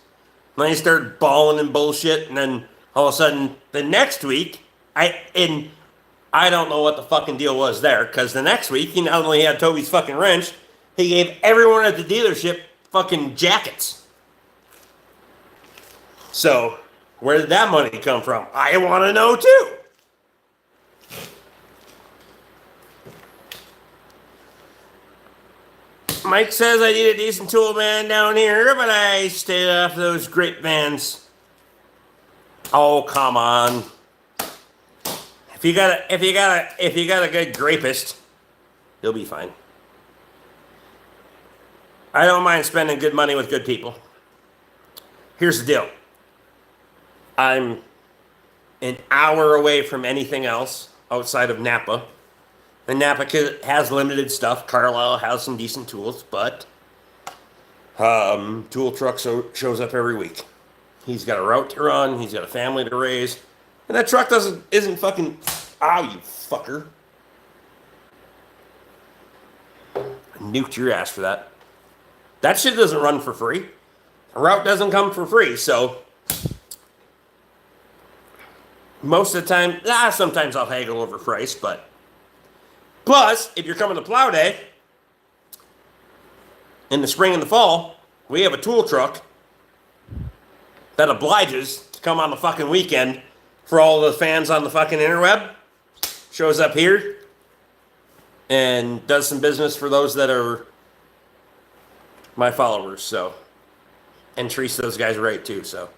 And then he started bawling and bullshit, and then all of a sudden, the next week, I don't know what the fucking deal was there, because the next week, he not only had Toby's fucking wrench, he gave everyone at the dealership fucking jackets. So, where did that money come from? I want to know too. Mike says I need a decent tool man down here, but I stayed off those grape vans. Oh, come on. If you got a good grapist, you'll be fine. I don't mind spending good money with good people. Here's the deal. I'm an hour away from anything else outside of Napa. And Napa has limited stuff. Carlisle has some decent tools, but tool truck shows up every week. He's got a route to run. He's got a family to raise. And that truck isn't fucking... Ow, you fucker. I nuked your ass for that. That shit doesn't run for free. A route doesn't come for free, so... Most of the time... sometimes I'll haggle over price, but... Plus, if you're coming to plow day, in the spring and the fall, we have a tool truck that obliges to come on the fucking weekend for all the fans on the fucking interweb. Shows up here and does some business for those that are my followers, so. And treats those guys right too, so.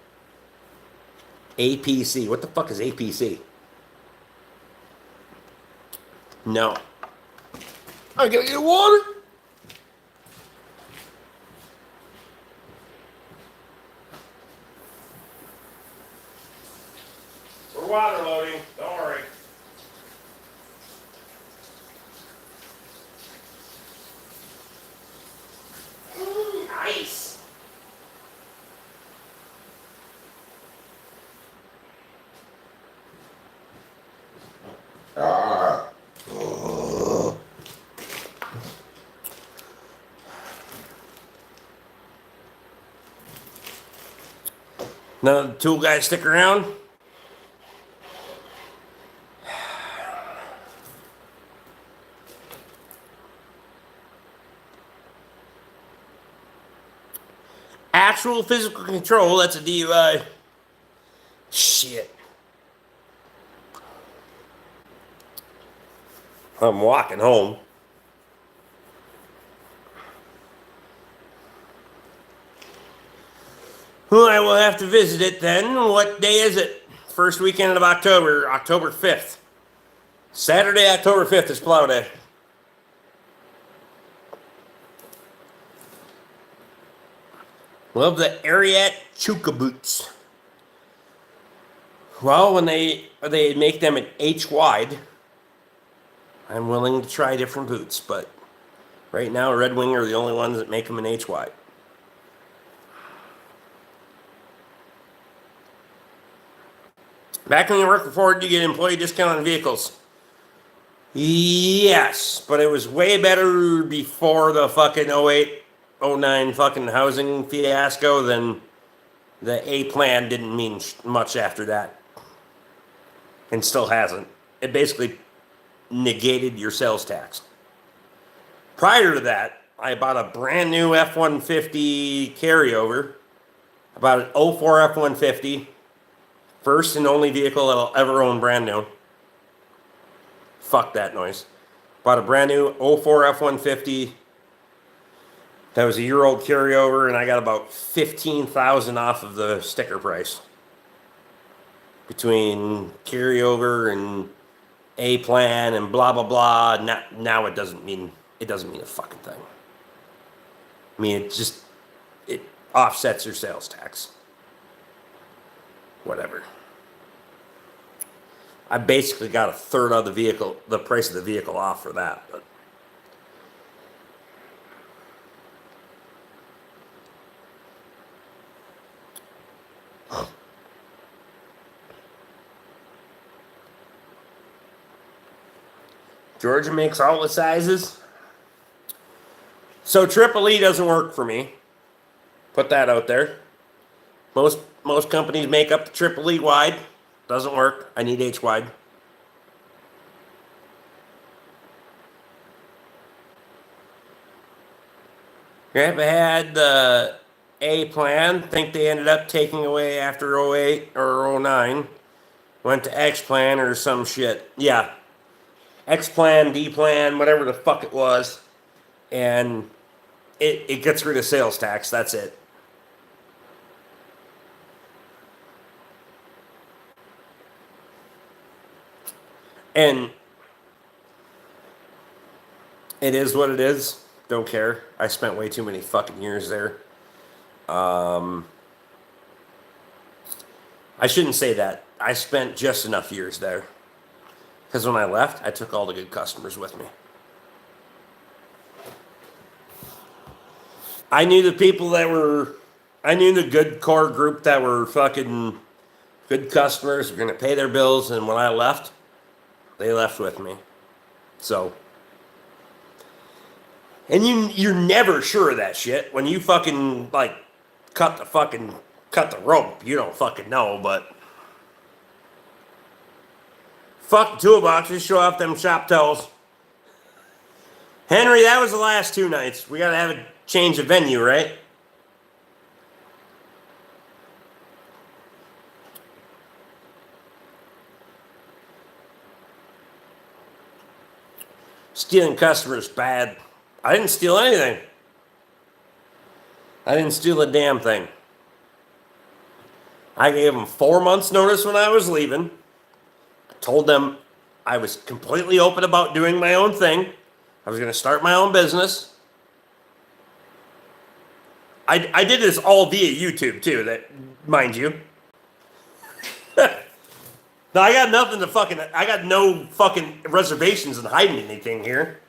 APC. What the fuck is APC? No. I gotta get water. We're water loading. Don't worry. Nice. None of the tool guys stick around. Actual physical control, that's a DUI. Shit. I'm walking home. Well, I will have to visit it then. What day is it? First weekend of October, October 5th. Saturday, October 5th is plow day. Love the Ariat Chuka boots. Well, when they make them an H wide, I'm willing to try different boots, but right now Red Wing are the only ones that make them an H wide. Back when you worked for Ford, you get employee discount on vehicles. Yes, but it was way better before the fucking 08, 09 fucking housing fiasco than The A plan didn't mean much after that, and still hasn't. It basically negated your sales tax. Prior to that, I bought a brand new F-150 carryover. I bought an '04 F-150, first and only vehicle that I'll ever own brand new. Fuck that noise. Bought a brand new '04 F-150. That was a year-old carryover, and I got about $15,000 off of the sticker price. Between carryover and A plan and blah blah blah. Now it doesn't mean a fucking thing. I mean, it offsets your sales tax. Whatever. I basically got a third of the price of the vehicle off for that. But Georgia makes all the sizes. So Triple E doesn't work for me. Put that out there. Most companies make up the Triple E wide. Doesn't work. I need H wide. Grandpa had the A plan. Think they ended up taking away after '08 or '09. Went to X plan or some shit. Yeah. X plan, D plan, whatever the fuck it was. And it gets rid of sales tax. That's it. And it is what it is. Don't care. I spent way too many fucking years there. I shouldn't say that. I spent just enough years there. Because when I left, I took all the good customers with me. I knew the good core group that were fucking good customers, were going to pay their bills, and when I left, they left with me. So, and you're never sure of that shit. When you fucking, like, cut the rope, you don't fucking know, but fuck toolboxes, show off them shop towels. Henry, that was the last 2 nights. We gotta have a change of venue, right? Stealing customers bad. I didn't steal anything. I didn't steal a damn thing. I gave them 4 months notice when I was leaving. Told them I was completely open about doing my own thing. I was going to start my own business. I did this all via YouTube too, that mind you. No, I got no fucking reservations in hiding anything here.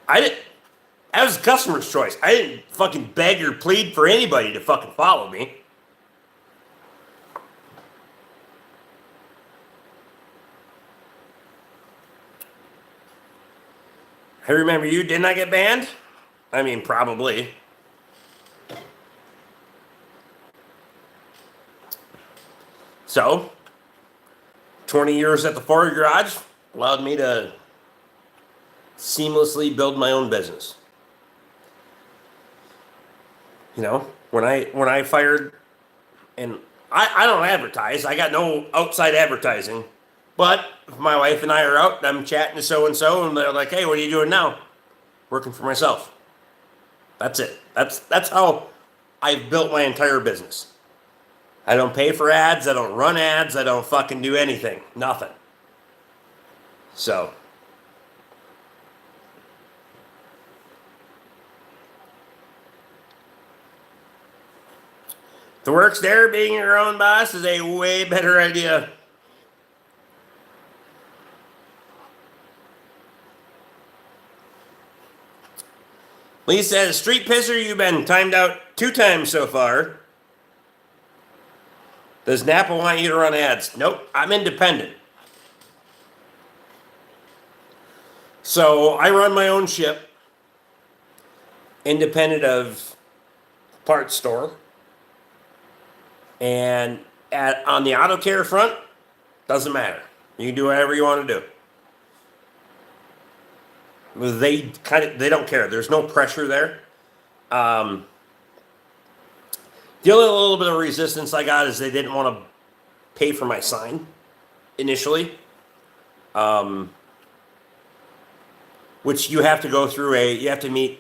That was the customer's choice. I didn't fucking beg or plead for anybody to fucking follow me. I remember you. Didn't I get banned? I mean, probably. So, 20 years at the Ford garage allowed me to seamlessly build my own business. You know, when I fired, and I don't advertise. I got no outside advertising. But if my wife and I are out, I'm chatting to so-and-so, and they're like, hey, what are you doing now? Working for myself. That's it. That's how I've built my entire business. I don't pay for ads. I don't run ads. I don't fucking do anything. Nothing. So. If it works there, being your own boss is a way better idea. Lee says, street pisser, you've been timed out 2 times so far. Does Napa want you to run ads? Nope, I'm independent. So I run my own ship. independent of parts store. And on the auto care front, doesn't matter. You can do whatever you want to do. They don't care. There's no pressure there. The only little bit of resistance I got is they didn't want to pay for my sign initially, which you have to go through you have to meet,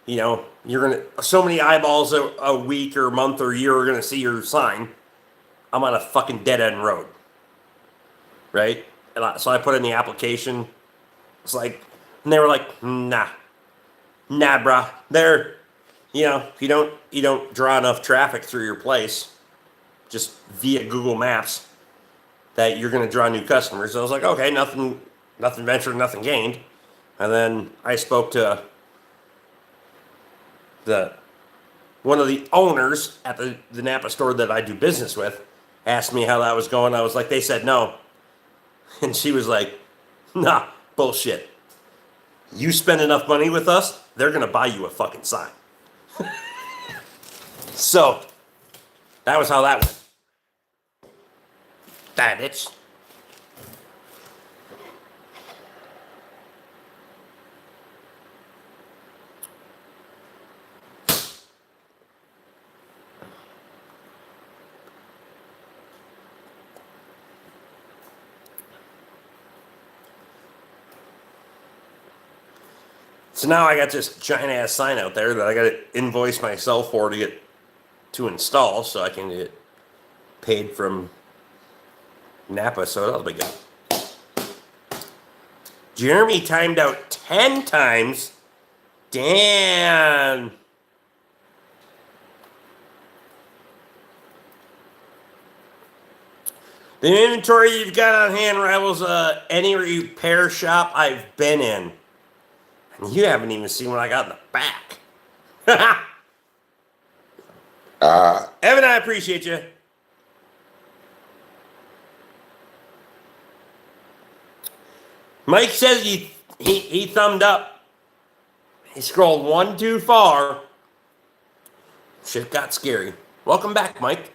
so many eyeballs a week or month or year are going to see your sign. I'm on a fucking dead end road, right? So I put in the application. It's like, and they were like, nah, bruh. They're, if you don't draw enough traffic through your place, just via Google Maps, that you're going to draw new customers. So I was like, okay, nothing ventured, nothing gained. And then I spoke to one of the owners at the Napa store that I do business with, asked me how that was going. I was like, they said no. And she was like, nah, bullshit. You spend enough money with us, they're going to buy you a fucking sign. So, that was how that went. That bitch. So now I got this giant ass sign out there that I got to invoice myself for to install, so I can get paid from Napa. So that'll be good. Jeremy timed out 10 times. Damn. The inventory you've got on hand rivals any repair shop I've been in. You haven't even seen what I got in the back. Evan, I appreciate you. Mike says he thumbed up. He scrolled one too far. Shit got scary. Welcome back, Mike.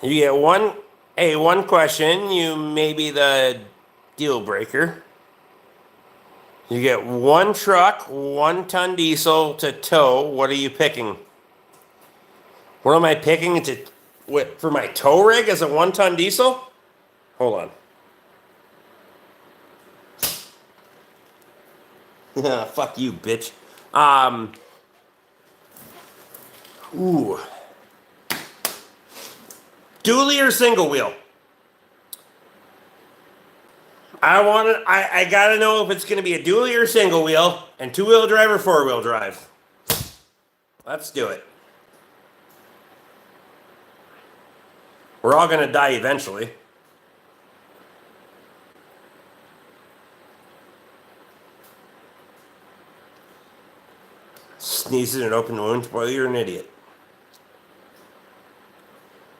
You get one question. You may be the deal breaker. You get one truck, 1 ton diesel to tow. What are you picking? What am I picking for my tow rig as a 1 ton diesel? Hold on. Fuck you, bitch. Ooh. Dually or single wheel? I gotta know if it's gonna be a dually or single wheel, and 2-wheel drive or 4-wheel drive. Let's do it. We're all gonna die eventually. Sneezing an open wound. Well, you're an idiot.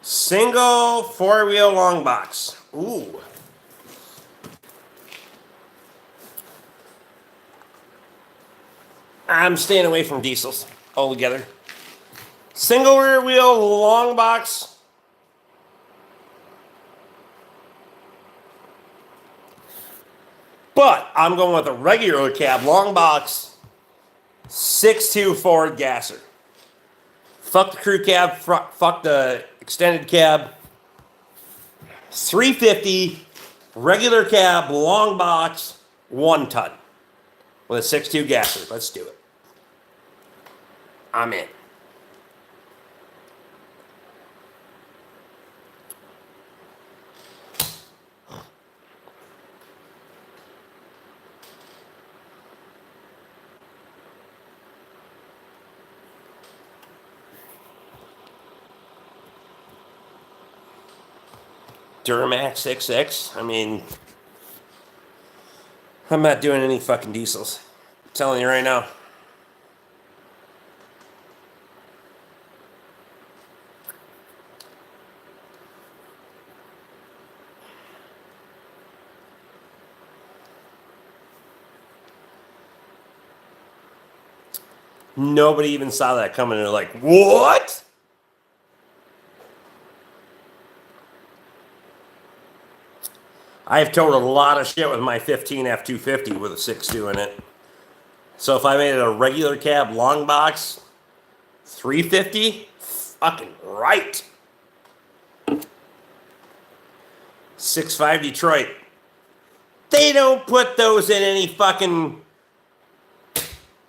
Single 4-wheel long box. Ooh. I'm staying away from diesels altogether. Single rear wheel long box. But I'm going with a regular cab long box 6.2 Ford gasser. Fuck the crew cab, fuck the extended cab. 350 regular cab, long box, 1 ton with a 6.2 gasser. Let's do it. I'm in. Duramax XX. I mean, I'm not doing any fucking diesels. I'm telling you right now. Nobody even saw that coming. They're like, what? I've towed a lot of shit with my 15 F250 with a 6.2 in it. So if I made it a regular cab long box, 350, fucking right. 6.5 Detroit. They don't put those in any fucking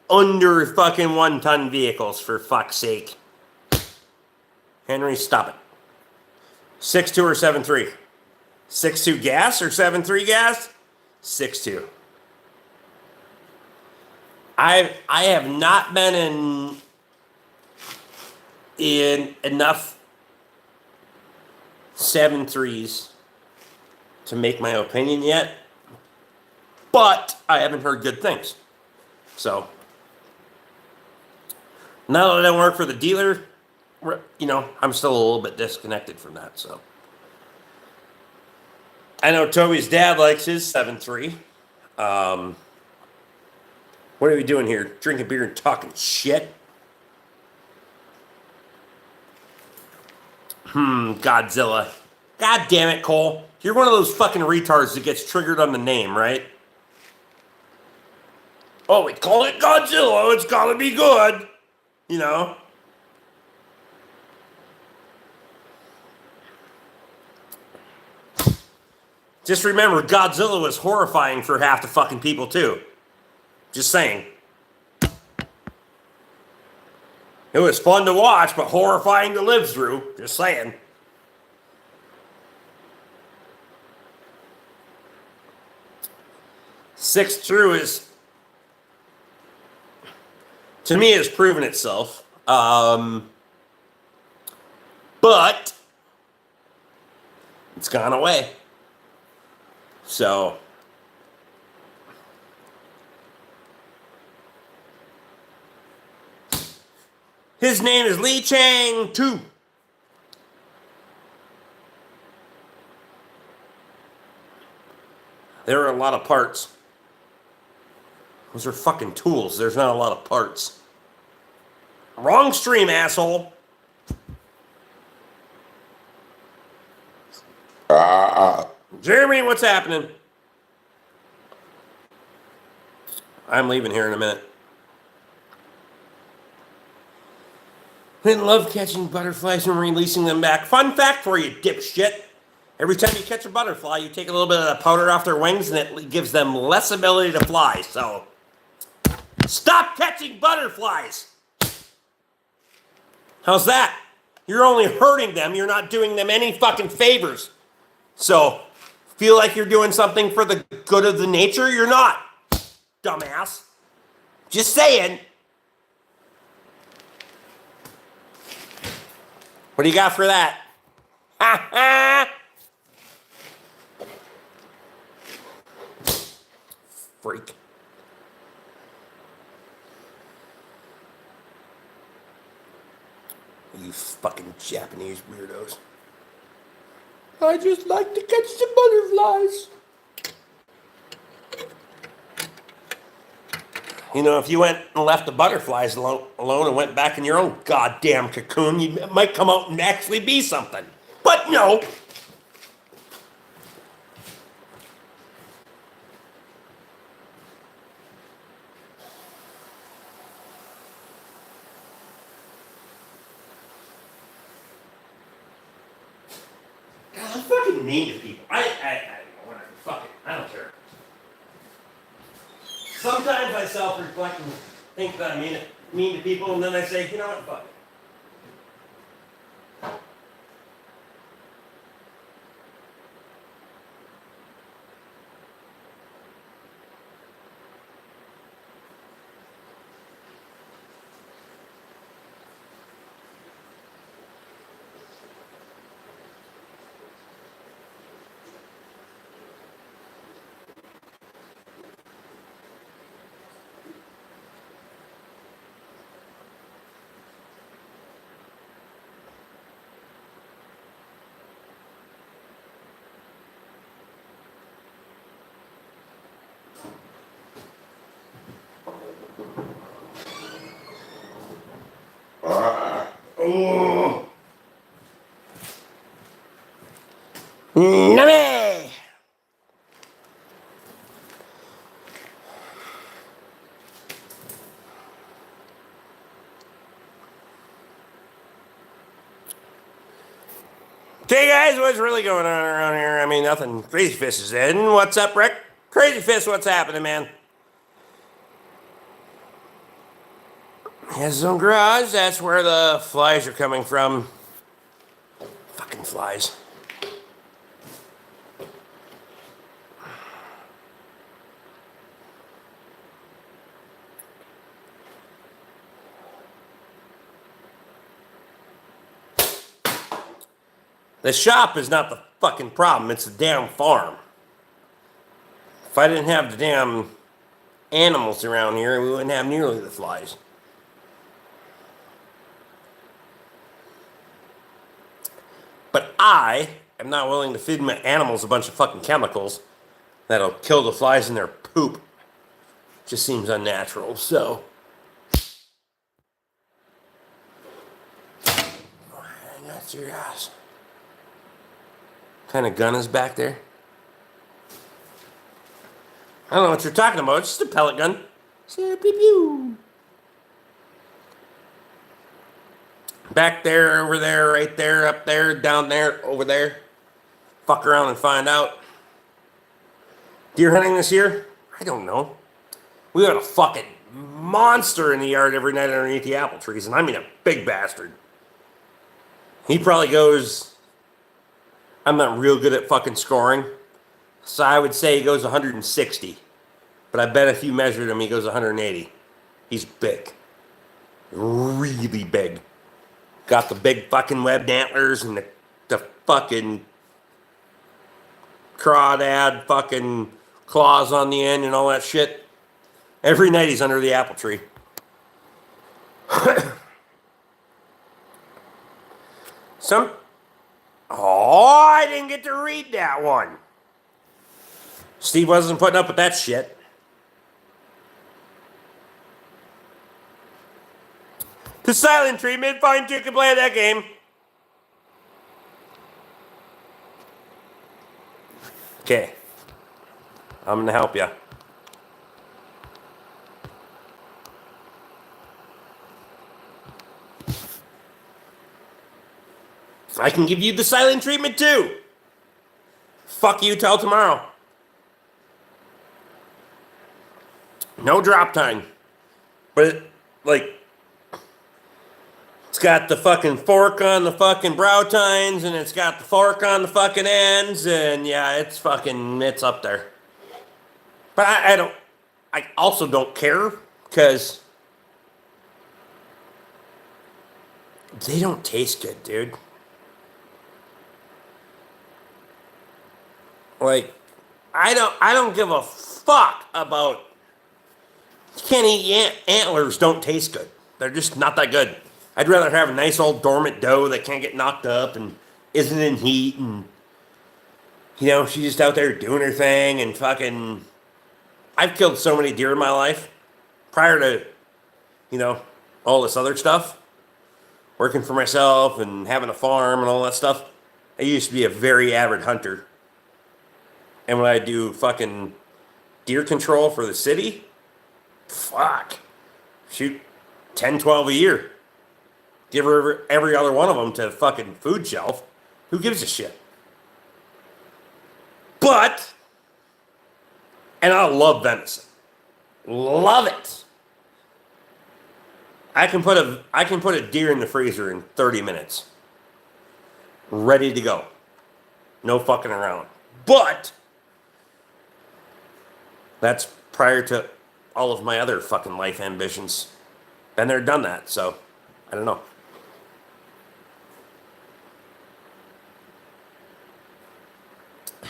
under fucking 1-ton vehicles, for fuck's sake. Henry, stop it. 6.2 or 7.3? 6.2 gas or 7.3 gas? 6.2. I have not been in enough 7.3s to make my opinion yet, but I haven't heard good things. So now that I work for the dealer, you know, I'm still a little bit disconnected from that. So I know Toby's dad likes his 7.3. What are we doing here? Drinking beer and talking shit? Godzilla. God damn it, Cole. You're one of those fucking retards that gets triggered on the name, right? Oh, we call it Godzilla. It's gotta be good. You know? Just remember, Godzilla was horrifying for half the fucking people, too. Just saying. It was fun to watch, but horrifying to live through. Just saying. Six through is, to me, has proven itself. But it's gone away. So his name is Lee Chang 2. There are a lot of parts. Those are fucking tools. There's not a lot of parts. Wrong stream, asshole. Jeremy, what's happening? I'm leaving here in a minute. I love catching butterflies and releasing them back. Fun fact for you, dipshit. Every time you catch a butterfly, you take a little bit of the powder off their wings and it gives them less ability to fly. So, stop catching butterflies. How's that? You're only hurting them. You're not doing them any fucking favors. So, feel like you're doing something for the good of the nature? You're not, dumbass. Just saying. What do you got for that? Ha ha! Freak. You fucking Japanese weirdos. I just like to catch the butterflies. You know, if you went and left the butterflies alone and went back in your own goddamn cocoon, you might come out and actually be something. But no. I'm fucking mean to people. Whatever. Fuck it. I don't care. Sometimes I self-reflect and think that I'm mean to people, and then I say, you know what, fuck it. Name. Okay, guys, what's really going on around here? I mean, nothing. Crazy Fist is in. What's up, Rick? Crazy Fist, what's happening, man? He has his own garage. That's where the flies are coming from. Fucking flies. The shop is not the fucking problem. It's the damn farm. If I didn't have the damn animals around here, we wouldn't have nearly the flies. But I am not willing to feed my animals a bunch of fucking chemicals that'll kill the flies in their poop. Just seems unnatural, so. That's your ass. What kind of gun is back there? I don't know what you're talking about. It's just a pellet gun. Pew pew. Back there, over there, right there, up there, down there, over there. Fuck around and find out. Deer hunting this year? I don't know. We got a fucking monster in the yard every night underneath the apple trees, and I mean a big bastard. He probably goes... I'm not real good at fucking scoring, so I would say he goes 160. But I bet if you measured him, he goes 180. He's big. Really big. Got the big fucking webbed antlers and the fucking crawdad fucking claws on the end and all that shit. Every night he's under the apple tree. Oh, I didn't get to read that one. Steve wasn't putting up with that shit. The silent treatment, fine, you can play that game. Okay. I'm going to help you. I can give you the silent treatment too. Fuck you till tomorrow. No drop time. But, it's got the fucking fork on the fucking brow tines, and it's got the fork on the fucking ends, and yeah, it's up there. But I also don't care, because they don't taste good, dude. I don't give a fuck about... Can't eat antlers don't taste good. They're just not that good. I'd rather have a nice old dormant doe that can't get knocked up and isn't in heat and, she's just out there doing her thing and fucking... I've killed so many deer in my life prior to, all this other stuff. Working for myself and having a farm and all that stuff. I used to be a very avid hunter. And when I do fucking deer control for the city, shoot 10, 12 a year. Give every other one of them to fucking food shelf. Who gives a shit? But, and I love venison. Love it. I can put a deer in the freezer in 30 minutes. Ready to go. No fucking around. But that's prior to all of my other fucking life ambitions. Been there, done that, so I don't know.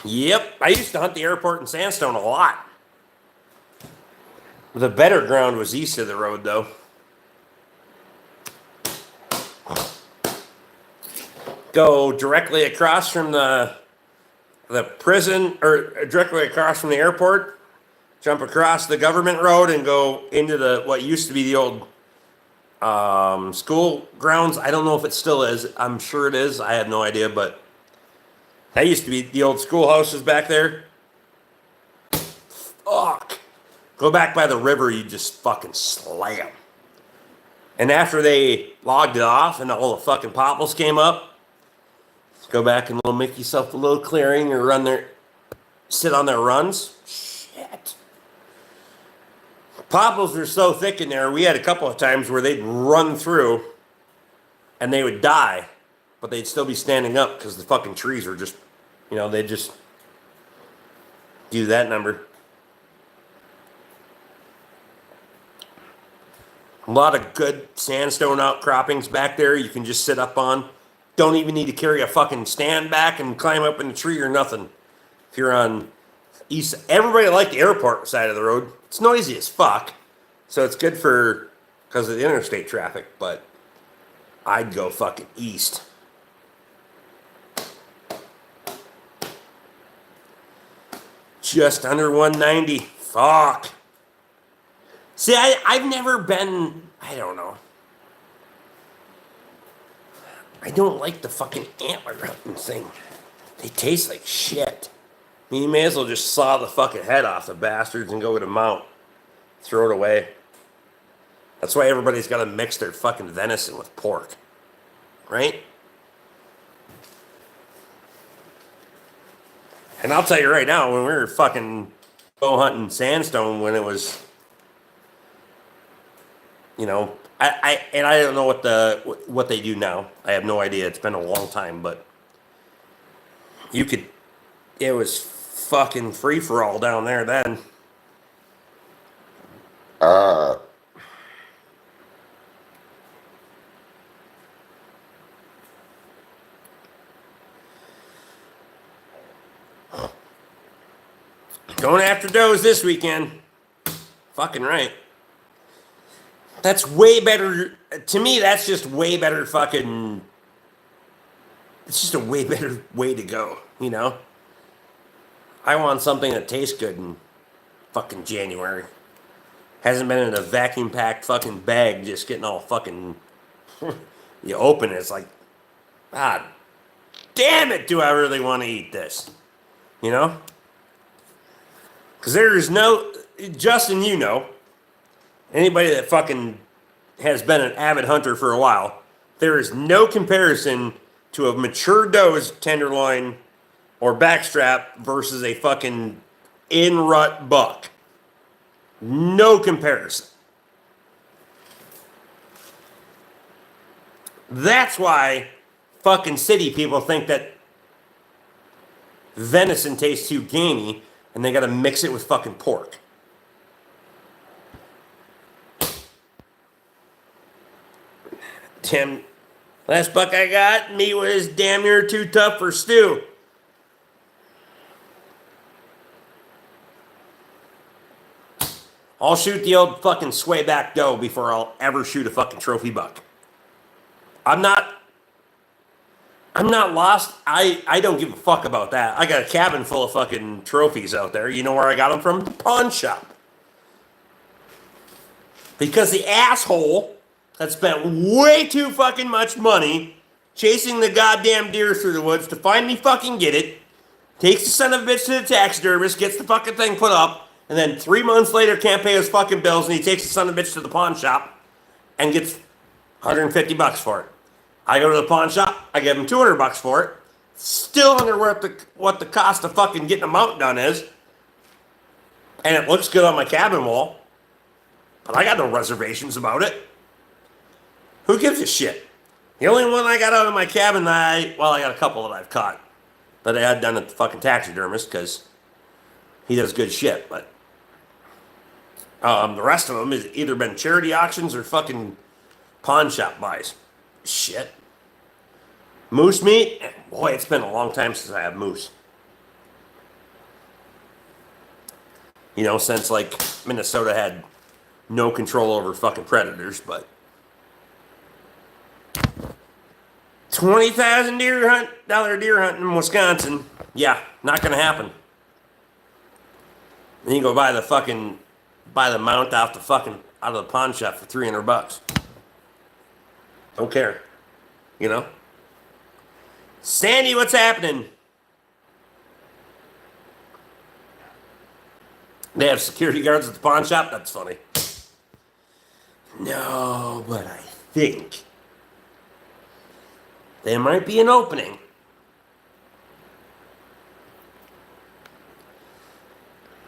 Yep, I used to hunt the airport in Sandstone a lot. The better ground was east of the road, though. Go directly across from the prison, or directly across from the airport. Jump across the government road and go into what used to be the old school grounds. I don't know if it still is. I'm sure it is. I have no idea, but That used to be the old schoolhouses back there. Fuck. Go back by the river, you just fucking slam. And after they logged it off and all the fucking popples came up, go back and make yourself a little clearing or sit on their runs. Shit. Popples are so thick in there, we had a couple of times where they'd run through and they would die, but they'd still be standing up because the fucking trees were just, they'd just do that number. A lot of good sandstone outcroppings back there you can just sit up on. Don't even need to carry a fucking stand back and climb up in the tree or nothing. If you're on east, everybody liked the airport side of the road. It's noisy as fuck, so it's good because of the interstate traffic, but I'd go fucking east. Just under 190. Fuck. See, I've never been, I don't know. I don't like the fucking antler hunting thing. They taste like shit. I mean, you may as well just saw the fucking head off the bastards and go with a mount. Throw it away. That's why everybody's got to mix their fucking venison with pork. Right? And I'll tell you right now, when we were fucking bow hunting sandstone, when it was, I don't know what they do now. I have no idea. It's been a long time, but it was fucking free for all down there then. Going after does this weekend. Fucking right. That's way better. To me, that's just way better fucking. It's just a way better way to go, I want something that tastes good in fucking January. Hasn't been in a vacuum packed fucking bag just getting all fucking. You open it, it's like, God damn it, do I really want to eat this? Because there is no. Justin, anybody that fucking has been an avid hunter for a while, there is no comparison to a mature doe's tenderloin or backstrap versus a fucking in-rut buck. No comparison. That's why fucking city people think that venison tastes too gamey and they gotta mix it with fucking pork. Tim, last buck I got, meat was damn near too tough for stew. I'll shoot the old fucking sway back doe before I'll ever shoot a fucking trophy buck. I'm not lost. I don't give a fuck about that. I got a cabin full of fucking trophies out there. You know where I got them from? The pawn shop. Because the asshole that spent way too fucking much money chasing the goddamn deer through the woods to finally fucking get it, takes the son of a bitch to the taxidermist, gets the fucking thing put up, and then 3 months later can't pay his fucking bills, and he takes the son of a bitch to the pawn shop and gets $150 for it. I go to the pawn shop, I give him $200 for it. Still under what the cost of fucking getting a mount done is. And it looks good on my cabin wall. But I got no reservations about it. Who gives a shit? The only one I got out of my cabin I got a couple that I've caught that I had done at the fucking taxidermist because he does good shit. But the rest of them has either been charity auctions or fucking pawn shop buys. Shit. Moose meat? Boy, it's been a long time since I had moose. Since like Minnesota had no control over fucking predators, but $20,000 deer hunt in Wisconsin, yeah, not gonna happen. Then you go buy the mount out of the pawn shop for $300. Don't care, Sandy, what's happening? They have security guards at the pawn shop? That's funny. No, but I think there might be an opening.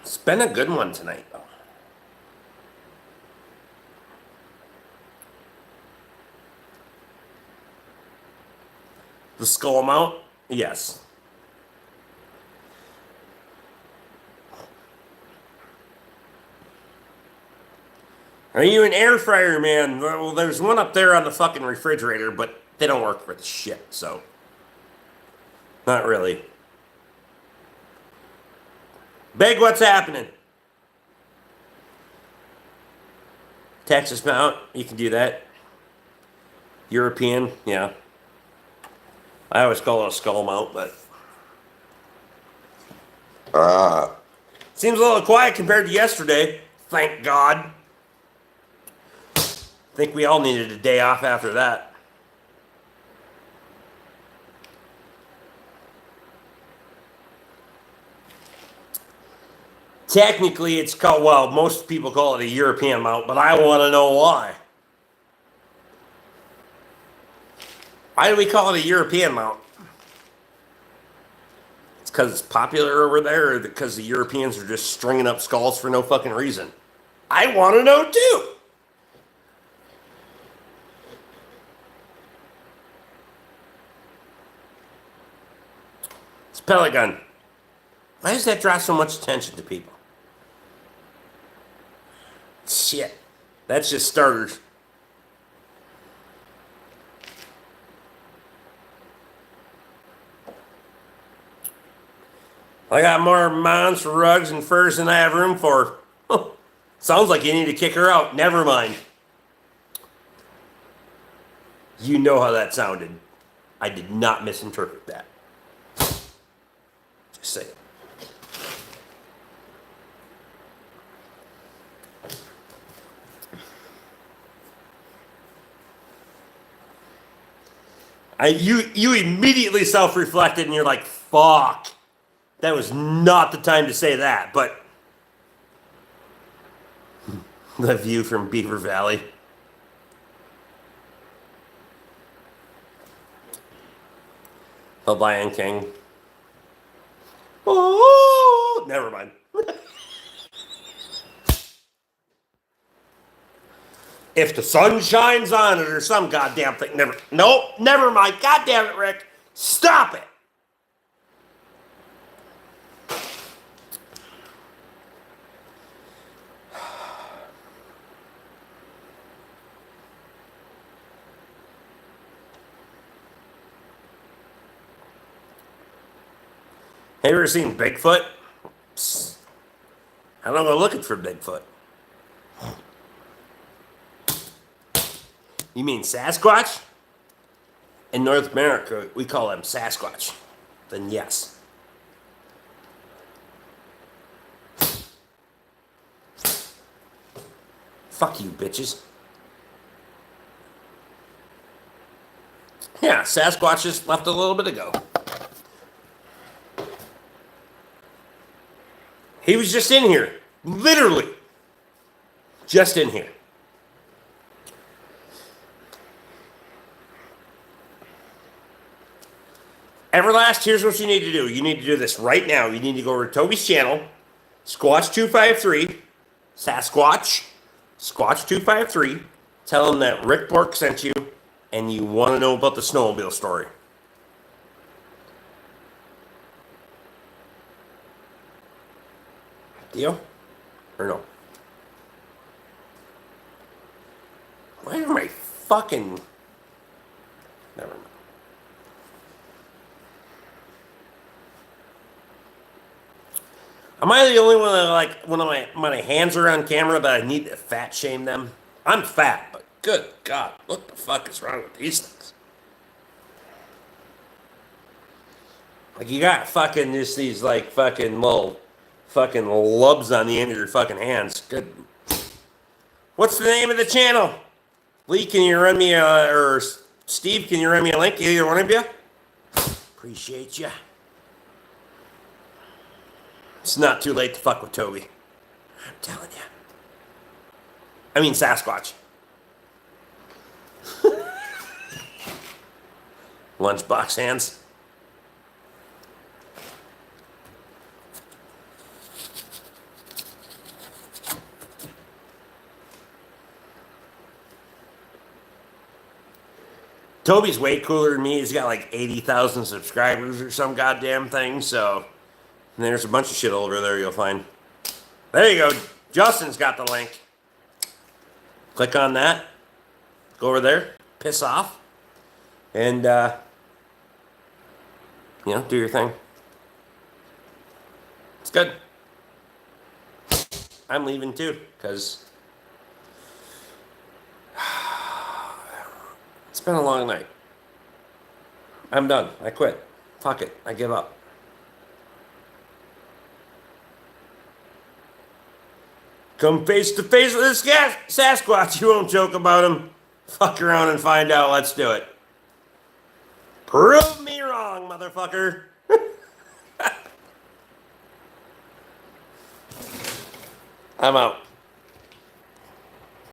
It's been a good one tonight, though. The skull mount? Yes. Are you an air fryer man? Well, there's one up there on the fucking refrigerator, but they don't work for the shit, so. Not really. Big, what's happening? Texas mount, you can do that. European, yeah. I always call it a skull mount, but. Seems a little quiet compared to yesterday. Thank God. Think we all needed a day off after that. Technically, it's called, well, most people call it a European mount, but I want to know why. Why do we call it a European mount? It's because it's popular over there, or because the Europeans are just stringing up skulls for no fucking reason? I want to know too. It's pellet gun. Why does that draw so much attention to people? Shit. That's just starters. I got more monster rugs and furs than I have room for. Sounds like you need to kick her out. Never mind. You know how that sounded. I did not misinterpret that. Just say it. You immediately self-reflected and you're like, fuck. That was not the time to say that, but the view from Beaver Valley. The Lion King. Oh, never mind. If the sun shines on it or some goddamn thing. Never mind. God damn it, Rick. Stop it. Have you ever seen Bigfoot? Psst. I don't go looking for Bigfoot. You mean Sasquatch? In North America, we call them Sasquatch. Then yes. Fuck you, bitches. Yeah, Sasquatch just left a little bit ago. He was just in here. Literally. Just in here. Everlast, here's what you need to do. You need to do this right now. You need to go over to Toby's channel, Squatch253, Sasquatch, Squatch253. Tell him that Rick BORK sent you and you want to know about the snowmobile story. Deal? Or no? Why am I fucking... Never mind. Am I the only one that, like, when my hands are on camera that I need to fat shame them? I'm fat, but good God, what the fuck is wrong with these things? Like, you got fucking just these, like, fucking little fucking lubs on the end of your fucking hands. Good. What's the name of the channel? Lee, can you run me or Steve, can you run me a link? Either one of you? Appreciate you. It's not too late to fuck with Toby. I'm telling you. I mean Sasquatch. Lunchbox hands. Toby's way cooler than me. He's got like 80,000 subscribers or some goddamn thing. So and there's a bunch of shit over there you'll find. There you go. Justin's got the link. Click on that. Go over there. Piss off. And, do your thing. It's good. I'm leaving too, because it's been a long night. I'm done. I quit. Fuck it. I give up. Come face to face with this Sasquatch. You won't joke about him. Fuck around and find out. Let's do it. Prove me wrong, motherfucker. I'm out.